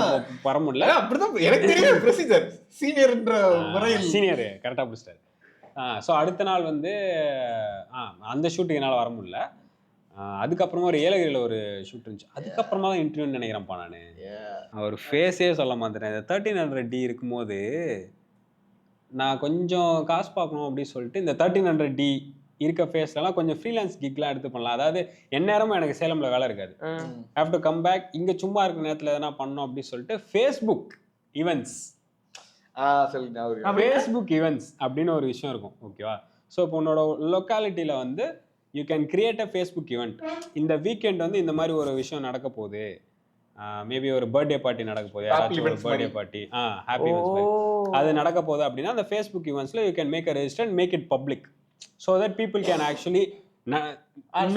வர முடியல. அப்படிதான் எனக்கு தெரியும் ப்ரொசீஜர். சீனியர்ன்ற முறையில் சீனியர் கரெக்டாக பிடிச்சிட்டாரு. ஸோ அடுத்த நாள் வந்து அந்த ஷூட்டுக்கு என்னால் வர முடியல. அதுக்கப்புறமா ஒரு ஏலகிரியில் ஒரு ஷூட் இருந்துச்சு. அதுக்கப்புறமா தான் இன்டர்வியூன்னு நினைக்கிறேன்ப்பா நான். ஒரு ஃபேஸே சொல்ல மாட்டேன். 1300D இருக்கும்போது நான் கொஞ்சம் காசு பார்க்கணும் அப்படின்னு சொல்லிட்டு இந்த 1300D இருக்க ஃபேஸ்லாம் கொஞ்சம் ஃப்ரீலான்ஸ் கிக்லாம் எடுத்து பண்ணலாம். அதாவது எந்நேரமும் எனக்கு சேலமில் வேலை இருக்காது. ஹேவ் டு கம் பேக் இங்கே சும்மா இருக்கிற நேரத்தில் எதனா பண்ணோம் அப்படின்னு சொல்லிட்டு ஃபேஸ்புக் ஈவெண்ட்ஸ் ஃபேஸ்புக் ஈவெண்ட்ஸ் அப்படின்னு ஒரு விஷயம் இருக்கும். ஓகேவா? ஸோ இப்போ உன்னோட லொக்காலிட்டியில் வந்து you can create a Facebook event. இந்த வீக்கெண்ட் வந்து இந்த மாதிரி ஒரு விஷயம் நடக்க போகுது. மேபி ஒரு பர்த்டே பார்ட்டி நடக்க போகுது. யாராச்சும் ஒரு பர்த்டே பார்ட்டி ஹாப்பி அது நடக்க போகுது அப்படின்னா அந்த ஃபேஸ்புக் ஈவெண்ட்ஸில் you can make a register and make it public so that people can actually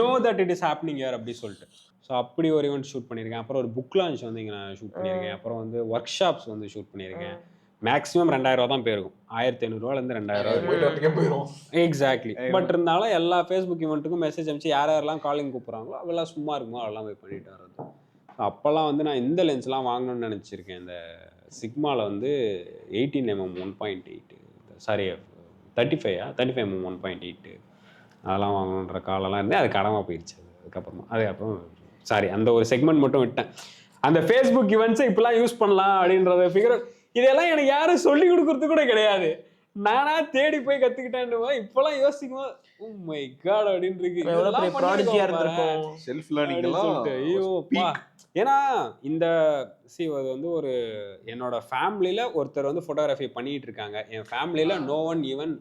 know that it is happening here அப்படி சொல்லிட்டு. ஸோ அப்படி ஒரு ஈவெண்ட் ஷூட் பண்ணியிருக்கேன். அப்புறம் ஒரு புக் லான்ச் வந்து இங்கே நான் ஷூட் பண்ணியிருக்கேன். அப்புறம் வந்து ஒர்க் ஷாப்ஸ் வந்து ஷூட் பண்ணியிருக்கேன். மேக்ஸிமம் 2000 ரூபா தான் போயிருக்கும். 1500 2000 போயிடும். எக்ஸாக்ட்லி. பட் இருந்தாலும் எல்லா ஃபேஸ்புக் ஈவெண்ட்டுக்கும் மெசேஜ் அனுப்பிச்சு யாரெல்லாம் காலிங் கூப்பிட்றாங்களோ அவெல்லாம் சும்மா இருக்குமோ அதெல்லாம் போய் பண்ணிட்டு வர்றது. அப்போல்லாம் வந்து நான் இந்த லென்ஸ்லாம் வாங்கணும்னு நினச்சிருக்கேன். இந்த சிக்மாவில் வந்து 18mm 1.8 சாரி 35mm 1.8 அதெல்லாம் வாங்கணுன்ற காலெல்லாம் இருந்து அது கடமை போயிடுச்சு. அதுக்கப்புறம் சாரி அந்த ஒரு செக்மெண்ட் மட்டும் விட்டேன். அந்த ஃபேஸ்புக் ஈவெண்ட்ஸை இப்பெல்லாம் யூஸ் பண்ணலாம் அப்படின்றத ஃபிகர் இதெல்லாம் எனக்கு யாரும் சொல்லி கொடுக்கறது கூட கிடையாது. நானா தேடி போய் கத்துக்கிட்டேன். இப்பெல்லாம் யோசிக்கும் ஓ மை காட் அப்படின்னு இருக்கு. செல்ஃப் லேர்னிங் எல்லாம் ஐயோப்பா. ஏன்னா இந்த அது வந்து ஒரு என்னோட ஃபேமிலியில ஒருத்தர் வந்து ஃபோட்டோகிராஃபி பண்ணிட்டு இருக்காங்க. என் ஃபேமிலியில நோ ஒன் ஈவன்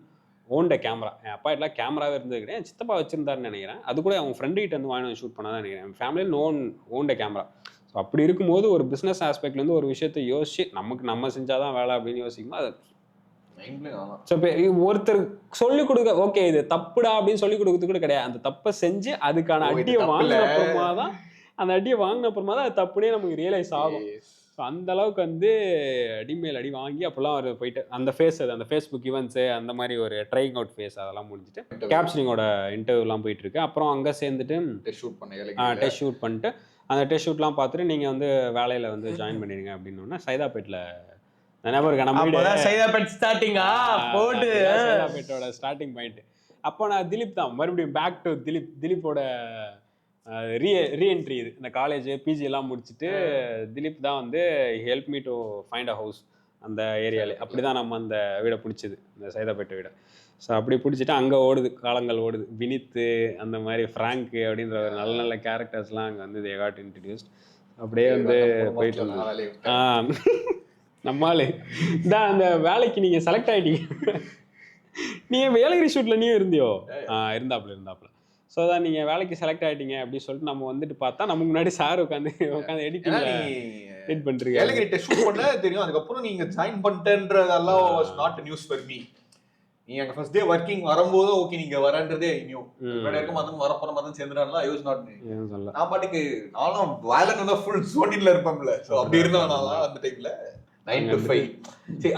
ஓன்ட கேமரா. என் அப்பா எல்லாம் கேமராவே இருந்தது கிடையாது. என் சித்தப்பா வச்சிருந்தாருன்னு நினைக்கிறேன். அது கூட அவங்க ஃப்ரெண்டு கிட்ட வந்து வாங்கி ஷூட் பண்ணாதான் நினைக்கிறேன். என் ஃபேமிலியில் நோ ஒன் ஓன்ட கேமரா. ஸோ அப்படி இருக்கும்போது ஒரு பிஸ்னஸ் ஆஸ்பெக்ட்லேருந்து ஒரு விஷயத்தை யோசிச்சு நம்ம செஞ்சாதான் வேலை அப்படின்னு யோசிக்கும்போது அது ஸோ இப்போ ஒருத்தர் சொல்லிக் கொடுக்க ஓகே இது தப்புடா அப்படின்னு சொல்லிக் கொடுக்கறது கூட கிடையாது. அந்த தப்பை செஞ்சு அதுக்கான அடியை வாங்கின அப்புறமா தான் அது தப்புனே நமக்கு ரியலைஸ் ஆகும். ஸோ அந்த அளவுக்கு வந்து அடிமேல் அடி வாங்கி அப்போல்லாம் அவர் போயிட்டு அந்த ஃபேஸ்புக் ஈவெண்ட்ஸு அந்த மாதிரி ஒரு ட்ரைங் அவுட் ஃபேஸ் அதெல்லாம் முடிஞ்சுட்டு கேப்சரிங்கோட இன்டர்வியூலாம் போயிட்டு இருக்கு. அப்புறம் அங்கே சேர்ந்துட்டு டெஸ்ட் ஷூட் பண்ணிட்டு அந்த டெஸ்ட் ஷூட்லாம் பார்த்துட்டு நீங்கள் வந்து வேலையில் வந்து ஜாயின் பண்ணிடுங்க அப்படின்னோடனே சைதாப்பேட்டில் ஞாபகம் இருக்கா நம்ம வீடு அப்பதான் சைதாப்பேட் ஸ்டார்டிங்கா போட்டு சைதாப்பேட்டோட ஸ்டார்டிங் பாயிண்ட். அப்போ நான் திலீப் தான் மறுபடியும் பேக் டு திலீப்போட ரீஎன்ட்ரி. இது இந்த காலேஜ் பிஜி எல்லாம் முடிச்சுட்டு திலீப் தான் வந்து help me to find a house அந்த ஏரியாவில். அப்படி தான் நம்ம அந்த வீடை பிடிச்சது, இந்த சைதாப்பேட்டை வீடை. ஸோ அப்படி பிடிச்சிட்டு அங்கே ஓடுது, காலங்கள் ஓடுது. வினித்து அந்த மாதிரி ஃப்ராங்க்கு அப்படின்ற ஒரு நல்ல நல்ல கேரக்டர்ஸ்லாம் அங்கே வந்து தே காட் இன்ட்ரடியூஸ்ட். அப்படியே வந்து போயிட்டு இருந்தோம். நம்மளால தான் அந்த வேலைக்கு நீங்கள் செலக்ட் ஆகிட்டீங்க. நீங்கள் வேலைகிரி ஷூட்டில் நீயும் இருந்தியோ? இருந்தாப்புல. ஸோ தான் நீங்கள் வேலைக்கு செலக்ட் ஆகிட்டீங்க அப்படின்னு சொல்லிட்டு நம்ம வந்துட்டு பார்த்தா நமக்கு முன்னாடி சார் உட்காந்து எடிட் பண்ணுறீங்க. ஏலகிரி ஷூட் பண்ண தெரியும். அதுக்கப்புறம் நீங்க ஜாயின் பண்ணிட்டேன்றதெல்லாம் was not news for me. நீங்க அங்க ஃபர்ஸ்ட் டே வர்க்கிங் வரும்போது ஓகே நீங்க வரன்றதே நியூ. முன்னாடி இருக்க மதம் வரப்போற மதம் சேர்ந்துறாங்களா ஐ வாஸ் நாட் நியூ. நான் பாட்டுக்கு நானும் வயலன் வந்து ஃபுல் ஜோனின்ல இருப்பேன்ல. சோ அப்படி இருந்தவனால அந்த டைம்ல 9 to 5. சரி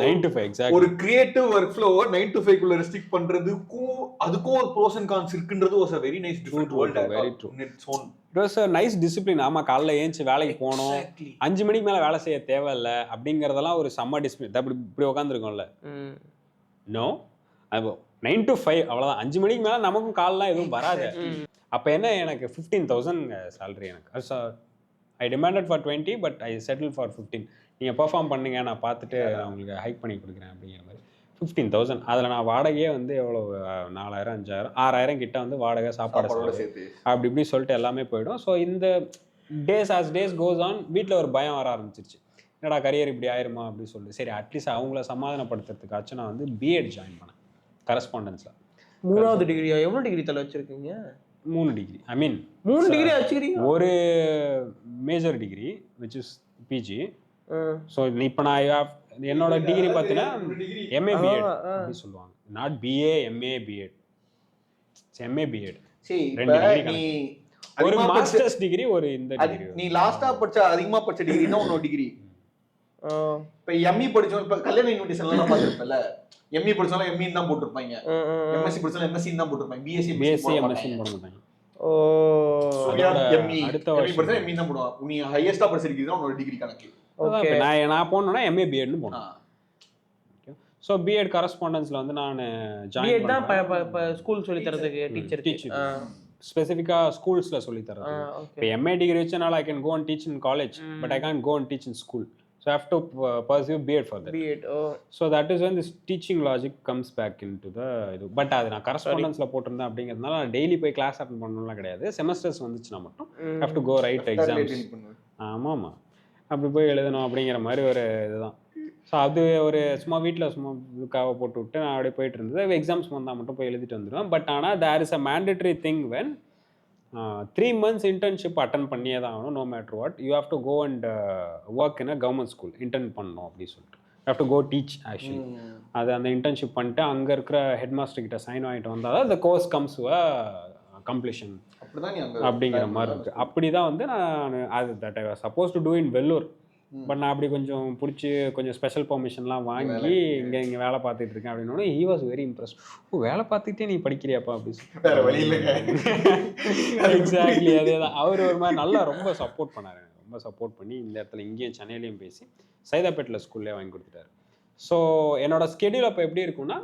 9 to 5 எக்ஸாக்ட்லி. ஒரு கிரியேட்டிவ் வொர்க் ஃப்ளோவை 9 to 5 குள்ள ரெஸ்ட்ரிக்ட் பண்றதுக்கும் அதுக்கும் ஒரு ப்ரோஸ் அண்ட் கான்ஸ் இருக்குன்றது was a very nice different world. Very true. In its own. It was a nice discipline. ஆமா, காலைல ஏஞ்சி வேலைக்கு போகணும், 5 மணிக்கு மேல வேலை செய்ய தேவையில்ல அப்படிங்கறதெல்லாம் ஒரு செம்ம டிசிப்ளின். இப்படி உட்காந்துருக்கோம்ல. நோ, அப்போ 9 to 5 அவ்வளவுதான். 5 மணிக்கு மேல நமக்கும் கால்லாம் எதுவும் வராது. அப்ப என்ன, எனக்கு 15,000 salary எனக்கு. I demanded for 20 but I settled for 15. நீங்க பெர்ஃபார்ம் பண்ணுங்க, நான் பார்த்துட்டு நான் உங்களுக்கு ஹைக் பண்ணி கொடுக்குறேன் அப்படிங்கிற மாதிரி. 15,000. அதில் நான் வாடகையே வந்து எவ்வளோ 4,000 5,000 6,000 கிட்ட வந்து வாடகை சாப்பாடு சேர்த்து அப்படி இப்படி சொல்லிட்டு எல்லாமே போயிடும். ஸோ இந்த டேஸ் கோஸ் ஆன் வீட்டில் ஒரு பயம் வர ஆரம்பிச்சிருச்சு. என்னடா கரியர் இப்படி ஆயிருமா அப்படின்னு சொல்லிட்டு, சரி அட்லீஸ்ட் அவங்கள சமாதானப்படுத்துறதுக்காச்சும் நான் வந்து பிஎட் ஜாயின் பண்ணேன் கரஸ்பாண்டன்ஸில். 3வது டிகிரியா? எவ்வளோ டிகிரி தலை வச்சிருக்கீங்க? 3 டிகிரி. ஐ மீன் 3 டிகிரி வச்சுக்கிறீங்க. ஒரு major degree which is PG. So இப்போ நான் என்னோட டிகிரி பார்த்தீங்கன்னா எம்ஏ பிஎட் அப்படி சொல்லுவாங்க. Not BA MA BEd, MA BEd. ரெண்டு டிகிரி, ஒரு மாஸ்டர்ஸ் டிகிரி, ஒரு இந்த டிகிரி. நீ லாஸ்டா படிச்ச அதிகமா படிச்ச டிகிரி தான் உன்னோட டிகிரி. இப்ப எம்இ படிச்சவங்க இப்ப கல்யாண இன்விடேஷன் எல்லாம் பார்த்திருப்பல, எம்இ படிச்சவங்க எம்இ தான் போட்டுருப்பாங்க, எம்எஸ்சி படிச்சவங்க எம்எஸ்சி தான் போட்டுருப்பாங்க, பிஎஸ்சி எம்எஸ்சி போட மாட்டாங்க. ஓ அடுத்த வருஷம் படிச்சா எம்இ தான் போடுவாங்க. நீ ஹையஸ்டா படிச்ச டிகிரி தான் உன்னோட டிகிரி கணக்கு. ஓகே, நான் போனேன்னா எம்ஏ பிஎட்னு போனேன். ஸோ பிஎட் கரஸ்பாண்டன்ஸ்ல வந்து நான் ஜாயின் பண்ணேன். ஸ்கூல் சொல்லி தரதுக்கு டீச்சர் ஸ்பெசிஃபிக்காக ஸ்கூல்ஸில் சொல்லி தரது. இப்போ எம்ஏ டிகிரி வச்சனால I can go and teach in college, but I can't go and teach in school. So I have to pursue B.Ed for that. B.Ed. Oh. So that is when this teaching logic comes back into the இது. But அது நான் கரஸ்பாண்டன்ஸ்ல போட்டிருந்தேன் அப்படிங்கிறதுனால நான் daily போய் class attend பண்ணணும்லாம் கிடையாது. Semesters வந்துச்சுன்னா மட்டும் have to go write exams. ஆமாம், அப்படி போய் எழுதணும் அப்படிங்கிற மாதிரி ஒரு இதுதான். ஸோ அது ஒரு சும்மா வீட்டில் சும்மா இதுக்காக போட்டு விட்டு நான் அப்படியே போயிட்டு இருந்தது. எக்ஸாம்ஸ் வந்தால் மட்டும் போய் எழுதிட்டு வந்துடுவேன். பட் ஆனால் there is a mandatory thing when 3 months internship attend பண்ணியே தான் ஆகணும். No matter what, you have to go and work in a government school. Intern பண்ணணும் அப்படின்னு சொல்லிட்டு you have to go teach. Actually அது அந்த இன்டர்ன்ஷிப் பண்ணிட்டு அங்கே இருக்கிற ஹெட் மாஸ்டர் கிட்ட சைன் வாங்கிட்டு வந்தால் தான் the course comes to a completion அப்படிங்கிற மாதிரி இருக்குது. அப்படி தான் வந்து நான் அது that I was suppose to do in Vellore. But நான் அப்படி கொஞ்சம் பிடிச்சி கொஞ்சம் ஸ்பெஷல் பர்மிஷன்லாம் வாங்கி இங்கே வேலை பார்த்துட்டு இருக்கேன் அப்படின்னா ஹி வாஸ் வெரி இம்ப்ரெஸ்ட். ஓ, வேலை பார்த்துக்கிட்டே நீ படிக்கிறியாப்பா அப்படின்னு எக்ஸாக்ட்லி அதே தான். அவர் ஒரு மாதிரி நல்லா ரொம்ப சப்போர்ட் பண்ணார், ரொம்ப சப்போர்ட் பண்ணி இந்த இடத்துல இங்கேயும் சென்னையிலையும் பேசி சைதாப்பேட்டில் ஸ்கூல்லேயே வாங்கி கொடுத்துட்டாரு. ஸோ என்னோட ஸ்கெடியூல் அப்போ எப்படி இருக்குன்னா,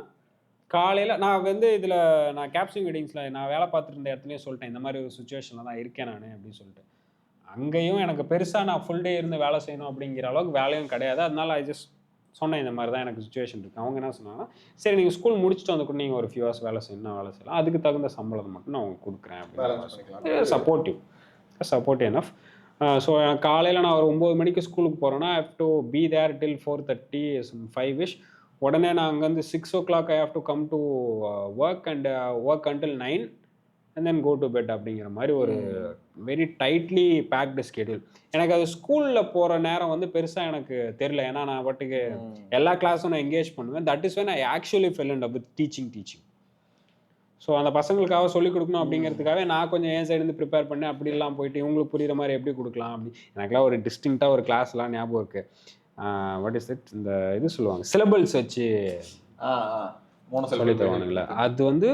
காலையில் நான் வந்து இதில் நான் கேப்சிங் வெட்டிங்ஸில் நான் வேலை பார்த்துட்டு இருந்த இடத்துலையும் சொல்லிட்டேன், இந்த மாதிரி ஒரு சுச்சுவேஷனில் தான் இருக்கேன் நான் அப்படின்னு சொல்லிட்டு. அங்கேயும் எனக்கு பெருசாக நான் ஃபுல் டே இருந்து வேலை செய்யணும் அப்படிங்கிற அளவுக்கு வேலையும் கிடையாது. அதனால ஐ ஜஸ்ட் சொன்னேன் இந்த மாதிரி தான் எனக்கு சுச்சுவேஷன் இருக்குது. அவங்க என்ன சொன்னாங்கன்னா, சரி நீங்கள் ஸ்கூல் முடிச்சுட்டு வந்து கூட நீங்கள் ஒரு ஃபியூ ஹவர்ஸ் வேலை செய்யணும், வேலை செய்யலாம், அதுக்கு தகுந்த சம்பளம் மட்டும் நான் உங்களுக்கு கொடுக்குறேன் அப்படின்னு. Supportive enough. ஸோ காலையில் நான் ஒரு 9 மணிக்கு ஸ்கூலுக்கு போகிறேன்னா I have to be there till 4:30 5-ish. உடனே நான் அங்கேருந்து 6 o'clock I have to come to work and work until 9 and then go to bed அப்படிங்கிற மாதிரி ஒரு வெரி டைட்லி பேக்டு ஸ்கெடியூல். எனக்கு அது ஸ்கூலில் போகிற நேரம் வந்து பெருசாக எனக்கு தெரியல. ஏன்னா நான் பாட்டுக்கு எல்லா கிளாஸும் நான் என்கேஜ் பண்ணுவேன். That is when I actually fell in love with teaching. So அந்த பசங்களுக்காக சொல்லிக் கொடுக்கணும் அப்படிங்கிறதுக்காகவே நான் கொஞ்சம் என் சைடு ப்ரிப்பேர் பண்ணேன். அப்படிலாம் போயிட்டு இவங்களுக்கு புரியுற மாதிரி எப்படி கொடுக்கலாம் அப்படி எனக்குலாம் ஒரு டிஸ்டிங்க்டாக ஒரு கிளாஸ்லாம் ஞாபகம் இருக்குது. வாட் இஸ் இட், இந்த இது சொல்லுவாங்க சிலபல்ஸ் வச்சு சொல்லி தருவானுங்களே, அது வந்து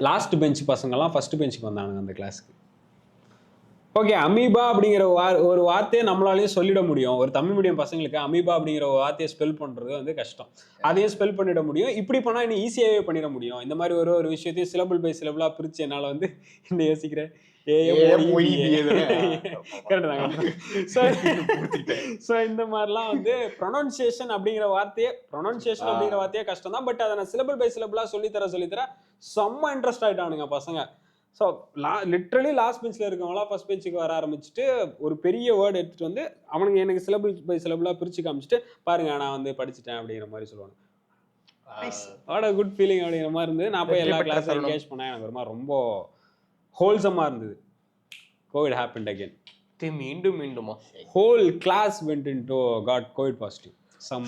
லாஸ்ட் பெஞ்ச் பசங்கள்லாம் ஃபஸ்ட்டு பெஞ்சுக்கு வந்தானுங்க அந்த கிளாஸுக்கு. ஓகே, அமீபா அப்படிங்கிற ஒரு வார்த்தையை நம்மளாலேயும் சொல்லிட முடியும். ஒரு தமிழ் மீடியம் பசங்களுக்கு அமீபா அப்படிங்கிற ஒரு வார்த்தையை ஸ்பெல் பண்றது வந்து கஷ்டம். அதையும் ஸ்பெல் பண்ணிட முடியும். இப்படி பண்ணா இன்னும் ஈஸியாவே பண்ணிட முடியும். இந்த மாதிரி ஒரு விஷயத்தையும் சிலபிள் பை சிலபிளா பிரிச்சு என்னால வந்து இந்த யோசிக்கிறேன். இந்த மாதிரிலாம் வந்து ப்ரொனன்சியேஷன் அப்படிங்கிற வார்த்தையே கஷ்டம் தான். பட் அதை நான் சிலபிள் பை சிலபிளா சொல்லித்தர செம்ம இன்ட்ரெஸ்ட் ஆயிட்டானுங்க பசங்க. ஸோ லிட்ரலி லாஸ்ட் பெஞ்சில் இருக்கவங்களாம் ஃபர்ஸ்ட் பெஞ்சுக்கு வர ஆரம்பிச்சுட்டு ஒரு பெரிய வேர்டு எடுத்துட்டு வந்து அவனுக்கு எனக்கு சிலபிள் பை சிலபிளாக பிரிச்சு காமிச்சிட்டு பாருங்க நான் வந்து படிச்சுட்டேன் அப்படிங்கிற மாதிரி சொல்லுவாங்க. வாட் அ குட் ஃபீலிங் அப்படிங்கிற மாதிரி இருந்து நான் போய் எல்லா கிளாஸும் என்கேஜ் பண்ணேன். எனக்கு ஒரு மாதிரி ரொம்ப ஹோல்சமாக இருந்தது. Covid happened again. மீண்டுமா whole class went into got Covid positive. Some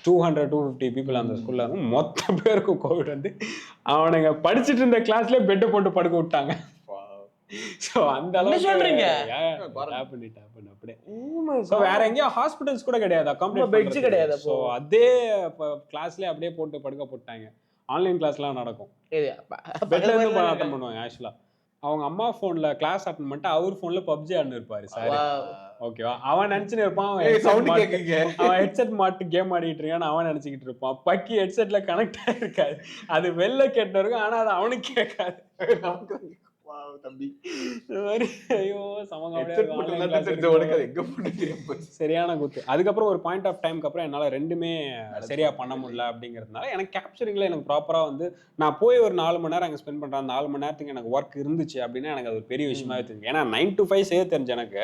200-250 people அந்த ஸ்கூல்ல இருக்கும். மொத்த பேருக்கும் கோவிட் வந்து அவனுங்க படிச்சுட்டு இருந்த கிளாஸ்லயே பெட்டை போட்டு படுக்க விட்டாங்க. சோ அந்த அளவுக்கு சொல்றீங்க அப்படியே. சோ வேற எங்கேயும் ஹாஸ்பிட்டல்ஸ் கூட கிடையாது, கம்ப்ளீட் பெட்ஸ் கிடையாது. சோ அதே கிளாஸ்லயே அப்படியே போட்டு படுக்க போட்டாங்க. ஆன்லைன் கிளாஸ்லாம் நடக்கும். பெட்ல இருந்து அட்டெண்ட் பண்ணுவாங்க. ஆக்சுவலா அவங்க அம்மா போன்ல கிளாஸ் அட்டெண்ட் பண்ணிட்டு அவர் போன்ல பப்ஜி ஆடினு இருப்பாரு சார். ஓகேவா, அவன் நினைச்சுன்னு இருப்பான் அவன் ஹெட்செட் மாட்டு கேம் ஆடிட்டு இருக்கான்னு அவன் நினைச்சுக்கிட்டு இருப்பான். பக்கி ஹெட்செட்ல கனெக்ட் ஆயிருக்காது, அது வெளில கேட்டு இருக்கும். ஆனா அது அவனுக்கு கேட்காது. தம்பி ஐயோ சரியான குத்து. அதுக்கப்புறம் ஒரு பாயிண்ட் ஆஃப் டைம்க்கு அப்புறம் என்னால ரெண்டுமே சரியா பண்ண முடியல அப்படிங்கிறதுனால எனக்கு கேப்சரிங்ல எனக்கு ப்ராப்பரா வந்து நான் போய் ஒரு 4 மணி நேரம் அங்கே ஸ்பெண்ட் பண்றேன். 4 மணி நேரத்துக்கு எனக்கு ஒர்க் இருந்துச்சு அப்படின்னா எனக்கு அது ஒரு பெரிய விஷயமாவே தெரிஞ்சு. ஏன்னா 9 to 5 செய்ய தெரிஞ்ச எனக்கு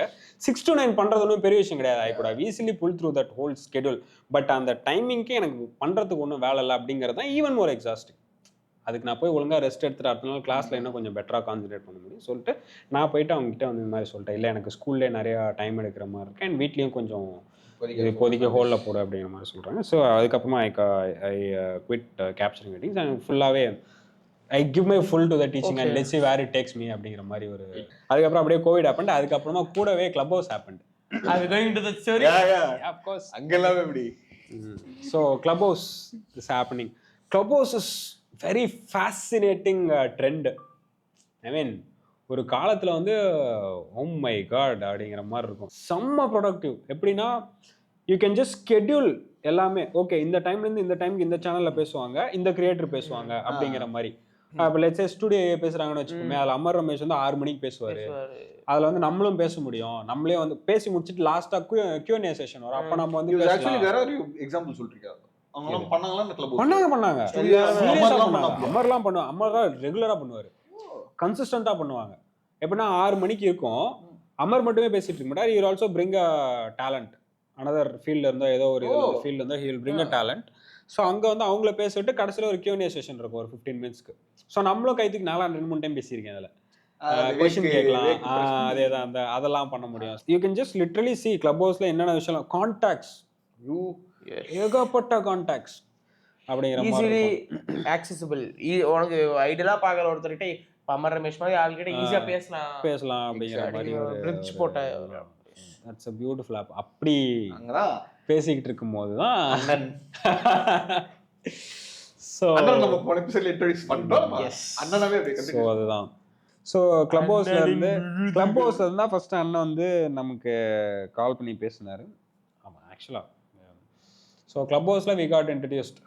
6 to 9 பண்றது ஒன்றும் பெரிய விஷயம் கிடையாது. I could have easily pull through that whole schedule. But அந்த டைமிங்க்கு எனக்கு பண்றதுக்கு ஒன்றும் வேலை இல்லை அப்படிங்கிறது தான் ஈவன் மோர் எக்ஸாஸ்டிங். அதுக்கு நான் போய் ஒழுங்காக ரெஸ்ட் எடுத்துட்டு அடுத்த நாள் கிளாஸில் இன்னும் கொஞ்சம் பெட்டராக கான்சன்ட்ரேட் பண்ண முடியும் சொல்லிட்டு நான் போயிட்டு அவங்ககிட்ட வந்து இந்த மாதிரி சொல்லிட்டேன். இல்லை எனக்கு ஸ்கூல்லே நிறையா டைம் எடுக்கிற மாதிரி இருக்கு அண்ட் வீட்லேயும் கொஞ்சம் இப்போதைக்கு ஹோலில் போடு அப்படிங்கிற மாதிரி சொல்கிறாங்க. ஸோ அதுக்கப்புறமா I quit capturing meetings and ஃபுல்லாகவே I give my full to the teaching and let's see where it takes me அப்படிங்கிற மாதிரி ஒரு. அதுக்கப்புறம் அப்படியே கோவிட் ஹேப்பன்ட். அதுக்கப்புறமா கூடவே கிளப் ஹவுஸ் ஹேப்பன்ட். அங்கெல்லாம் எப்படி? So Clubhouse is happening. Clubhouse is very fascinating trend. I mean ஒரு காலத்தில் வந்து ஓ மை காட் அப்படிங்கிற மாதிரி இருக்கும். செம்ம ப்ரொடக்டிவ். எப்படின்னா யூ கேன் ஜஸ்ட் ஸ்கெட்யூல் எல்லாமே. ஓகே இந்த டைம்லேருந்து இந்த டைமுக்கு இந்த சேனலில் பேசுவாங்க, இந்த கிரியேட்டர் பேசுவாங்க அப்படிங்கிற மாதிரி. இப்போ லெட்ஸ் சே ஸ்டுடியோ பேசுகிறாங்கன்னு வச்சுக்கோமே, அதில் அமர் ரமேஷ் வந்து 6 மணிக்கு பேசுவார். அதில் வந்து நம்மளும் பேச முடியும். நம்மளே வந்து பேசி முடிச்சுட்டு லாஸ்ட்டாக Q&A செஷன் வரும். அப்போ நம்ம வந்து எக்ஸாம்பிள் சொல்றீங்க பண்ணாங்க. அமர்லாம் பண்ணுவாங்க. அமர்லாம் ரெகுலரா பண்ணுவாரு, கன்சிஸ்டன்டா பண்ணுவாங்க. எப்படின்னா 6 மணிக்கு இருக்கும், அமர் மட்டுமே பேசிட்டு இருக்க மாட்டார். he will also bring a talent, another ஃபீல்ட்ல இருந்தா ஏதோ ஒரு ஃபீல்ட்ல இருந்தா he will bring a talent. So அங்கே வந்து அவங்கள பேச விட்டு கடைசியில் ஒரு Q&A செஷன் இருக்கும் ஒரு 15 மினிட்ஸ்க்கு. ஸோ நம்மளும் கைத்துக்கு 2-3 டைம் பேசியிருக்கேன். அதில் கொஸ்டின் கேட்கலாம். அதே தான் அதெல்லாம் பண்ண முடியும். You can just literally C club ஹவுஸ்ல என்னென்ன விஷயம் கான்டாக்ட்ஸ் ஏகப்பட்ட கான்டாக்ட்ஸ் அப்படிங்கிற மாதிரி ஆக்சஸிபிள். உனக்கு ஐடியலா பார்க்குற ஒருத்தர்கிட்ட அமர் ரமேஷ் மாதிரி ஆள்கிட்ட ஈஸியா பேசலாம் அப்படிங்கிற மாதிரி ஒரு பிரிட்ஜ் போட்ட தட்ஸ் a beautiful app. அப்படி பேசிக்கிட்டு இருக்கும்போது தான் ஸோ அதுதான். ஸோ கிளப் ஹவுஸ்ல இருந்தா ஃபர்ஸ்ட் அண்ணன் வந்து நமக்கு கால் பண்ணி பேசினாரு. ஆமாம் ஆக்சுவலாக ஸோ கிளப் ஹவுஸில் வி காட் இன்ட்ரடியூஸ்ட்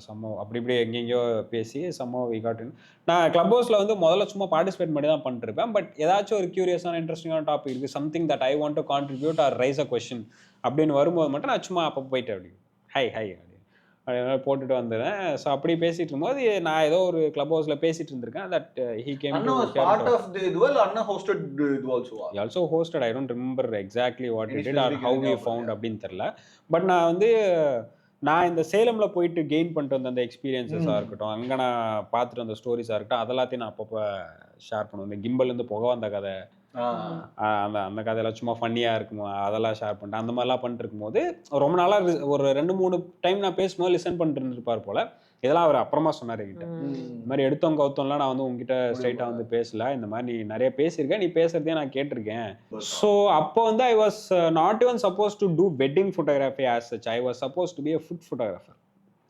சம்மோ அப்படி இப்படி எங்கெங்கேயோ பேசி சம்மோ வி காட் இன். நான் கிளப் ஹவுஸில் வந்து முதல்ல சும்மா பார்ட்டிசிபேட் பண்ணி தான் பண்ணிருப்பேன். பட் ஏதாச்சும் ஒரு கியூரியஸான இன்ட்ரெஸ்டிங்கான டாபிக் இருக்குது, something that I want to contribute or raise a question அப்படின்னு வரும்போது மட்டும் நான் சும்மா அப்போ போயிட்டு அப்படி ஹை அப்படி போட்டுட்டு வந்துடுறேன். ஸோ அப்படி பேசிட்டு இருக்கும்போது நான் ஏதோ ஒரு கிளப் ஹவுஸில் பேசிட்டு இருந்திருக்கேன். That he came to part of the duel. Anna hosted it also. He also hosted. I don't remember exactly what he did or how we found அப்படின்னு தெரியல. பட் நான் வந்து இந்த சேலம்ல போயிட்டு கெயின் பண்ணிட்டு வந்த அந்த எக்ஸ்பீரியன்ஸஸாக இருக்கட்டும், அங்கே நான் பார்த்துட்டு வந்த ஸ்டோரிஸாக இருக்கட்டும், அதெல்லாத்தையும் நான் அப்பப்போ ஷேர் பண்ணுவேன். இந்த கிம்பல்லேருந்து புகை வந்த கதை, அந்த கதையெல்லாம் சும்மா ஃபன்னியாக இருக்குமா அதெல்லாம் ஷேர் பண்ணிட்டேன். அந்த மாதிரிலாம் பண்ணிட்டு இருக்கும்போது ரொம்ப நாளாக ஒரு 2-3 டைம் நான் பேசும்போது லிசன் பண்ணிட்டு இருந்திருப்பார் போல. இதெல்லாம் அவர் அப்புறமா சொன்னார் என்கிட்ட. இந்த மாதிரி எடுத்தோம் கவுத்தோம்லாம் நான் வந்து உங்ககிட்ட ஸ்ட்ரைட்டாக வந்து பேசல, இந்த மாதிரி நீ நிறைய பேசியிருக்கேன், நீ பேசுறதே நான் கேட்டிருக்கேன். ஸோ அப்போ வந்து I was not even suppose to do wedding photography as such. I was suppose to be a food photographer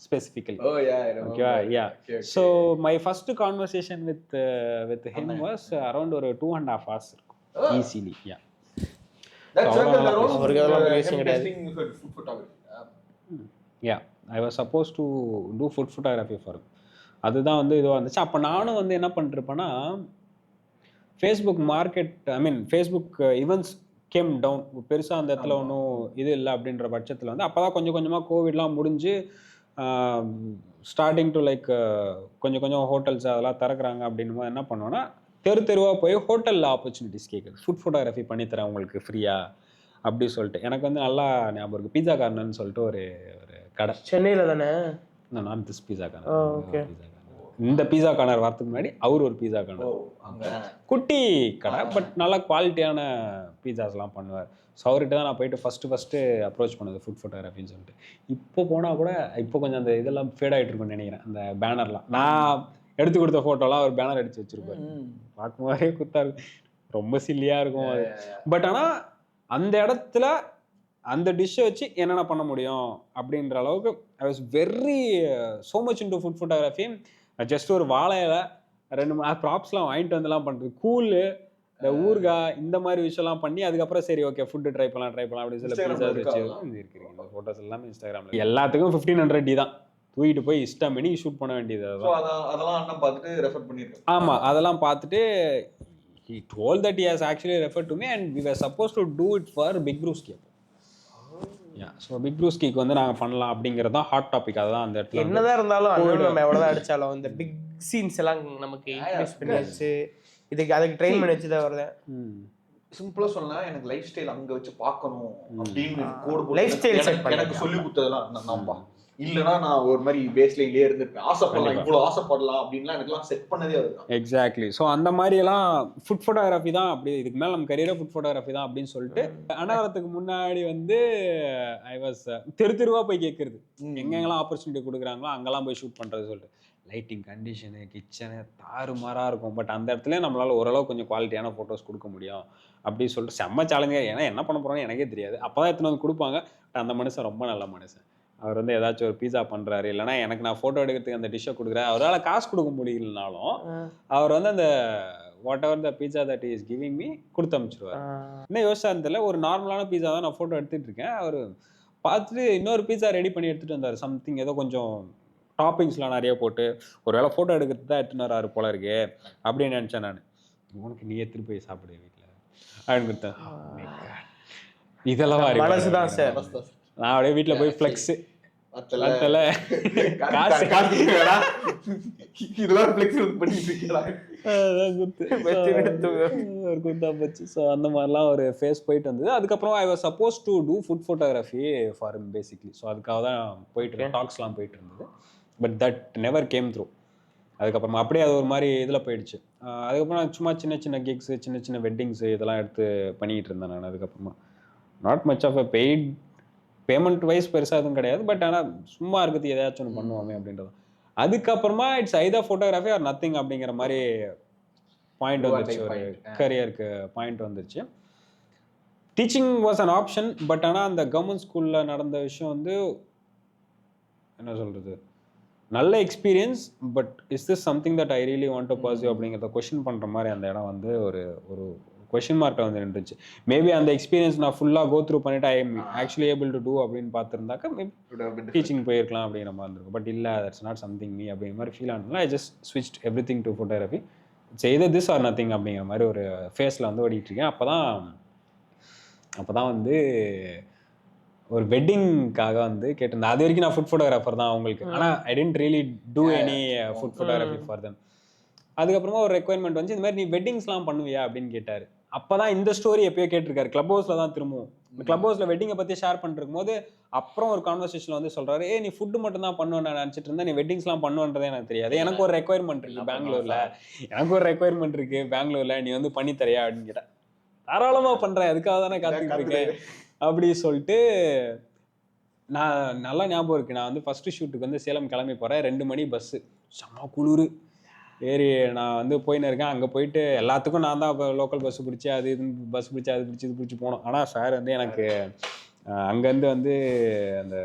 specifically. Oh yeah, I remember. Okay. So my first conversation with him was around ஒரு 2.5 hours இருக்கும். Easily. Yeah That circle around அவருக்கு அதெல்லாம் பெரிய him விஷயம் கிடையாது. testing for food photography. Yeah I was suppose to do food photography for அதுதான் வந்து இதுவாக இருந்துச்சு. அப்போ நானும் வந்து என்ன பண்ணிருப்பேன்னா Facebook market I mean Facebook events came down பெருசாக அந்த இடத்துல ஒன்றும் இது இல்லை அப்படின்ற பட்சத்தில் வந்து அப்போ தான் கொஞ்சம் கொஞ்சமாக கோவிட்லாம் முடிஞ்சு ஸ்டார்டிங் டு லைக் கொஞ்சம் கொஞ்சம் ஹோட்டல்ஸ் அதெல்லாம் திறக்கிறாங்க அப்படின்னும் போது என்ன பண்ணுவோன்னா தெருவாக போய் ஹோட்டலில் ஆப்பர்ச்சுனிட்டிஸ் கேட்குது. ஃபுட் ஃபோட்டோகிராஃபி பண்ணித்தரேன் உங்களுக்கு ஃப்ரீயாக அப்படி சொல்லிட்டு. எனக்கு வந்து நல்லா ஞாபகம் இருக்குது, பீஸா கார்னர்னு சொல்லிட்டு ஒரு கடை சென்னையில் தானே. நான் திஸ் பீஸா கார்னர். இந்த பீஸா கார்னர் வரதுக்கு முன்னாடி அவர் ஒரு பீஸா கார்னர் குட்டி கடை, பட் நல்லா குவாலிட்டியான பீஸாஸ்லாம் பண்ணுவார். ஸோ அவர்கிட்ட தான் நான் போயிட்டு ஃபஸ்ட்டு அப்ரோச் பண்ணது ஃபுட் ஃபோட்டோகிராஃபின்னு சொல்லிட்டு. இப்போ போனால் கூட இப்போ கொஞ்சம் அந்த இதெல்லாம் ஃபேட் ஆகிட்டு இருக்குன்னு நினைக்கிறேன். அந்த பேனர்லாம் நான் எடுத்து கொடுத்த ஃபோட்டோலாம் ஒரு பேனர் அடித்து வச்சுருப்பார். பார்க்கும் போதே குத்தா இருக்கும், ரொம்ப சில்லியாக இருக்கும் அது. பட் ஆனால் அந்த இடத்துல அந்த டிஷ்ஷை வச்சு என்னென்ன பண்ண முடியும் அப்படின்ற அளவுக்கு I was very so much into food photography. Just ஒரு வாழையில 2 ப்ராப்ஸ்லாம் வாங்கிட்டு வந்துலாம் பண்ணுறது, கூழு, இந்த ஊறுகாய், இந்த மாதிரி விஷயம்லாம் பண்ணி அதுக்கப்புறம் சரி ஓகே ஃபுட்டு ட்ரை பண்ணலாம் அப்படின்னு சில பீஸாஸ் வச்சு இருக்கு. இந்த ஃபோட்டோஸ் எல்லாமே இன்ஸ்டாகிராமில் எல்லாத்துக்கும் 1500 தான் தூக்கிட்டு போய் இஷ்டம் பண்ணி ஷூட் பண்ண வேண்டியது. அதெல்லாம் அண்ணன் பார்த்துட்டு ரெஃபர் பண்ணியிருக்கேன். ஆமாம், அதெல்லாம் பார்த்துட்டு he told that he has actually referred to me and we were supposed to do it for Big Brewski. So big ப்ரூஸ்கிக்கு வந்து நாங்கள் பண்ணலாம் அப்படிங்கிறது தான் ஹாட் டாபிக். அதுதான் அந்த இடத்துல என்னதான் இருந்தாலும் நம்ம எவ்வளோதான் அடித்தாலும் இந்த பிக் சீன்ஸ் எல்லாம் நமக்கு இன்ட்ரடியூஸ் பண்ணி வச்சு அதுக்கு ட்ரெயின் பண்ணி வச்சு தான் வருது. சிம்பிளா சொன்னா எனக்கு லைஃப் ஸ்டைல் அங்க வச்சு பார்க்கணும் அப்படின்னு கோட் லைஃப் ஸ்டைல் செட் பண்ணி எனக்கு சொல்லி கொடுத்ததெல்லாம் நான்பா. இல்லைன்னா நான் ஒரு மாதிரி பேஸ்லைன்லேயே இருந்திருப்பேன். ஆசைப்படலாம், இவ்வளோ ஆசைப்படலாம் அப்படின்லாம் எனக்குலாம் செட் பண்ணதே அதுதான். எக்ஸாக்ட்லி. ஸோ அந்த மாதிரியெல்லாம் ஃபுட் ஃபோட்டோகிராஃபி தான் அப்படி, இதுக்கு மேலே நம்ம கரியரே ஃபுட் ஃபோட்டோகிராஃபி தான் அப்படின்னு சொல்லிட்டு அனாவரத்துக்கு முன்னாடி வந்து ஐ வாஸ் தெருவாக போய் கேட்குறது, எங்கெங்கெல்லாம் ஆப்பர்ச்சுனிட்டி கொடுக்குறாங்களோ அங்கெல்லாம் போய் ஷூட் பண்ணுறது சொல்லிட்டு. லைட்டிங் கண்டிஷனு, கிச்சனு தாறுமாறாக இருக்கும். பட் அந்த இடத்துல நம்மளால் ஓரளவு கொஞ்சம் குவாலிட்டியான ஃபோட்டோஸ் கொடுக்க முடியும் அப்படின்னு சொல்லிட்டு செம்ம சேலஞ்சாக. ஏன்னா என்ன பண்ண போகிறோன்னு எனக்கே தெரியாது. அப்போ தான் எடுத்துன்னு வந்து கொடுப்பாங்க. அந்த மனுஷன் ரொம்ப நல்ல மனுஷன். அவர் வந்து ஏதாச்சும் ஒரு பீஸா பண்ணுறாரு, இல்லைனா எனக்கு நான் ஃபோட்டோ எடுக்கிறதுக்கு அந்த டிஷ்ஷை கொடுக்குறேன், அவரால் காசு கொடுக்க முடியலனாலும் அவர் வந்து அந்த what ever the pizza that is giving me கொடுத்து அனுப்பிச்சிருவார். இன்னும் யோசிச்சா இருந்ததில்ல, ஒரு நார்மலான பீஸா தான் நான் ஃபோட்டோ எடுத்துகிட்டு இருக்கேன். அவர் பார்த்துட்டு இன்னொரு பீஸா ரெடி பண்ணி எடுத்துகிட்டு வந்தார். சம்திங் ஏதோ கொஞ்சம் டாப்பிங்ஸ்லாம் நிறைய போட்டு ஒரு வேளை ஃபோட்டோ எடுக்கிறது தான் எடுத்துன்னு வராரு போல இருக்கு அப்படின்னு நினச்சேன் நான். உனக்கு நீ எடுத்துகிட்டு போய் சாப்பிடு வீட்டில் அப்படின்னு கொடுத்தேன். இதெல்லாம் மனசுதான் சார். நான் அப்படியே வீட்டில் போய் ஃப்ளெக்ஸு அந்த மாதிரிலாம் ஒரு ஃபேஸ் போயிட்டு வந்தது. அதுக்கப்புறம் I was suppose to do food photography for him basically. So அதுக்காக தான் போயிட்டு டாக்ஸ்லாம் போயிட்டு இருந்தது. But that never came through. அதுக்கப்புறமா அப்படியே அது ஒரு மாதிரி இதில் போயிடுச்சு. அதுக்கப்புறம் நான் சும்மா சின்ன சின்ன கிக்ஸு, சின்ன சின்ன வெட்டிங்ஸு இதெல்லாம் எடுத்து பண்ணிக்கிட்டு இருந்தேன் நான். அதுக்கப்புறமா not much of a paid payment wise பெருசாக எதுவும் கிடையாது. பட் ஆனால் சும்மா இருக்கிறது எதாச்சும் ஒன்று பண்ணுவோமே அப்படின்றது. அதுக்கப்புறமா it's either photography or nothing அப்படிங்கிற மாதிரி பாயிண்ட் வந்துருச்சு. ஒரு கரியருக்கு பாயிண்ட் வந்துருச்சு. Teaching was an option. But ஆனால் அந்த கவர்மெண்ட் ஸ்கூலில் நடந்த விஷயம் வந்து என்ன சொல்கிறது, நல்ல experience. But is this something that I really want to pursue அப்படிங்கிறத கொஷின் பண்ணுற மாதிரி அந்த இடம் வந்து ஒரு ஒரு கொஷின் மார்க்கில் வந்து நின்றுச்சு. மேபி அந்த எக்ஸ்பீரியன்ஸ் நான் ஃபுல்லாக கோ த்ரூ பண்ணிட்டு I am actually able to do அப்படின்னு பார்த்துருந்தாக்கா டீச்சிங் போயிருக்கலாம் அப்படிங்கிற மாதிரி இருந்திருக்கும். பட் இல்லை, தட்ஸ் நாட் சம்திங் மீ அப்படிங்கிற மாதிரி ஃபீல் ஆனதுனால I just switched everything to photography. It's either this or nothing அப்படிங்கிற மாதிரி ஒரு ஃபேஸில் வந்து ஓடிட்டுருக்கேன். அப்போ தான் வந்து ஒரு வெட்டிங்காக வந்து கேட்டிருந்தேன். அது வரைக்கும் நான் ஃபுட் ஃபோட்டோகிராஃபர் தான் அவங்களுக்கு. ஆனால் I didn't really do any food photography for them. அதுக்கப்புறமா ஒரு ரெக்குவயர்மெண்ட் வந்து இந்த மாதிரி நீ வெட்டிங்ஸ்லாம் பண்ணுவியா அப்படின்னு கேட்டார். அப்போ தான் இந்த ஸ்டோரி எப்பயோ கேட்டிருக்காரு. கிளப் ஹவுஸில் தான் திரும்பவும் இந்த கிளப் ஹவுஸில் வெட்டிங்கை பற்றி ஷேர் பண்ணிருக்கும் போது அப்புறம் ஒரு கான்வர்சேஷனில் வந்து சொல்கிறாரு, நீ ஃபுட்டு மட்டும் தான் பண்ணுவேன் நான் நினச்சிட்டு இருந்தேன், நீ வெட்டிங்ஸ்லாம் பண்ணுன்றதே எனக்கு தெரியாது. எனக்கு ஒரு ரெக்குவயர்மெண்ட் இருக்குது பெங்களூரில், நீ வந்து பண்ணி தரியா அப்படின்னு கேட்டேன். தாராளமாக பண்ணுறேன், அதுக்காக தானே காத்துக்கிட்டு இருக்கேன் அப்படி சொல்லிட்டு. நான் நல்லா ஞாபகம் இருக்குது, நான் வந்து ஃபஸ்ட்டு ஷூட்டுக்கு வந்து சேலம் கிளம்பி போகிறேன். 2 மணி பஸ்ஸு, செம்ம குளிர் ஏறி நான் வந்து போயின்னு இருக்கேன். அங்கே போயிட்டு எல்லாத்துக்கும் நான் தான் லோக்கல் பஸ்ஸு பிடிச்சி அது இது பஸ் பிடிச்சி அது பிடிச்சி இது பிடிச்சி போனோம். ஆனால் சார் வந்து எனக்கு அங்கேருந்து வந்து அந்த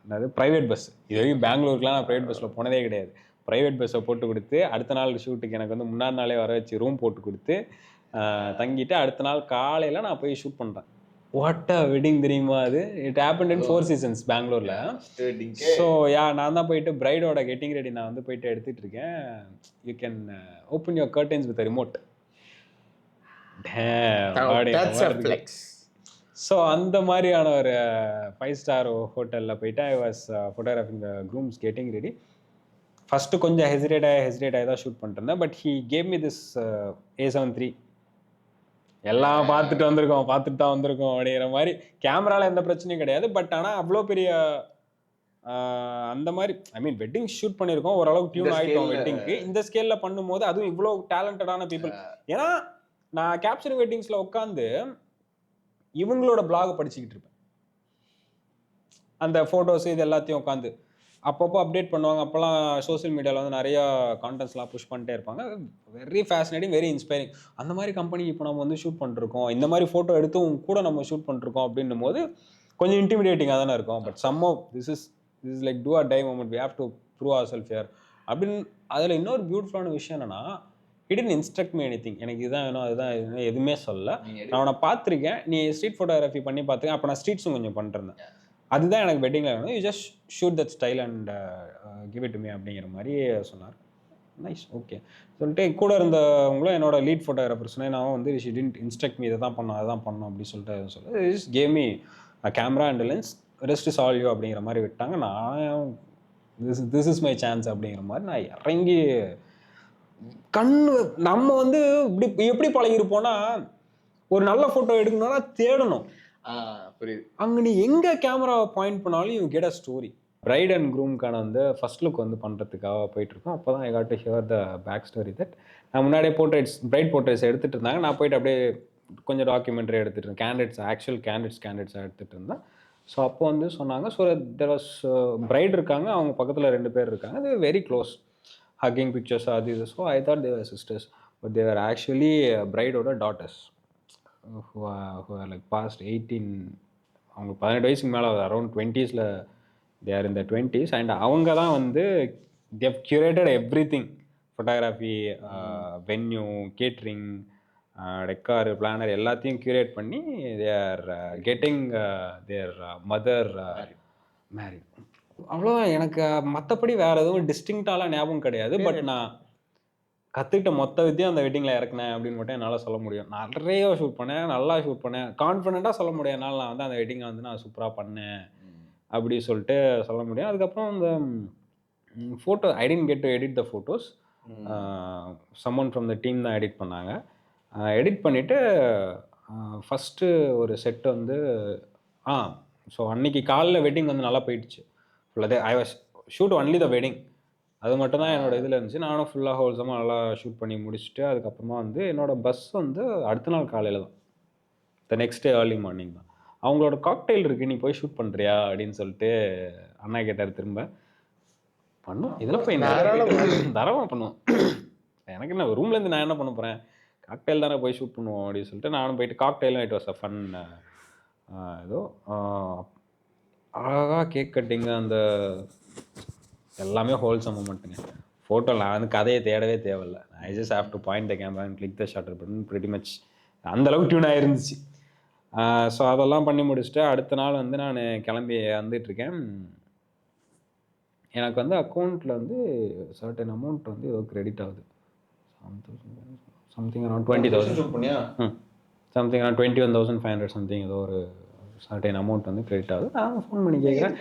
என்னது ப்ரைவேட் பஸ், இது வரைக்கும் பெங்களூருக்குலாம் நான் ப்ரைவேட் பஸ்ஸில் போனதே கிடையாது. ப்ரைவேட் பஸ்ஸை போட்டு கொடுத்து அடுத்த நாள் ஷூட்டுக்கு எனக்கு வந்து முன்னாடி நாளே வர வச்சு ரூம் போட்டு கொடுத்து தங்கிட்டு அடுத்த நாள் காலையில் நான் போய் ஷூட் பண்ணுறேன். வாட் அ வெட்டிங் தெரியுமா அது? இட் ஹேப்பன்ட் இன் 4 Seasons பெங்களூர்ல. ஸோ நான் தான் போயிட்டு பிரைடோட கெட்டிங் ரெடி நான் வந்து போயிட்டு எடுத்துட்டு இருக்கேன். You can open your curtains with remote. So அந்த மாதிரியான ஒரு 5-star ஹோட்டலில் போயிட்டு I was photographing the grooms getting ready. First கொஞ்சம் ஹெசிடேட் ஆகி தான் ஷூட் பண்ணிட்டு இருந்தேன். But he gave me this A7 III. எல்லாம் பார்த்துட்டு தான் வந்திருக்கோம் அப்படிங்கிற மாதிரி. கேமராவில் எந்த பிரச்சனையும் கிடையாது. பட் ஆனால் அவ்வளோ பெரிய அந்த மாதிரி ஐ மீன் வெட்டிங் ஷூட் பண்ணியிருக்கோம், ஓரளவுக்கு டியூன் ஆகிட்டோம் வெட்டிங்க்கு. இந்த ஸ்கேலில் பண்ணும்போது அதுவும் இவ்வளோ டேலண்டடான பீப்புள். ஏன்னா நான் கேப்சரிங் வெட்டிங்ஸில் உட்காந்து இவங்களோட பிளாக் படிச்சுக்கிட்டு இருப்பேன். அந்த ஃபோட்டோஸ் இது எல்லாத்தையும் உட்காந்து அப்பப்போ அப்டேட் பண்ணுவாங்க. அப்போல்லாம் சோசியல் மீடியாவில் வந்து நிறையா கான்டென்ட்ஸ்லாம் புஷ் பண்ணிட்டே இருப்பாங்க. Very fascinating, very inspiring. அந்த மாதிரி கம்பெனி இப்போ நம்ம வந்து ஷூட் பண்ணிருக்கோம், இந்த மாதிரி ஃபோட்டோ எடுத்து கூட நம்ம ஷூட் பண்ணிருக்கோம் அப்படின்னும் போது கொஞ்சம் இன்டிமிடேட்டிங்காக தானே இருக்கும். But somehow this is like do or die moment, we have to prove our self here அப்படின்னு. அதில் இன்னொரு பியூட்டிஃபுல்லான விஷயம் என்னன்னா, he didn't instruct me anything. எனக்கு இதுதான் வேணும் அதுதான் எதுவுமே சொல்ல. நான் அவனை பார்த்துருக்கேன், நீ ஸ்ட்ரீட் ஃபோட்டோகிராஃபி பண்ணி பார்த்துருக்கேன். அப்போ நான் ஸ்ட்ரீட்ஸும் கொஞ்சம் பண்ணிருந்தேன். அதுதான் எனக்கு வெட்டிங்கில் வேணும், you just shoot that style and give it to me அப்படிங்கிற மாதிரி சொன்னார். நைஸ், ஓகே சொல்லிட்டு கூட இருந்தவங்களும் என்னோட லீட் ஃபோட்டோகிராஃபர் சொன்னேன். நான் வந்து ஷி டிடன்ட் இன்ஸ்ட்ரக்ட் மீ இதை தான் பண்ணணும் அதான் பண்ணணும் அப்படின்னு சொல்லிட்டு just gave me camera and lens, rest is all you அப்படிங்கிற மாதிரி விட்டாங்க. நான் திஸ் இஸ் மை சான்ஸ் அப்படிங்கிற மாதிரி நான் இறங்கி கண்ணு நம்ம வந்து இப்படி எப்படி பழகிருப்போம்னா, ஒரு நல்ல ஃபோட்டோ எடுக்கணும்னா தேடணும். புரியுது. அங்கே நீ எங்கே கேமராவை பாயிண்ட் பண்ணாலும் you get a story. Bride and க்ரூம்கான வந்து ஃபர்ஸ்ட் லுக் வந்து பண்ணுறதுக்காக போயிட்டுருக்கோம். அப்போ தான் I got to hear the back story that நான் முன்னாடியே பிரைட் போர்ட்ரேட்ஸ் எடுத்துகிட்டு இருந்தாங்க. நான் போயிட்டு அப்படியே கொஞ்சம் டாக்குமெண்ட்ரி எடுத்துகிட்டு இருந்தேன். கேண்டிடேட்ஸ் ஆக்சுவல் கேண்டிடேட்ஸாக எடுத்துகிட்டு இருந்தேன். ஸோ அப்போ வந்து சொன்னாங்க, ஸோ தெர் வாஸ் பிரைட் இருக்காங்க, அவங்க பக்கத்தில் 2 பேர் இருக்காங்க, அது வெரி க்ளோஸ் hugging pictures அது இது. So I thought they were sisters, but they were actually bride-oda daughters who are like past 18, அவங்களுக்கு 18 வயசுக்கு மேலே, around 20s they are in the 20s, and அவங்க தான் வந்து they have curated everything, photography, venue, catering, decor, planner எல்லாத்தையும் curate பண்ணி they are getting their mother married. அவ்வளோதான். எனக்கு மற்றபடி வேறு எதுவும் டிஸ்டிங்க்டாலாம் ஞாபகம் கிடையாது. பட் நான் கற்றுக்கிட்ட மொத்த வித்தியம் அந்த வெட்டிங்கில் இறக்குனேன் அப்படின்னு மட்டும் என்னால் சொல்ல முடியும். நிறைய ஷூட் பண்ணேன், நல்லா ஷூட் பண்ணேன், கான்ஃபிடென்ட்டாக சொல்ல முடியும். என்னால் நான் வந்து அந்த வெட்டிங்கை வந்து நான் சூப்பராக பண்ணேன் அப்படி சொல்லிட்டு சொல்ல முடியும். அதுக்கப்புறம் இந்த photo I didn't get to edit the photos, someone from the team தான் எடிட் பண்ணாங்க. எடிட் பண்ணிவிட்டு ஃபஸ்ட்டு ஒரு செட்டு வந்து ஸோ அன்றைக்கி காலையில் வெட்டிங் வந்து நல்லா போயிடுச்சு. I was shoot only the wedding, அது மட்டும் தான் என்னோட இதில் இருந்துச்சு. நானும் ஃபுல்லாக ஹோல்சமாக நல்லா ஷூட் பண்ணி முடிச்சுட்டு அதுக்கப்புறமா வந்து என்னோட பஸ் வந்து அடுத்த நாள் காலையில் தான், the next day early morning தான். அவங்களோட காக்டெயில் இருக்குது, நீ போய் ஷூட் பண்ணுறியா அப்படின்னு சொல்லிட்டு அண்ணா கேட்டார். திரும்ப பண்ணும் இதில் போய் தரமாக பண்ணுவோம், எனக்கு என்ன ரூம்லேருந்து நான் என்ன பண்ண போகிறேன், காக்டெயில் தானே போய் ஷூட் பண்ணுவோம் அப்படின்னு சொல்லிட்டு நானும் போயிட்டு காக்டெயிலும் இட் வாஸ் அ ஃபன். ஏதோ அழகாக கேக் கட்டிங்க, அந்த எல்லாமே ஹோல்சம் மூமெண்ட்டுங்க. ஃபோட்டோவில் நான் வந்து கதையை தேடவே தேவையில்லை. I just have to point the camera and click the shutter button, pretty much அந்தளவுக்கு டியூன் ஆகிருந்துச்சு. ஸோ அதெல்லாம் பண்ணி முடிச்சுட்டு அடுத்த நாள் வந்து நான் கிளம்பி வந்துட்டுருக்கேன். எனக்கு வந்து அக்கௌண்ட்டில் வந்து சர்டன் அமௌண்ட் வந்து ஏதோ கிரெடிட் ஆகுது, something around 20,000, something around 21,500 something, ஏதோ ஒரு சர்டன் அமௌண்ட் வந்து கிரெடிட் ஆகுது. நான் ஃபோன் பண்ணி கேட்குறேன்,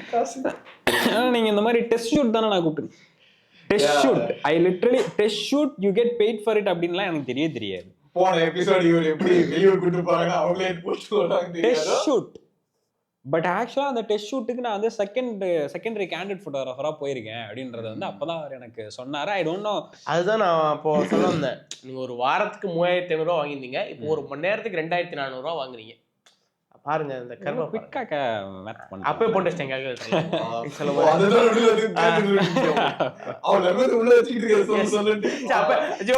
நீங்கள் இந்த மாதிரி டெஸ்ட் ஷூட் தானே நான் கூப்பிட்டு, test shoot, I literally test shoot, you get paid for it அப்படின்லாம் எனக்கு தெரியாது. போன எபிசோட் இவர் எப்படி வெளியூர் கூட்டு போறாங்க, அவங்களே போஸ்ட் போறாங்க டெஸ்ட் ஷூட். பட் ஆக்சுவலாக அந்த டெஸ்ட் ஷூட்டுக்கு நான் வந்து செகண்டரி கேண்டிடேட் ஃபோட்டோகிராஃபராக போயிருக்கேன் அப்படின்றத வந்து அப்போ தான் அவர் எனக்கு சொன்னார். ஐ டோன்ட் நோ. அதுதான் நான் இப்போ சொல்ல வந்தேன். நீங்கள் ஒரு வாரத்துக்கு 3,500 வாங்கியிருந்தீங்க, இப்போ ஒரு மணி நேரத்துக்கு 2,400 வாங்குறீங்க. பாருங்க இந்த கர்ம குயிக்காக அப்பவே போட்டு வச்சிட்டேன் கால்குலேட்டர்.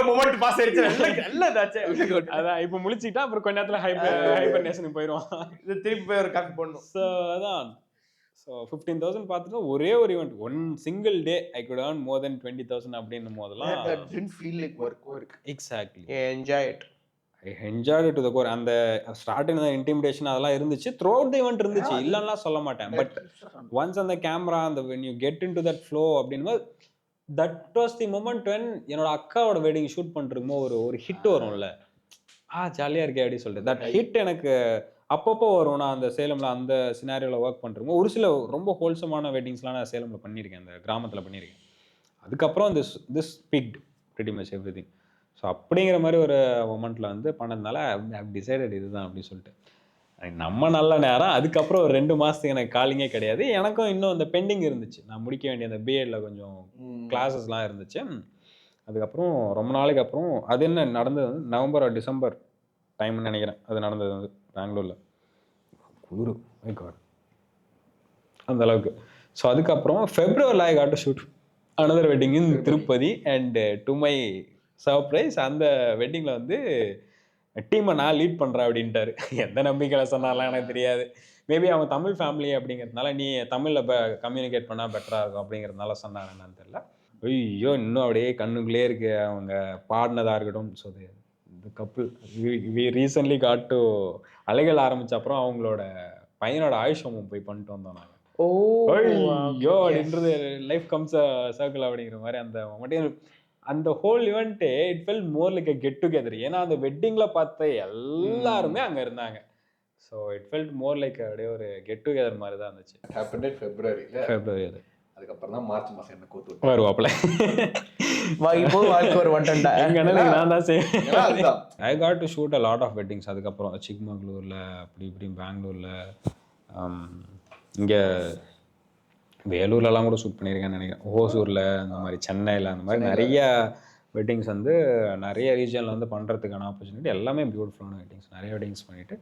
மொமெண்ட் பாஸ் ஆயிடுச்சு, நல்லதாச்சு. அதான் இப்போ முழிச்சிட்டா அப்புறம் கொஞ்ச நேரத்துல ஹைபர்னேஷனுக்கு போயிடுவோம். இது திருப்பி போய் ஒரு காப்பி போடணும். ஸோ அதான். ஸோ 15,000 பார்த்துட்டு ஒரே ஒரு event, one single day I could earn more than 20,000 அப்படின்னும் போதெல்லாம் didn't feel like work. Exactly. Enjoy it. I enjoyed to the core. அந்த ஸ்டார்டிங் இன்டிமிடேஷன் அதெல்லாம் இருந்துச்சு, த்ரூ அவுட் த ஈவெண்ட் இருந்துச்சு, இல்லைன்னா சொல்ல மாட்டேன். பட் ஒன்ஸ் அந்த கேமரா அந்த when you get into that flow அப்படின்னும் that was the moment when என்னோட அக்காவோட வெட்டிங் ஷூட் பண்ணிருக்கும்போது ஒரு ஹிட் வரும்ல, ஜாலியாக இருக்கே அப்படின்னு சொல்லிட்டு தட் ஹிட் எனக்கு அப்பப்போ வரும். நான் அந்த சேலமில் அந்த சினாரியோவில் ஒர்க் பண்ணுறோமோ ஒரு சில ரொம்ப ஹோல்சமான வெட்டிங்ஸ்லாம் நான் சேலமில் பண்ணியிருக்கேன், அந்த கிராமத்தில் பண்ணியிருக்கேன். அதுக்கப்புறம் this picked pretty much everything. So அப்படிங்கிற மாதிரி ஒரு மொமெண்ட்டில் வந்து பண்ணதுனால டிசைடட் இதுதான் அப்படின்னு சொல்லிட்டு நம்ம நல்ல நேரம். அதுக்கப்புறம் ஒரு 2 மாதத்துக்கு எனக்கு காலிங்கே கிடையாது. எனக்கும் இன்னும் அந்த பெண்டிங் இருந்துச்சு, நான் முடிக்க வேண்டிய அந்த பிஎட்டில் கொஞ்சம் கிளாஸஸ்லாம் இருந்துச்சு. அதுக்கப்புறம் ரொம்ப நாளைக்கு அப்புறம் அது என்ன நடந்தது வந்து நவம்பர் டிசம்பர் டைம்னு நினைக்கிறேன் அது நடந்தது வந்து பெங்களூரில். குளிர் மை காட் அந்த அளவுக்கு. ஸோ அதுக்கப்புறம் ஃபெப்ரவரியில் I got to shoot another wedding in Tirupati. And to my surprise அந்த வெட்டிங்கில் வந்து டீமை நான் லீட் பண்ணுறேன் அப்படின்ட்டாரு. எந்த நம்பிக்கையில் சொன்னாலாம் எனக்கு தெரியாது. மேபி அவங்க தமிழ் ஃபேமிலி அப்படிங்கிறதுனால நீ தமிழில் கம்யூனிகேட் பண்ணால் பெட்டராக இருக்கும் அப்படிங்கிறதுனால சொன்னாங்க என்னன்னு தெரியல. ஐயோ இன்னும் அப்படியே கண்ணுக்குள்ளே இருக்கு அவங்க பாடினதாக இருக்கட்டும். ஸோ இந்த couple we recently got to அலைகள் ஆரம்பித்த அப்புறம் அவங்களோட பையனோட ஆயுஷமும் போய் பண்ணிட்டு வந்தோம் நாங்கள். ஐயோ அப்படின்றது லைஃப் கம்ஸ் சர்க்கிள் அப்படிங்கிற மாதிரி அந்த மட்டும் அந்த whole event it fell more like a get together. ஏன்னா அந்த வெட்டிங்ல பார்த்த எல்லாருமே அங்க இருந்தாங்க. So it felt more like அப்படியே ஒரு கெட் டுகெதர் மாதிரி தான் இருந்துச்சு. ஃபெப்ரவரி அது அதுக்கப்புறம் தான் மார்ச் மாசம் என்ன கோத்து வருவாப்ல நான் தான் செய்வேன். I got to shoot a lot of weddings. அதுக்கப்புறம் சிக்மங்களூர்ல அப்படி இப்படி பெங்களூர்ல இங்கே வேலூர்லலாம் கூட ஷூட் பண்ணியிருக்கேன்னு நினைக்கிறேன், ஓசூரில் அந்த மாதிரி சென்னையில் அந்த மாதிரி நிறைய வெட்டிங்ஸ் வந்து நிறைய ரீஜனில் வந்து பண்ணுறதுக்கான ஆப்பர்ச்சுனிட்டி எல்லாமே பியூட்டிஃபுல்லான வெட்டிங்ஸ் நிறைய வெட்டிங்ஸ் பண்ணிவிட்டு.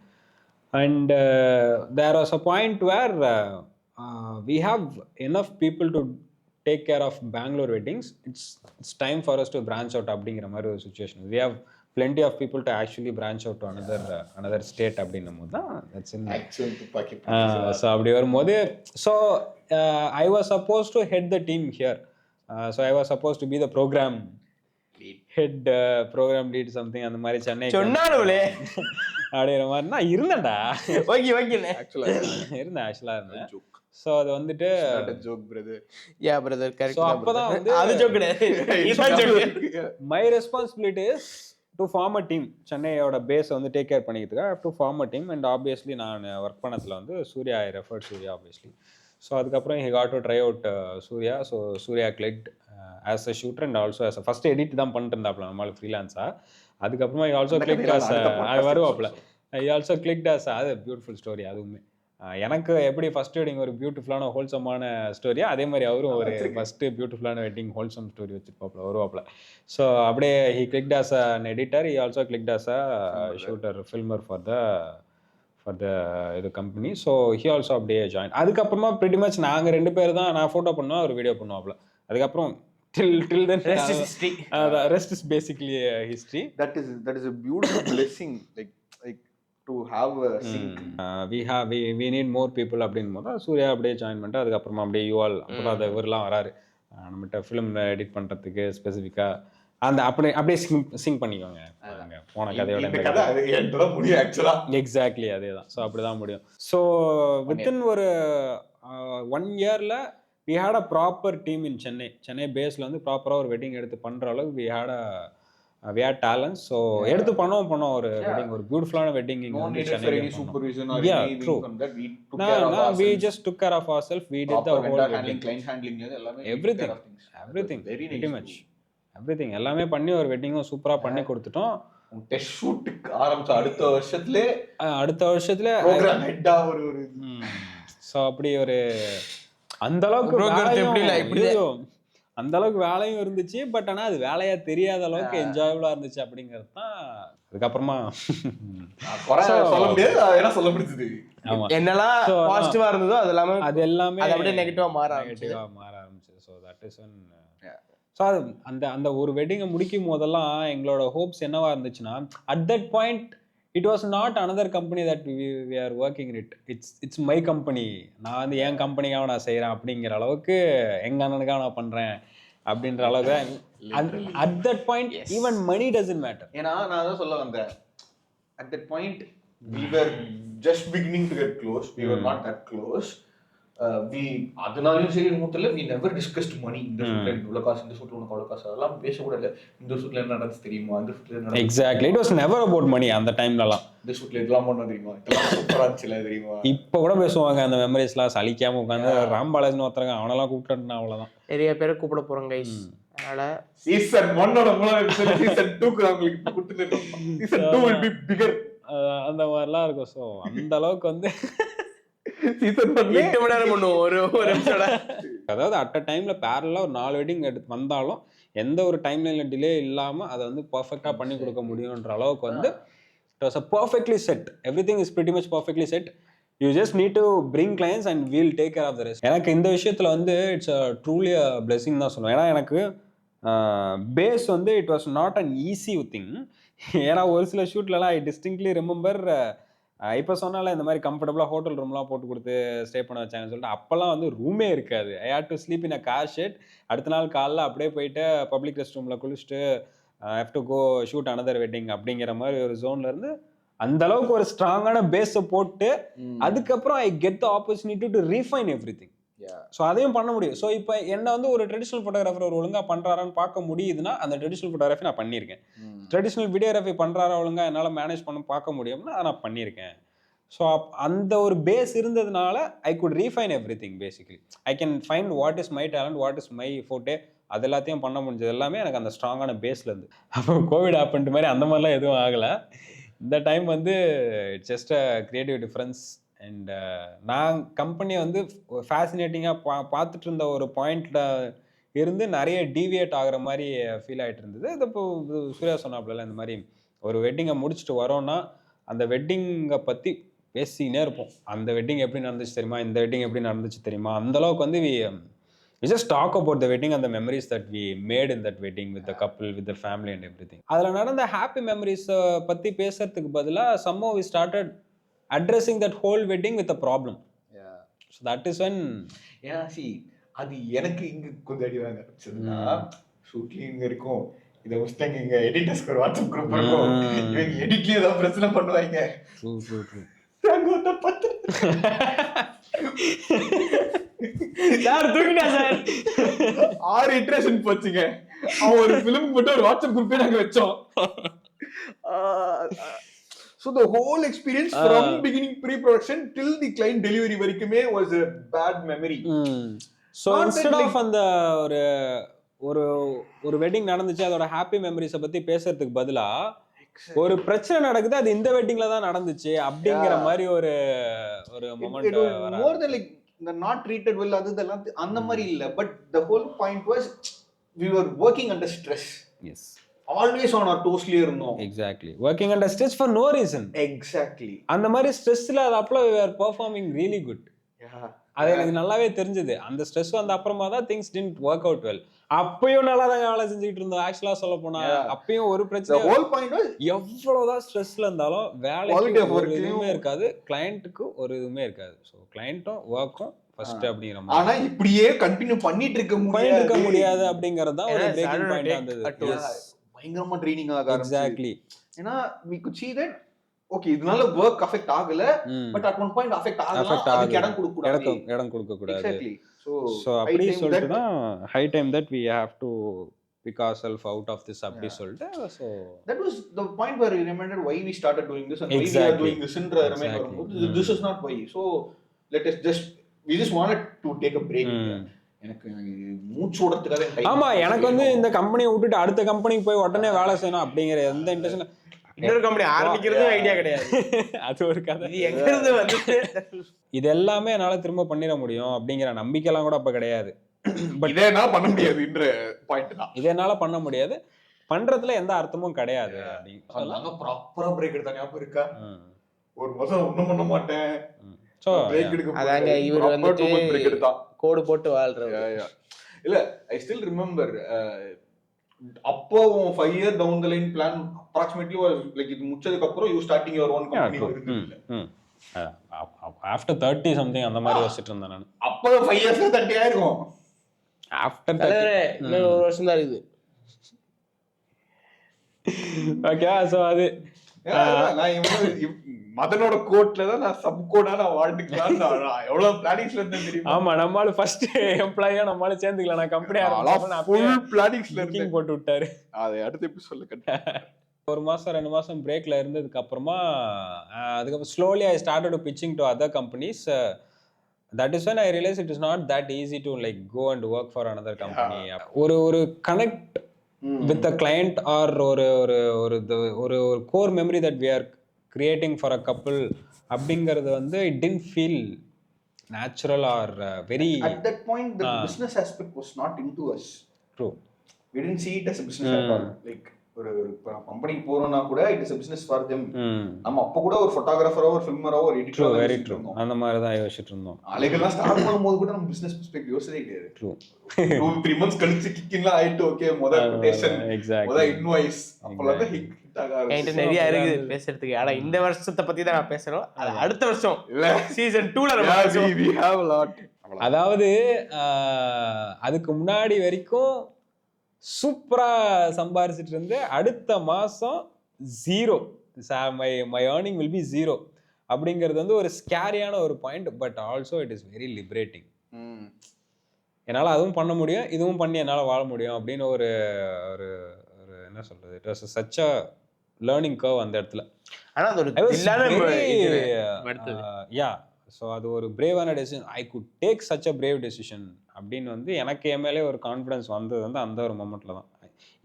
And there was a point where we have enough people to take care of Bangalore weddings. It's time for us to branch out அப்படிங்கிற மாதிரி ஒரு situation. We have plenty of people to actually branch out to another state அப்படின்னும் போது தான் that's in so அப்படி வரும்போது so I was supposed to head the team here, so I was supposed to be the program head, program lead something அந்த மாதிரி சென்னை சொன்னானே அப்படிங்கிற மாதிரி நான் இருந்தேன்டா. ஓகே ஓகே ஆக்சுவலாக இருந்தேன். ஸோ அது வந்துட்டு joke brother yeah brother correct. So அப்போதான் வந்து அது ஜோக் கிடையாது. My responsibility is to form a team. சென்னையோட பேஸை வந்து டேக் கேர் பண்ணிக்கிறதுக்காக to form a team. And obviously நான் ஒர்க் பண்ணதில் வந்து Surya, I referred Surya obviously. So அதுக்கப்புறம் he got to try out Surya. So Surya clicked as a shooter and also as a first edit தான் பண்ணிட்டு இருந்தாப்ல நம்மளுக்கு ஃப்ரீலான்ஸாக. அதுக்கப்புறமா ஹி ஆல்சோ கிளிக்ட் ஆஸ் அது வருவாப்ல he also clicked as அது பியூட்டிஃபுல் ஸ்டோரி. அதுவுமே எனக்கு எப்படி ஃபர்ஸ்ட் வெட்டிங் ஒரு பியூட்டிஃபுல்லான ஹோல்சமான ஸ்டோரியா அதே மாதிரி அவரும் ஒரு ஃபர்ஸ்ட் பியூட்டிஃபுல்லான வெட்டிங் ஹோல்சம் ஸ்டோரி வச்சிருப்பாப்ல வருவாப்ல. ஸோ அப்படியே he clicked as an editor. He also clicked as a shooter filmer for the இது கம்பெனி. ஸோ ஹி ஆல்சோ அப்படியே ஜாயின். அதுக்கப்புறமா பிரிட்டி மச் நாங்கள் 2 பேர் தான். நான் ஃபோட்டோ பண்ணுவேன், ஒரு வீடியோ பண்ணுவாப்ல. அதுக்கப்புறம் till then rest is basically history. That is a beautiful blessing, like to have a sync. we need more people அப்படின் போது சூர்யா அப்படியே ஜாயின் பண்ணிட்டு அதுக்கப்புறமா அப்படியே யூஆல் அப்புறம் அது இவரெல்லாம் வராரு நம்மகிட்ட ஃபிலிம் எடிட் பண்ணுறதுக்கு ஸ்பெசிஃபிக்காக அந்த அப்படியே சிங்க் பண்ணிக்கோங்க போன கதையோட முடியும் ஆக்சுவலாக. எக்ஸாக்ட்லி அதே தான். ஸோ அப்படி தான் முடியும். ஸோ வித்தின் ஒரு 1 yearல we had a proper team in Chennai பேஸில் வந்து ப்ராப்பராக ஒரு வெட்டிங் எடுத்து பண்ணுற அளவுக்கு we had talents. ஸோ எடுத்து பண்ணோம் ஒரு வெட்டிங், ஒரு பியூட்டிஃபுல்லான வெட்டிங் இங்கே வந்து Chennai. Yeah, true. We just took care of ourselves. We did the whole wedding. client handling everything pretty much everything எல்லாமே பண்ணி ஒரு வெட்டிங்கும் சூப்பராக பண்ணி கொடுத்துட்டோம். டெஸ்ட் ஷூட்டுக்கு ஆரம்பிச்ச அடுத்த வருஷத்துல ப்ரோக்ராம் ஹெட்டா ஒரு ஸோ அப்படி ஒரு அந்த அளவுக்கு வேலையும் இருந்துச்சு. பட் ஆனால் அது வேலையா தெரியாத அளவுக்கு என்ஜாயபிளா இருந்துச்சு அப்படிங்கிறது தான். அதுக்கப்புறமா சொல்ல முடியாது, சொல்ல முடிஞ்சது என்னெல்லாம் பாசிட்டிவா இருந்ததோ அது எல்லாமே அப்படியே நெகட்டிவா மாற ஆரம்பிச்சு. So that is one. So அது அந்த ஒரு வெட்டிங்கை முடிக்கும் போதெல்லாம் எங்களோட ஹோப்ஸ் என்னவா இருந்துச்சுன்னா at that point it was not another company that we are working it. It's my company. நான் வந்து என் கம்பெனிக்காக நான் செய்கிறேன் அப்படிங்கிற அளவுக்கு எங்கள் அண்ணனுக்காக நான் பண்ணுறேன் அப்படின்ற அளவுக்கு at that point even money doesn't matter. ஏன்னா நான் தான் சொல்ல வந்தேன், at that point we were just beginning to get close. We were not that close. We அதனாலயும் சரி மூத்தல we never discussed money. இந்த ஷூட்ல எனக்கு இவ்வளவு காசு, இந்த ஷூட்ல உனக்கு அவ்வளவு காசு, அதெல்லாம் பேச கூட இல்ல. இந்த ஷூட்ல என்ன நடந்துச்சு தெரியுமா, அந்த ஷூட்ல என்ன நடந்துச்சு, exactly. It was never about money அந்த டைம்லலாம். இந்த ஷூட்ல இதெல்லாம் பண்ண தெரியுமா, இதெல்லாம் சூப்பரா இருந்துச்சுல தெரியுமா. இப்போ கூட பேசுவாங்க அந்த மெமரிஸ்லாம் சலிக்காம உட்காந்து. ராம்பாலாஜ்னு ஒருத்தரங்க அவனெல்லாம் கூப்பிட்டு அவ்வளவுதான். நிறைய பேரை கூப்பிட போறோம் கைஸ். அதனால சீசன் 1 சீசன் 2க்கு உங்களுக்கு கொடுத்துட்டோம். Season 2 will be bigger. அந்த மாதிரிலாம் இருக்கும். ஸோ அந்த அளவுக்கு வந்து சீசன் 1 8 மணி நேரம் பண்ணுவோம் ஒரு எபிசோட. அதாவது அட் அ டைம்ல பேரலா ஒரு 4 வெட்டிங் எடுத்து வந்தாலும் எந்த ஒரு டைம் லைன்ல டிலே இல்லாம அதை வந்து பர்ஃபெக்டா பண்ணி கொடுக்க முடியும்ன்ற அளவுக்கு வந்து it was a perfectly set. Everything is pretty much perfectly set. You just need to bring clients and we'll take care of the rest. எனக்கு இந்த விஷயத்துல வந்து இட்ஸ் ட்ரூலி அ பிளெஸிங் தான் சொல்லுவேன். ஏன்னா எனக்கு பேஸ் வந்து it was not an easy thing. ஏன்னா ஒரு சில ஷூட்லலாம் ஐ டிஸ்டிங்க்லி ரிமெம்பர் இப்போ சொன்னால இந்த மாதிரி கம்ஃபர்டபுளாக ஹோட்டல் ரூம்லாம் போட்டு கொடுத்து ஸ்டே பண்ண வச்சாங்கன்னு சொல்லிட்டு அப்போல்லாம் வந்து ரூமே இருக்காது. I had to sleep in a car shed. அடுத்த நாள் காலைல அப்படியே போயிட்டு பப்ளிக் ரெஸ்ட் ரூமில் குளிச்சுட்டு have to go shoot another wedding அப்படிங்கிற மாதிரி ஒரு ஜோன்ல இருந்து அந்த அளவுக்கு ஒரு ஸ்ட்ராங்கான பேஸை போட்டு அதுக்கப்புறம் I get the opportunity to refine every thing. So அதையும் பண்ண முடியும். ஸோ இப்போ என்ன வந்து ஒரு ட்ரெடிஷ்னல் ஃபோட்டோகிராஃபர் ஒரு ஒழுங்காக பண்ணுறாரான்னு பார்க்க முடியுதுன்னா அந்த ட்ரெடிஷ்னல் ஃபோட்டோகிராஃபி நான் பண்ணியிருக்கேன். ட்ரெடிஷ்னல் வீடியோகிராஃபி பண்ணுறாரா ஒழுங்காக என்னால் மேனேஜ் பண்ண பார்க்க முடியும்னா அதை நான் பண்ணியிருக்கேன். ஸோ அந்த ஒரு பேஸ் இருந்ததுனால I could refine every thing. Basically I can find what is my talent, what is my photo, அது எல்லாத்தையும் பண்ண முடிஞ்சது எல்லாமே எனக்கு அந்த ஸ்ட்ராங்கான பேஸ்லேருந்து. அப்புறம் கோவிட் ஆப்பன்ட்டு மாதிரி அந்த மாதிரிலாம் எதுவும் ஆகலை. இந்த டைம் வந்து it's just a creative difference. And நான் கம்பெனியை வந்து ஃபேசினேட்டிங்காக பார்த்துட்டு இருந்த ஒரு பாயிண்ட்ல இருந்து நிறைய டீவியேட் ஆகிற மாதிரி ஃபீல் ஆகிட்டு இருந்தது. இது இப்போ சூர்யா சொன்னாப்புல இந்த மாதிரி ஒரு வெட்டிங்கை முடிச்சுட்டு வரோன்னா அந்த வெட்டிங்கை பற்றி பேசினே இருப்போம். அந்த வெட்டிங் எப்படி நடந்துச்சு தெரியுமா, இந்த வெட்டிங் எப்படி நடந்துச்சு தெரியுமா, அந்தளவுக்கு வந்து we just talk about the wedding and the memories that we made in that wedding with the couple, with the family and everything. அதில் நடந்த ஹாப்பி மெமரிஸ் பற்றி பேசுறதுக்கு பதிலாக somehow we started addressing that whole wedding with a problem. So that is when அது எனக்கு இங்க கொஞ்சம் அடி வாங்க ஆரம்பிச்சதுன்னா ஷூட்லயும் இங்க இருக்கும், இதை முடிச்சுட்டாங்க இங்க எடிட்டர்ஸ்க்கு ஒரு வாட்ஸ்அப் குரூப் இருக்கும், இவங்க எடிட்லயும் ஏதாவது பிரச்சனை பண்ணுவாங்க. சார் தூக்கிட்டா சார் 6 இட்டரேஷன் போச்சுங்க. அவன் ஒரு ஃபிலிம் போட்டு ஒரு வாட்ஸ்அப் குரூப்பே நாங்க வச்சோம். So the whole experience from beginning pre-production till the client delivery வரைக்குமே was a bad memory. So instead of அந்த ஒரு ஒரு வெட்டிங் நடந்துச்சு அதோட ஹாப்பி மெமரிஸை பத்தி பேசுறதுக்கு பதிலா ஒரு பிரச்சனை நடக்குது அது இந்த வெட்டிங்ல தான் நடந்துச்சு அப்படிங்கிற மாதிரி ஒரு மொமெண்ட் வர more than like the not treated well அதெல்லாம் அந்த மாதிரி இல்ல. But the whole point was we were working under stress. Yes. Always on our toes ல இருந்தோம். Exactly. Working under stress for no reason. Exactly. அந்த மாதிரி ஸ்ட்ரெஸ்ல அது அப்பல we were performing really good. அது எனக்கு நல்லாவே தெரிஞ்சது. அந்த ஸ்ட்ரெஸ் வந்த அப்புறமா தான் things didn't work out well. அப்பயும் நல்லா தான் வேலை செஞ்சுட்டு இருந்தோம். ஆக்சுவலா சொல்ல போனா அப்பயும் ஒரு பிரச்சனை. The whole point was எவ்வளவுதான் ஸ்ட்ரெஸ்ல இருந்தாலும் வேலைக்கு ஒரு இதுவுமே இருக்காது, கிளையண்ட்டுக்கு ஒரு இதுவுமே இருக்காது. ஸோ கிளையண்ட்டும் ஒர்க்கும் ஃபர்ஸ்ட் அப்படிங்கிற மாதிரி. ஆனா இப்படியே கண்டினியூ பண்ணிட்டு இருக்க முடியாது அப்படிங்கறது தான் ஒரு பிரேக்கிங் பாயிண்ட் இருந்தது. பயங்கரமா ட்ரெய்னிங் ஆக ஆரம்பிச்சு. எக்ஸாக்ட்லி. ஏன்னா we could see that okay இதனால work affect ஆகல, but at one point affect ஆகலாம், அதுக்கு இடம் கொடுக்க கூடாது. Exactly. So அப்படி சொல்லிட்டு தான் high time that we have to pick ourselves out of this அப்படி சொல்லிட்டு. So that was the point where we remembered why we started doing this and why we are doing this in remember. This is not why. So let us we just wanted to take a break. எனக்கு மூச்சு ஓடுறதுக்காக time. ஆமா, எனக்கு வந்து இந்த கம்பெனியை விட்டுட்டு அடுத்த கம்பெனிக்கு போய் உடனே வேலை செய்யணும் அப்படிங்கிற எந்த இன்டென்ஷன், இன்னொரு கம்பெனி ஆரம்பிக்கிறது ஐடியா கிடையாது. அது ஒரு கதை. இது எங்க இருந்து வந்து இது எல்லாமே என்னால திரும்ப பண்ணிட முடியும் அப்படிங்கிற நம்பிக்கைலாம் கூட அப்ப கிடையாது. பட் இதனால பண்ண முடியாதுன்ற பாயிண்ட் தான். இதனால பண்ண முடியாது, பண்றதுல எந்த அர்த்தமும் கிடையாது அப்படின்னு நாங்க ப்ராப்பரா பிரேக் எடுத்தா ஞாபகம் இருக்கா? ஒரு மாசம் ஒண்ணும் பண்ண மாட்டேன். சோ பிரேக் எடுக்க அதாங்க இவர் வந்து பிரேக் எடுத்தா கோட் போட்டு வாழ்றாரு. இல்ல ஐ ஸ்டில் ரிமெம்பர் அப்போ 5 year down the line plan approximately was like இது முடிச்சதுக்கு அப்புறம் you starting your own company இருக்குல்ல. after 30 something அந்த மாதிரி யோசிச்சிட்டு இருந்தேன் நான். அப்போ 5 years 30 ஆயிருக்கும். after 30 இன்னும் ஒரு வருஷம் தான் இருக்குது. ஓகே. சோ அது மதனோட கோட்ல தான் நான் சப் கோடா நான் வாழ்ந்துக்கலாம். எவ்வளவு பிளானிங்ஸ்ல இருந்தேன் தெரியுமா? ஆமா, நம்மளால ஃபர்ஸ்ட் எம்ப்ளாயியா நம்மளால சேர்ந்துக்கலாம். நான் கம்பெனி ஃபுல் பிளானிங்ஸ்ல புக்கிங் போட்டு விட்டாரு. அதை அடுத்து எப்படி சொல்ல ஒரு மாசம் 2 மாசம் பிரேக்ல இருந்ததுக்கு அப்புறமா அதுக்கப்புறம் slowly I started to pitching to other companies. That is when I realized it is not that easy to like go and work for another company. ஒரு connect with the client or ஒரு core memory that we are creating for a couple அப்படிங்கிறது வந்து it didn't feel natural or very. At that point the business aspect was not into us. True. We didn't see it as a business at all. Like ஒரு கம்பெனிக்கு போறோம்னா கூட it is a business for them. நம்ம அப்ப கூட ஒரு போட்டோகிராஃபரோ ஒரு ஃபில்மரோ ஒரு எடிட்டரோ வெரி ட்ரூ அந்த மாதிரி தான் யோசிச்சிட்டு இருந்தோம். அலைகள்லாம் ஸ்டார்ட் பண்ணும்போது கூட நம்ம பிசினஸ் பெர்ஸ்பெக்டிவ் யோசிச்சதே கிடையாது. ட்ரூ 2-3 months கழிச்சு கிக்கின்லாம் ஆயிட்டு ஓகே முதல் கொட்டேஷன் முதல் இன்வாய்ஸ் அப்பலாம் தான் ஹிட் ஆக என்கிட்ட நிறைய இருக்குது பேசுறதுக்கு. ஆனா இந்த வருஷத்தை பத்தி தான் நான் பேசுறோம். அது அடுத்த வருஷம் இல்ல சீசன் 2ல நம்ம பேசுவோம். we have a lot. அதாவது அதுக்கு முன்னாடி வரைக்கும் சூப்பரா சம்பாரிச்சிட்டு இருந்து அடுத்த மாசம் 0 my earning will be 0 அப்படிங்கிறது வந்து ஒரு ஸ்கேரியான ஒரு point. But also it is very liberating. என்னால் அதுவும் பண்ண முடியும் இதுவும் பண்ணி என்னால் வாழ முடியும் அப்படின்னு ஒரு ஒரு ஒரு என்ன சொல்றது, it was such a learning curve அந்த இடத்துல. ஆனா அது யா ஸோ அது ஒரு பிரேவான decision. I could take such a brave decision அப்படின்னு வந்து எனக்கு என் மேலே ஒரு கான்ஃபிடன்ஸ் வந்தது வந்து அந்த ஒரு மொமெண்ட்ல தான்.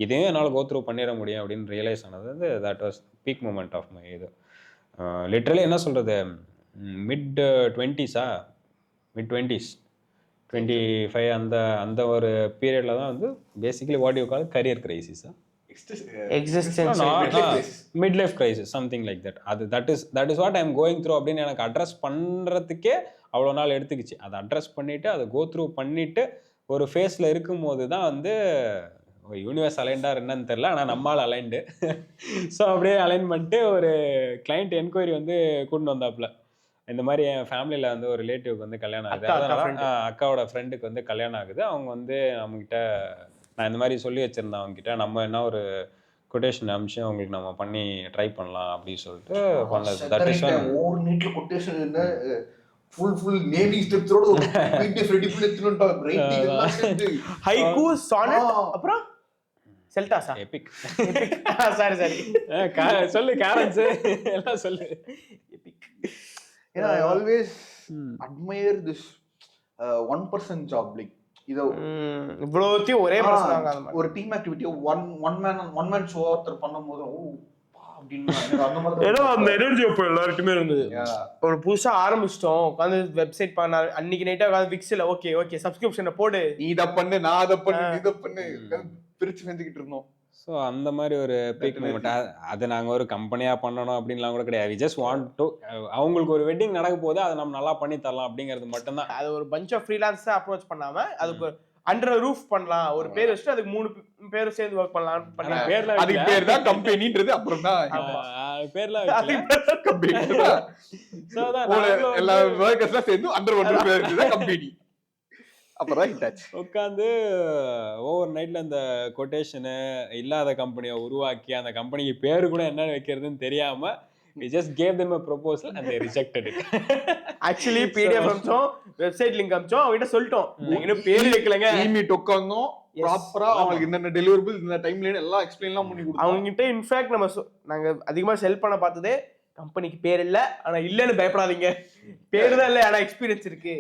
இதையும் என்னால் கோத்ரூ பண்ணிட முடியும் அப்படின்னு ரியலைஸ் ஆனது வந்து that was peak moment of my இது. லிட்ரலி என்ன சொல்கிறது, மிட் 20s 25 அந்த ஒரு பீரியடில் தான் வந்து basically what you call career கிரைசிஸா mid life crisis something like that. That is what I am going through அப்படின்னு எனக்கு அட்ரஸ் பண்ணுறதுக்கே அவ்வளோ நாள் எடுத்துக்கிச்சு. அதை அட்ரஸ் பண்ணிவிட்டு அதை கோ த்ரூ பண்ணிவிட்டு ஒரு ஃபேஸில் இருக்கும்போது தான் வந்து யூனிவர்ஸ் அலைண்டார் என்னன்னு தெரில, ஆனால் நம்மால் அலைண்டு. ஸோ அப்படியே அலைன் பண்ணிட்டு ஒரு கிளைண்ட் என்கொயரி வந்து கூட்டின்னு வந்தாப்புல. இந்த மாதிரி என் ஃபேமிலியில் வந்து ஒரு ரிலேட்டிவ்க்கு வந்து கல்யாணம் ஆகுது, அதனால அக்காவோட ஃப்ரெண்டுக்கு வந்து கல்யாணம் ஆகுது. அவங்க வந்து நம்மக்கிட்ட நான் இந்த மாதிரி சொல்லி வச்சுருந்தேன் அவங்ககிட்ட, நம்ம என்ன ஒரு கொட்டேஷன் அமிச்சு அவங்களுக்கு நம்ம பண்ணி ட்ரை பண்ணலாம் அப்படின்னு சொல்லிட்டு பண்ணது. தட் இஸ் ஒரு நீட்ல கொட்டேஷன் என்ன ஃபுல் நேமிங் ஸ்ட்ரக்சரோட ஒரு பிடிஎஃப் ரெடி பண்ணி எடுத்துட்டோம். ரைட்டிங் எல்லாம் சேர்த்து ஹைக்கூ சானட் அப்புறம் செல்டாஸா எபிக். சரி சொல்லு கேரன்ஸ் எல்லாம் சொல்லு. எபிக். ஏன்னா I always admire this one person job. Like இதோ இவ்வளோத்தையும் ஒரே பர்சன் ஒரு டீம் ஆக்டிவிட்டியை ஒன் மேன் ஷோ ஒருத்தர் பண்ணும்போது அந்த எனர்ஜி அப்போ எல்லாருக்குமே இருந்தது. ஒரு புதுசா ஆரம்பிச்சிட்டோம், உட்காந்து வெப்சைட் பண்ண அன்னைக்கு நைட்டா உட்காந்து விக்ஸ்ல ஓகே சப்ஸ்கிரிப்ஷனை போடு, நீ இதை பண்ணு நான் அதை பண்ணு இதை பண்ணு பிரிச்சு செஞ்சுக்கிட்டு இருந்தோம். ஸோ அந்த மாதிரி ஒரு பீக் மூமெண்ட். அது நாங்கள் ஒரு கம்பெனியாக பண்ணணும் அப்படின்லாம் கூட கிடையாது. வி ஜஸ்ட் வாண்ட் டு அவங்களுக்கு ஒரு வெட்டிங் நடக்க போது அதை நம்ம நல்லா பண்ணி தரலாம் அப்படிங்கிறது மட்டும்தான். அது ஒரு பஞ்ச் ஆஃப் ஃப்ரீலான்ஸாக அப்ரோச் பண்ணாமல் அதுக்கு அண்டர் ரூஃப் பண்ணலாம், ஒரு பேர் வச்சுட்டு அதுக்கு 3 பேரும் சேர்ந்து ஒர்க் பண்ணலாம் பண்ணி பேர்ல அதுக்கு பேர் தான் கம்பெனின்றது. அப்புறம் தான் பேர்ல கம்பெனி எல்லா வர்க்கர்ஸ்லாம் சேர்ந்து அண்டர் ஒன் பேர் தான் கம்பெனி. அப்புறம் உட்காந்து ஓவர் நைட்ல அந்த கொட்டேஷனு இல்லாத கம்பெனியை உருவாக்கி அந்த கம்பெனிக்கு பேரு கூட என்னன்னு வைக்கிறதுன்னு தெரியாம we just gave them a proposal and they rejected it. Actually PDF அம்சோம், வெப்சைட் லிங்க் அம்சோம், அவங்கிட்ட சொல்லிட்டோம் இன்னும் பேர் வைக்கலங்க. மீட் உட்கார்ந்தோம் ப்ராப்பரா அவங்களுக்கு என்னென்ன டெலிவரபிள் இந்த டைம் லைன் எல்லாம் எக்ஸ்பிளைன்லாம் பண்ணி கொடுத்தோம். அவங்ககிட்ட இன்ஃபேக்ட் நாங்க அதிகமா செல் பண்ண பார்த்ததே கம்பெனிக்கு பேர் இல்ல, ஆனா இல்லன்னு பயப்படாதீங்க, பேர் தான் இல்ல ஆனா எக்ஸ்பீரியன்ஸ் இருக்கு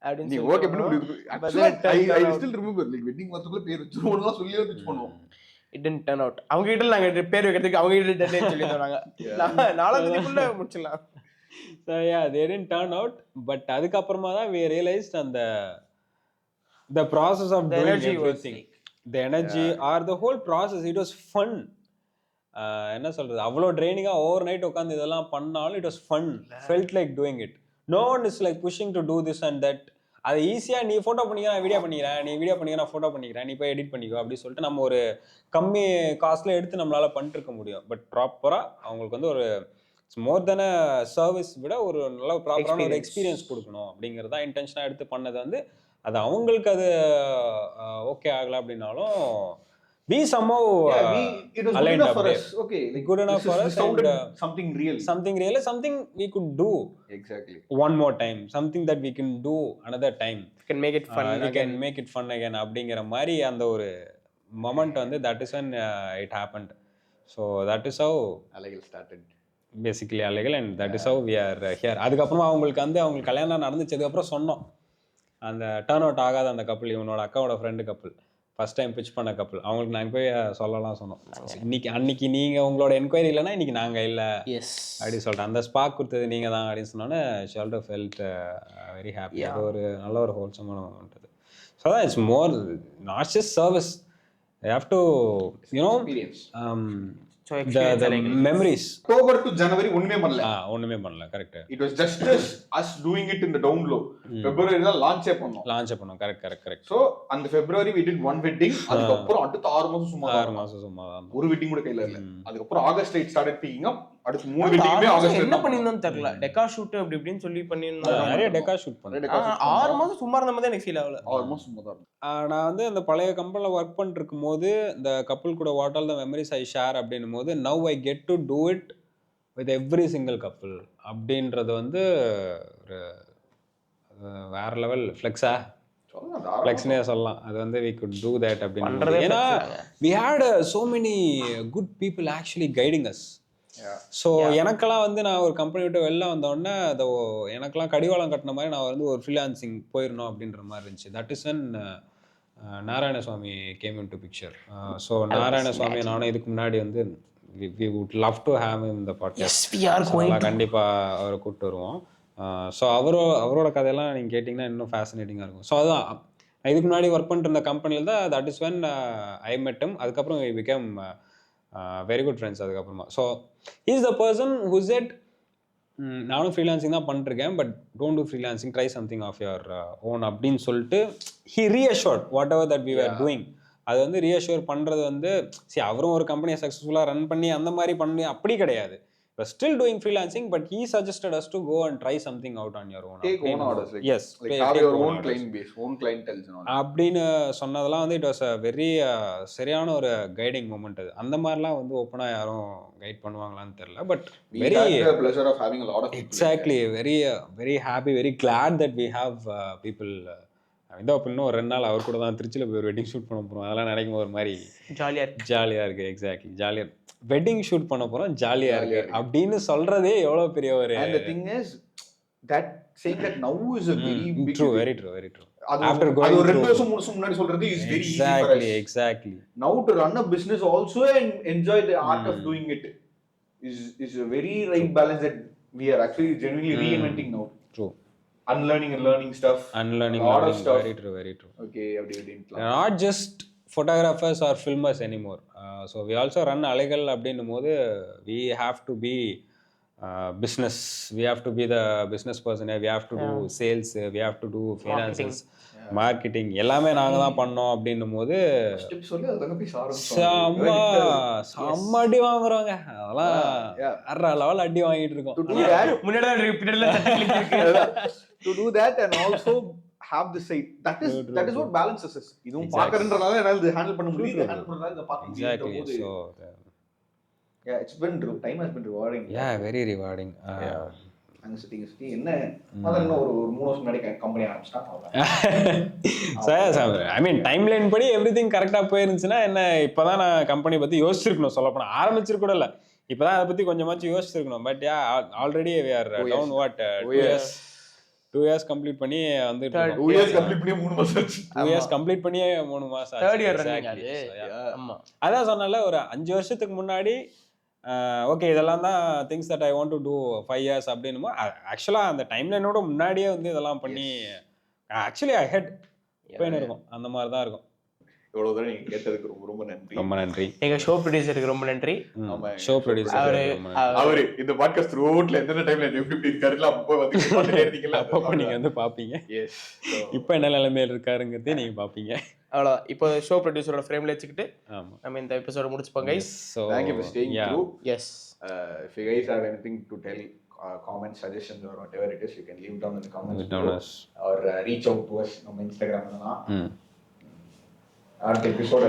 அப்படின்னு நீ ஓகே பண்ணு. I still remember like wedding வரதுக்குள்ள பேர் வச்சிரோம்லாம் சொல்லி பிச் பண்ணுவோம். It didn't turn out. அவங்க கிட்ட நாங்க பேர் வைக்கிறதுக்கு அவங்க கிட்ட டெட்லைன் சொல்லி தராங்க, 4 தேதிக்குள்ள முடிச்சிடலாம். So yeah, they didn't turn out. But அதுக்கு அப்புறமா தான் we realized and the process of doing everything, the energy or the whole process, it was fun. என்ன சொல்றது, அவ்வளோ ட்ரைனிங்கா ஓவர் நைட் உட்காந்து இதெல்லாம் பண்ணாலும் it was fun, felt like doing it. No one is like pushing to do this and that. அது ஈஸியாக நீ photo பண்ணிக்கிறேன் வீடியோ பண்ணிக்கிறேன், நீ வீடியோ பண்ணிக்க நான் ஃபோட்டோ பண்ணிக்கிறேன், நீ போய் எடிட் பண்ணிக்கோ அப்படின்னு சொல்லிட்டு நம்ம ஒரு கம்மி காஸ்ட்ல எடுத்து நம்மளால பண்ணிட்டு இருக்க முடியும். பட் ப்ராப்பராக அவங்களுக்கு வந்து ஒரு மோர் தென் சர்வீஸ் விட ஒரு நல்ல ப்ராப்பரான ஒரு எக்ஸ்பீரியன்ஸ் கொடுக்கணும் அப்படிங்கிறதா இன்டென்ஷனாக எடுத்து பண்ணது வந்து அது அவங்களுக்கு அது ஓகே ஆகலை அப்படின்னாலும் we somehow it was good aligned enough up for there. us. Okay, like Good enough for this us sounded and, something real. something real, something we could do Exactly. one more time, something that we can do another time, You can make it fun we again. can make it fun again அப்படிங்கிற மாதிரி அந்த ஒரு moment வந்து that is when it happened. So that is how அலைகள் started. basically அலைகள், and that is how we are here. அதுக்கப்புறமா அவங்களுக்கு கல்யாணம் நடந்துச்சதுக்கப்புறம் சொன்னோம், அந்த டர்ன் அவுட் ஆகாத அந்த கப்பல், இவனோட அக்காவோட ஃப்ரெண்டு கப்பல், ஃபர்ஸ்ட் டைம் பிச் பண்ண கப்பல், அவங்களுக்கு நாங்கள் போய் சொல்லலாம் சொன்னோம். அன்னைக்கு நீங்கள் உங்களோட என்கொயரி இல்லைன்னா இன்னைக்கு நாங்கள் இல்லை அப்படின்னு சொல்லிட்டு அந்த ஸ்பாக் கொடுத்தது நீங்கள் தான் அப்படின்னு சொன்னோன்னே ஷோல்டர் ஃபெல்ட் வெரி ஹாப்பி. அது ஒரு நல்ல ஒரு ஹோல்சமான மொமெண்ட் அது. ஸோ தான் it's more not just service, you have to you know the memories. October to January ஒண்ணுமே பண்ணல correct. It was just us doing it in the down low. February தான் launch பண்ணோம். கரெக்ட். So அந்த February we did one wedding. அதுக்கு அப்புறம் அடுத்த 6 மாசம் சும்மா தான். ஒரு வெட்டிங் கூட கையில இல்ல. அதுக்கு அப்புறம் August it started picking up. அடுத்து 3 வெட்டிங்மே ஆகஸ்ட். என்ன பண்ணிருந்தோம் தெரியல, டெக்கா ஷூட் அப்படி இப்படின்னு சொல்லி பண்ணிருந்தோம். நிறைய டெக்கா ஷூட் பண்ணேன். 6 மாசம் சும்மா இருந்த மாதிரி எனக்கு ஃபீல் ஆகல. 6 மாசம் சும்மா தான். நான் வந்து அந்த பழைய கம்பெனில ஒர்க் பண்ணிட்டு இருக்கும்போது இந்த கப்பல் கூட what all the memories I share அப்படின்னும் போது now I get to do it with every single கப்பல் அப்படின்றது வந்து ஒரு வேற லெவல் ஃப்ளெக்ஸ்னே சொல்லலாம். அது வந்து we could do that அப்படின்னு. ஏன்னா we had so many good people actually guiding us. So எனக்கெல்லாம் வந்து நான் ஒரு கம்பெனி விட்டு வெளில வந்தோடனே அதை எனக்கெல்லாம் கடிவாளம் கட்டின மாதிரி நான் வந்து ஒரு ஃப்ரீலான்சிங் போயிடணும் அப்படின்ற மாதிரி இருந்துச்சு. That is when Narayanaswamy came in to picture. So Narayanaswamy நானும் இதுக்கு முன்னாடி வந்து we would love to have him in the podcast. கண்டிப்பாக அவரை கூப்பிட்டு வருவோம். ஸோ அவரோட கதையெல்லாம் நீங்கள் கேட்டிங்கன்னா இன்னும் ஃபேசினேட்டிங்காக இருக்கும். ஸோ அதுதான் இதுக்கு முன்னாடி ஒர்க் பண்ணிட்டு இருந்த கம்பெனியில் தான் that is when I met him. அதுக்கப்புறம் we became very good friends அதுக்கப்புறமா. So is the person who said நானும் ஃப்ரீலான்சிங் தான் பண்ணிருக்கேன், but don't do freelancing, try something of your own அப்படின்னு சொல்லிட்டு he reassured whatever that we are doing. அது வந்து reassure பண்ணுறது வந்து சரி அவரும் ஒரு கம்பெனியை சக்ஸஸ்ஃபுல்லாக ரன் பண்ணி அந்த மாதிரி பண்ணி அப்படி கிடையாது. But still doing freelancing, but he suggested us to go and try something out on your own. Take own orders. Like, yes. Like have your own client base, own clientele. அப்படின்னு சொன்னதெல்லாம் வந்து it was a very சரியான ஒரு guiding moment. அது அந்த மாதிரிலாம் வந்து ஓப்பனா யாரும் கைட் பண்ணுவாங்களான்னு தெரியல. But very pleasure of having a lot of people. Exactly. Very happy, very glad that we have people. இதோ இன்னும் ஒரு 2 நாள் அவர் கூட தான் திருச்சியில் போய் ஒரு வெட்டிங் ஷூட் பண்ண போகிறோம். அதெல்லாம் நினைக்கும் ஒரு மாதிரி ஜாலியாக இருக்குது. எக்ஸாக்ட்லி ஜாலியாக வெட்டிங் ஷூட் பண்ண போகிறோம், ஜாலியாக இருக்கு அப்படின்னு சொல்கிறதே எவ்வளோ பெரிய ஒரு. And the thing is that saying that now is a very big true. After going ஒரு 2 வருஷம் 3 வருஷம் முன்னாடி சொல்றது is very easy for us. Exactly. Now to run a business also and enjoy the art of doing it is a very right balance that we are actually genuinely reinventing now. True. Unlearning and learning stuff. Unlearning a lot of stuff. Very true. Okay, அப்படி not just photographers or filmers anymore. So we also run அலைகள் அப்படின்னும் போது we have to be business. We have to be the business person. We have to do sales. We have to do finances, marketing. எல்லாமே நாங்க தான் பண்ணோம் அப்படின்னும் போது செம்ம அடி வாங்குறோங்க. அதெல்லாம் வேற லெவல் அடி வாங்கிட்டு இருக்கோம். To do that and also have the side that is what balances us. இதுவும் பார்க்கறதுனால என்னால இது ஹேண்டில் பண்ண முடியுது, ஹேண்டில் பண்றதால இத பார்க்க முடியுது. Exactly. So time has been rewarding. Very rewarding. அங்க சிட்டி என்ன முதல்ல ஒரு 3 வருஷம் முன்னாடி கம்பெனி ஆரம்பிச்சிட்டா sir I mean time line படி எவ்ரிதிங் கரெக்டா போயிருந்துச்சுன்னா என்ன இப்பதான் நான் கம்பெனி பத்தி யோசிச்சிருக்கணும். சொல்ல போனா ஆரம்பிச்சிருக்க கூட இல்ல, இப்பதான் அதை பத்தி கொஞ்சமாச்சும் யோசிச்சிருக்கணும். But already we are down what 2 years complete பண்ணி வந்து 2 years கம்ப்ளீட் பண்ணி 3 மாசம் ஆச்சு. 2 years கம்ப்ளீட் பண்ணி 3 மாசம் ஆச்சு. 3rd year ஆமா. அதான் சொன்னல ஒரு 5 வருஷத்துக்கு முன்னாடி ஓகே இதெல்லாம் தான் things that I want to do 5 years அப்படின்னுமோ ஆக்சுவலாக அந்த டைம்லைனோட முன்னாடியே வந்து இதெல்லாம் பண்ணி ஆக்சுவலி ஐ ஹெட் பெயின் இருக்கும். அந்த மாதிரி தான் இருக்கும். இவ்வளவு தூரம் நீங்க கேட்டதுக்கு ரொம்ப நன்றி. எங்க ஷோ ப்ரொடியூசருக்கு ரொம்ப நன்றி. ஷோ ப்ரொடியூசர் அவரு இந்த பாட்காஸ்ட் த்ரூஅவுட்ல எந்த டைம்ல எப்படி இருக்காருல அப்போ வந்து பாத்துட்டே இருந்தீங்கல, அப்போ நீங்க வந்து பாப்பீங்க. எஸ் இப்போ என்ன நிலைமையில இருக்காருங்கிறதே நீங்க பாப்பீங்க. அவ்வளோ இப்போ ஷோ ப்ரொடியூசரோட ஃப்ரேம்ல வச்சுக்கிட்டு நம்ம இந்த எபிசோட முடிச்சுப்போம் guys. So thank you for staying through. Yes. If you guys have anything to tell, comments, suggestions or whatever it is, you can leave down in the comments or reach out to us on Instagram. அடுத்த எபிசோட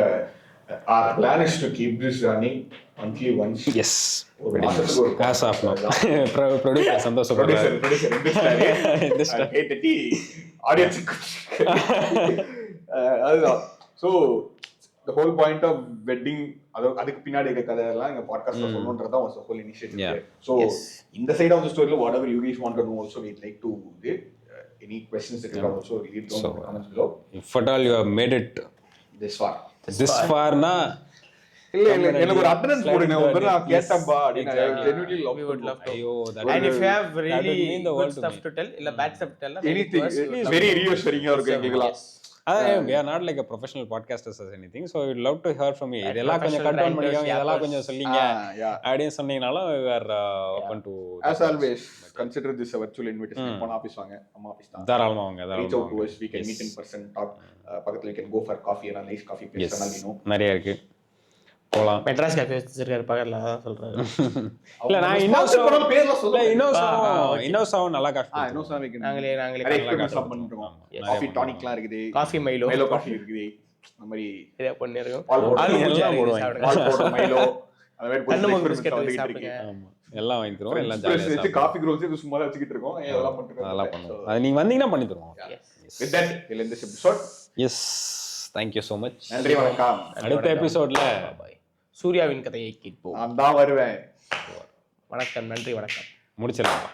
Our plan is to keep this running monthly once. Yes ஒரு மாசத்துக்கு ஒரு as of now producer சந்தோஷப்படுறாரு. producer கை தட்டி audience அதுதான். So the whole point of wedding அதுக்கு பின்னாடி இருக்க கதையெல்லாம் எங்க பாட்காஸ்ட்ல சொல்லணும்ன்றதான் was the whole initiative. So இந்த side of the story whatever you guys want to know also we'd like to do. Any questions that you have also leave down in the comments below. If at all you have made it this far na இல்ல எனக்கு ஒரு attendance போடுங்க ஒரு தடவை நான் கேட்டம்பா அப்படினா genuinely we would love to. ஐயோ And if you have really good stuff to tell இல்ல bad stuff to tell anything is very reassuring இருக்கு எங்களுக்குலாம். we are not like a professional podcasters or anything, so we would love to hear from you. இதெல்லாம் கொஞ்சம் control பண்ணிக்கோங்க, இதெல்லாம் கொஞ்சம் சொல்லுங்க அப்படினு சொன்னீங்கனாலும் we are open to. As always consider this a virtual invitation. போன ஆபீஸ் வாங்க, அம்மா ஆபீஸ் தான், தாராளமா வாங்க, reach out to us, we can meet in person, talk. பக்கத்துல we can go for coffee and a nice coffee place and you know நிறைய இருக்கு போலாம். மெட்ராஸ் கேஃபே வச்சிருக்காரு பக்கத்துல, அதான் சொல்றாரு. இல்ல நான் இன்னோசாவும் நல்லா காஃபி நாங்களே ரெக்கமெண்ட் பண்றோம். காஃபி டானிக்லாம் இருக்குது, காஃபி மைலோ காஃபி இருக்குது, அந்த மாதிரி இத பண்ணிருக்கோம். எல்லாம் போடுவாங்க, பால் போடுற மைலோ அந்த மாதிரி கண்ணுமுக்கு பிஸ்கட் சாப்பிடுங்க, எல்லாம் வாங்கி தருவோம். எல்லாம் ஜாலியா வச்சு காஃபி க்ரோல்ஸ் இது சும்மா வச்சிட்டு இருக்கோம். இதெல்லாம் பண்ணிட்டு அதெல்லாம் பண்ணுவோம். அது நீங்க வந்தீங்கன்னா பண்ணி தருவோம். with that we'll end this episode. Yes, thank you so much. நன்றி வணக்கம். அடுத்த எபிசோட்ல சூர்யாவின் கதையை கேட்போம். நான் தான் வருவேன். வணக்கம், நன்றி, வணக்கம். முடிச்சிடலாம்.